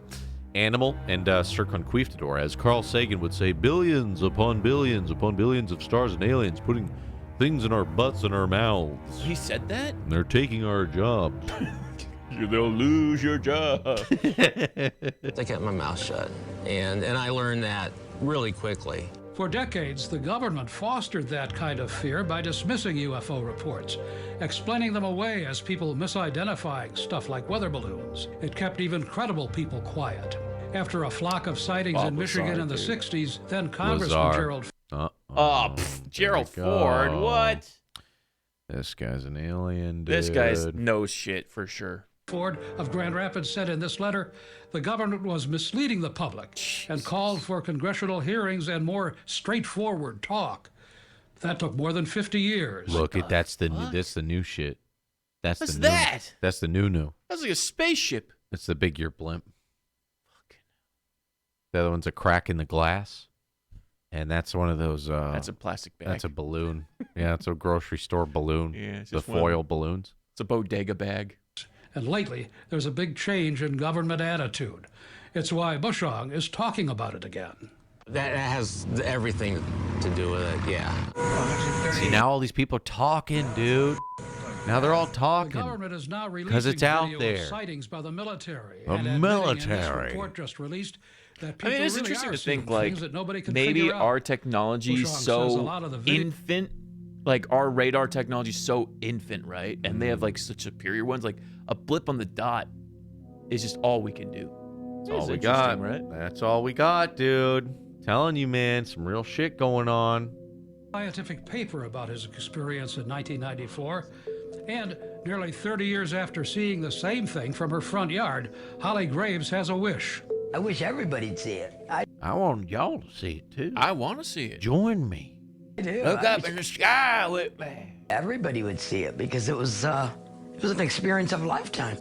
Animal and circumquistador. As Carl Sagan would say, billions upon billions of stars and aliens putting things in our butts and our mouths. He said that? And they're taking our jobs. They'll lose your job. I kept my mouth shut, and I learned that really quickly. For decades, the government fostered that kind of fear by dismissing UFO reports, explaining them away as people misidentifying stuff like weather balloons. It kept even credible people quiet. After a flock of sightings in Michigan in the 60s, then Congressman Gerald... Gerald Ford, what? This guy's an alien, dude. This guy's knows shit for sure. Ford of Grand Rapids said in this letter, the government was misleading the public and called for congressional hearings and more straightforward talk. That took more than 50 years. Look, that's the new shit. That's What's the that? That's the new. That's like a spaceship. It's the big ear blimp. The other one's a crack in the glass. And that's one of those... that's a plastic bag. That's a balloon. Yeah, it's a grocery store balloon. Yeah, it's the just foil balloons. It's a bodega bag. And lately, there's a big change in government attitude. It's why Bushong is talking about it again. That has everything to do with it, yeah. See, now all these people are talking, dude. Now they're all talking. The government is now releasing because it's out video there. Of sightings by the military. The and admitting military. In this report just released that I people mean, it's really interesting are to seeing think, like, things that nobody can maybe figure out. our technology is Bushong says a so lot of the video- infant, like our radar technology is so infant, right? And they have like such superior ones. Like a blip on the dot is just all we can do. That's all we got, right? That's all we got, dude. Telling you, man, some real shit going on. Scientific paper about his experience in 1994. And nearly 30 years after seeing the same thing from her front yard, Holly Graves has a wish. I wish everybody'd see it. I want y'all to see it, too. I want to see it. Join me. I do. Look up in the sky with me. Everybody would see it because it was an experience of a lifetime.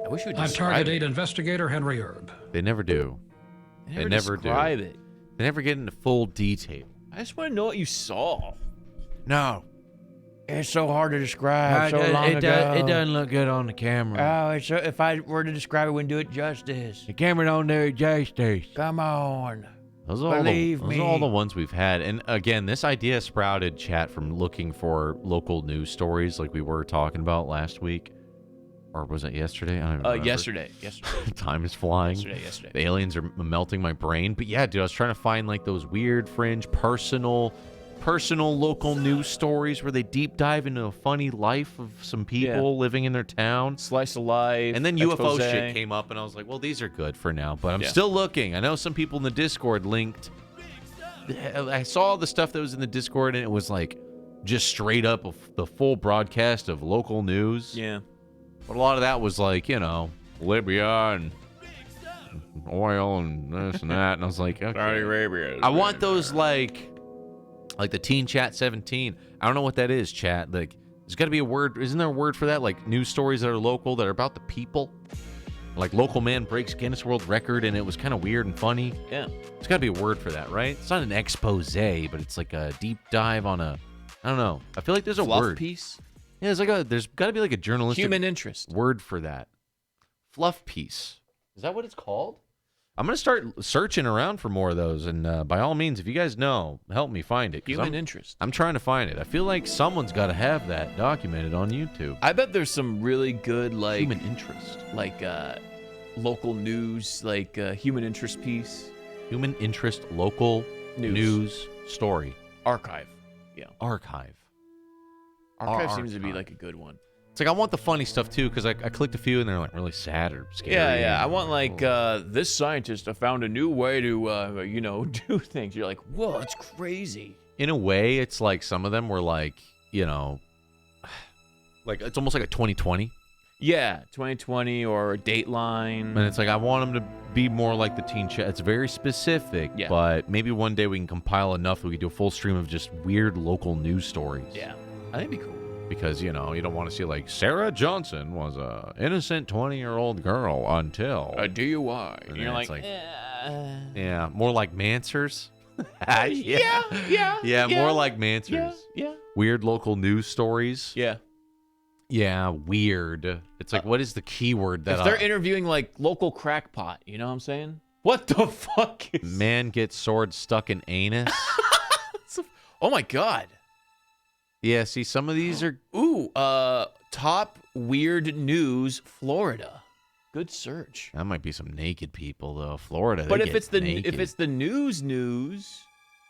I wish you would I'm describe Target it. 8 investigator Henry Erb. They never do. They never describe it. They never get into full detail. I just want to know what you saw. No. It's so hard to describe. No, So long ago. it doesn't look good on the camera. Oh, it's if I were to describe it, wouldn't do it justice. The camera don't do it justice. Come on. Those are Believe those me. are all the ones we've had. And again, this idea sprouted, chat, from looking for local news stories like we were talking about last week. Or was it yesterday? I don't even remember. Yesterday. Time is flying. Yesterday. The aliens are melting my brain. But yeah, dude, I was trying to find like those weird fringe personal local news stories where they deep dive into a funny life of some people living in their town. Slice of life. And then expose. UFO shit came up, and I was like, well, these are good for now. But I'm still looking. I know some people in the Discord linked. I saw the stuff that was in the Discord, and it was like just straight up of the full broadcast of local news. Yeah. But a lot of that was like, you know, Libya and oil and this and that. And I was like, okay. Saudi Arabia. I want those like the Teen Chat 17. I don't know what that is, chat. Like There's got to be a word. Isn't there a word for that? Like news stories that are local, that are about the people? Like local man breaks Guinness World Record, and it was kind of weird and funny. Yeah. There's got to be a word for that, right? It's not an expose, but it's like a deep dive on a, I don't know. I feel like there's a Fluff word. piece? Yeah, there's got to be like a journalistic Human interest word for that. Fluff piece. Is that what it's called? I'm going to start searching around for more of those, and by all means, if you guys know, help me find it. Human interest. I'm trying to find it. I feel like someone's got to have that documented on YouTube. I bet there's some really good, like... Human interest. Like, local news, like human interest piece. Human interest local news story. Archive. Yeah. Archive. Archive seems to be like a good one. It's like I want the funny stuff too, because I clicked a few and they're like really sad or scary. Yeah. I want like this scientist found a new way to do things. You're like, whoa, it's crazy. In a way, it's like some of them were like, like it's almost like a 2020. Yeah, 2020 or Dateline. And it's like I want them to be more like the Teen Chat. It's very specific, but maybe one day we can compile enough that we can do a full stream of just weird local news stories. Yeah, I think it'd be cool. Because, you don't want to see, like, Sarah Johnson was a innocent 20-year-old girl until... A DUI. And you're like, yeah, more like Mansers. Yeah, more like Mansers. Yeah. Weird local news stories. Yeah. Yeah, weird. It's like, what is the keyword that... If they're interviewing, like, local crackpot, you know what I'm saying? What the fuck is... Man gets sword stuck in anus. Oh, my God. Yeah, see, some of these are... Ooh, top weird news, Florida. Good search. That might be some naked people, though. Florida, but if it's the news,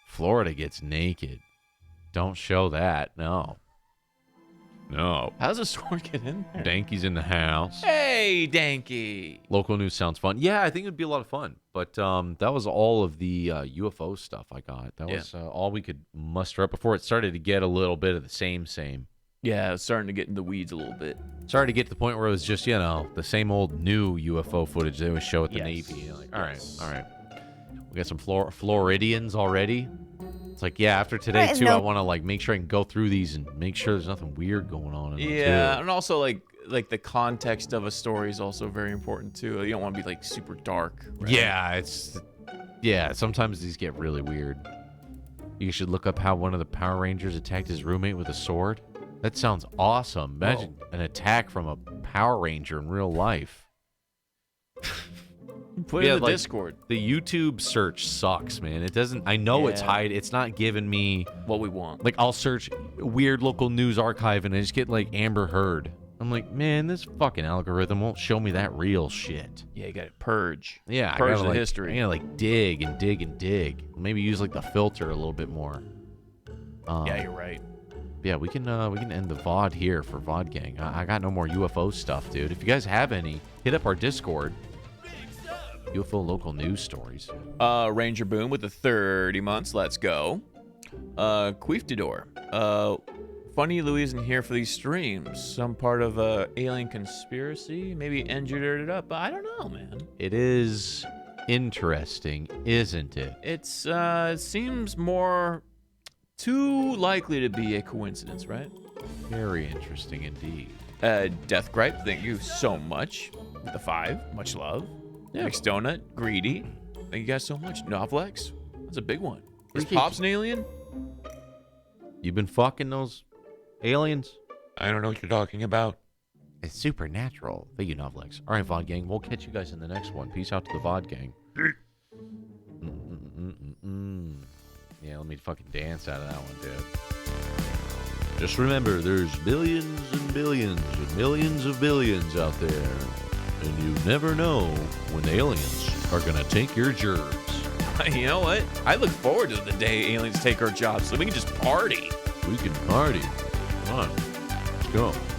Florida gets naked. Don't show that. No. How does a sword get in there? Danky's in the house. Hey, Danky. Local news sounds fun. Yeah, I think it would be a lot of fun. But that was all of the UFO stuff I got. That was all we could muster up before it started to get a little bit of the same. Yeah, it's starting to get in the weeds a little bit. Started to get to the point where it was just, the same old new UFO footage they would show at the Navy. You're like, all right. We got some Floridians already. It's like, after today, too, I want to, like, make sure I can go through these and make sure there's nothing weird going on in them, too. And also, like the context of a story is also very important, too. You don't want to be, like, super dark. Right? Yeah, sometimes these get really weird. You should look up how one of the Power Rangers attacked his roommate with a sword. That sounds awesome. Imagine an attack from a Power Ranger in real life. Put it in the Discord. The YouTube search sucks, man. It doesn't... I know it's it's not giving me... what we want. Like, I'll search weird local news archive and I just get, like, Amber Heard. I'm like, man, this fucking algorithm won't show me that real shit. Yeah, you gotta purge. Yeah, purge the history. I gotta, like, dig and dig and dig. Maybe use, like, the filter a little bit more. Yeah, you're right. Yeah, we can end the VOD here for VOD Gang. I got no more UFO stuff, dude. If you guys have any, hit up our Discord. UFO local news stories. Ranger Boom with the 30 months. Let's go. Queeftador. Funny Louis isn't here for these streams. Some part of a alien conspiracy. Maybe engineered it up. But I don't know, man. It is interesting, isn't it? It's it seems more too likely to be a coincidence, right? Very interesting indeed. Death Gripe, thank you so much. With the 5, much love. Mixed Donut, Greedy. Thank you guys so much. Novlex, that's a big one. Is Pops an alien? You been fucking those aliens? I don't know what you're talking about. It's supernatural. Thank you, Novlex. All right, VOD Gang. We'll catch you guys in the next one. Peace out to the VOD Gang. Yeah, let me fucking dance out of that one, dude. Just remember, there's billions and billions and millions of billions out there. And you never know when aliens are going to take your gerbs. You know what? I look forward to the day aliens take our jobs so we can just party. We can party. Come on. Let's go.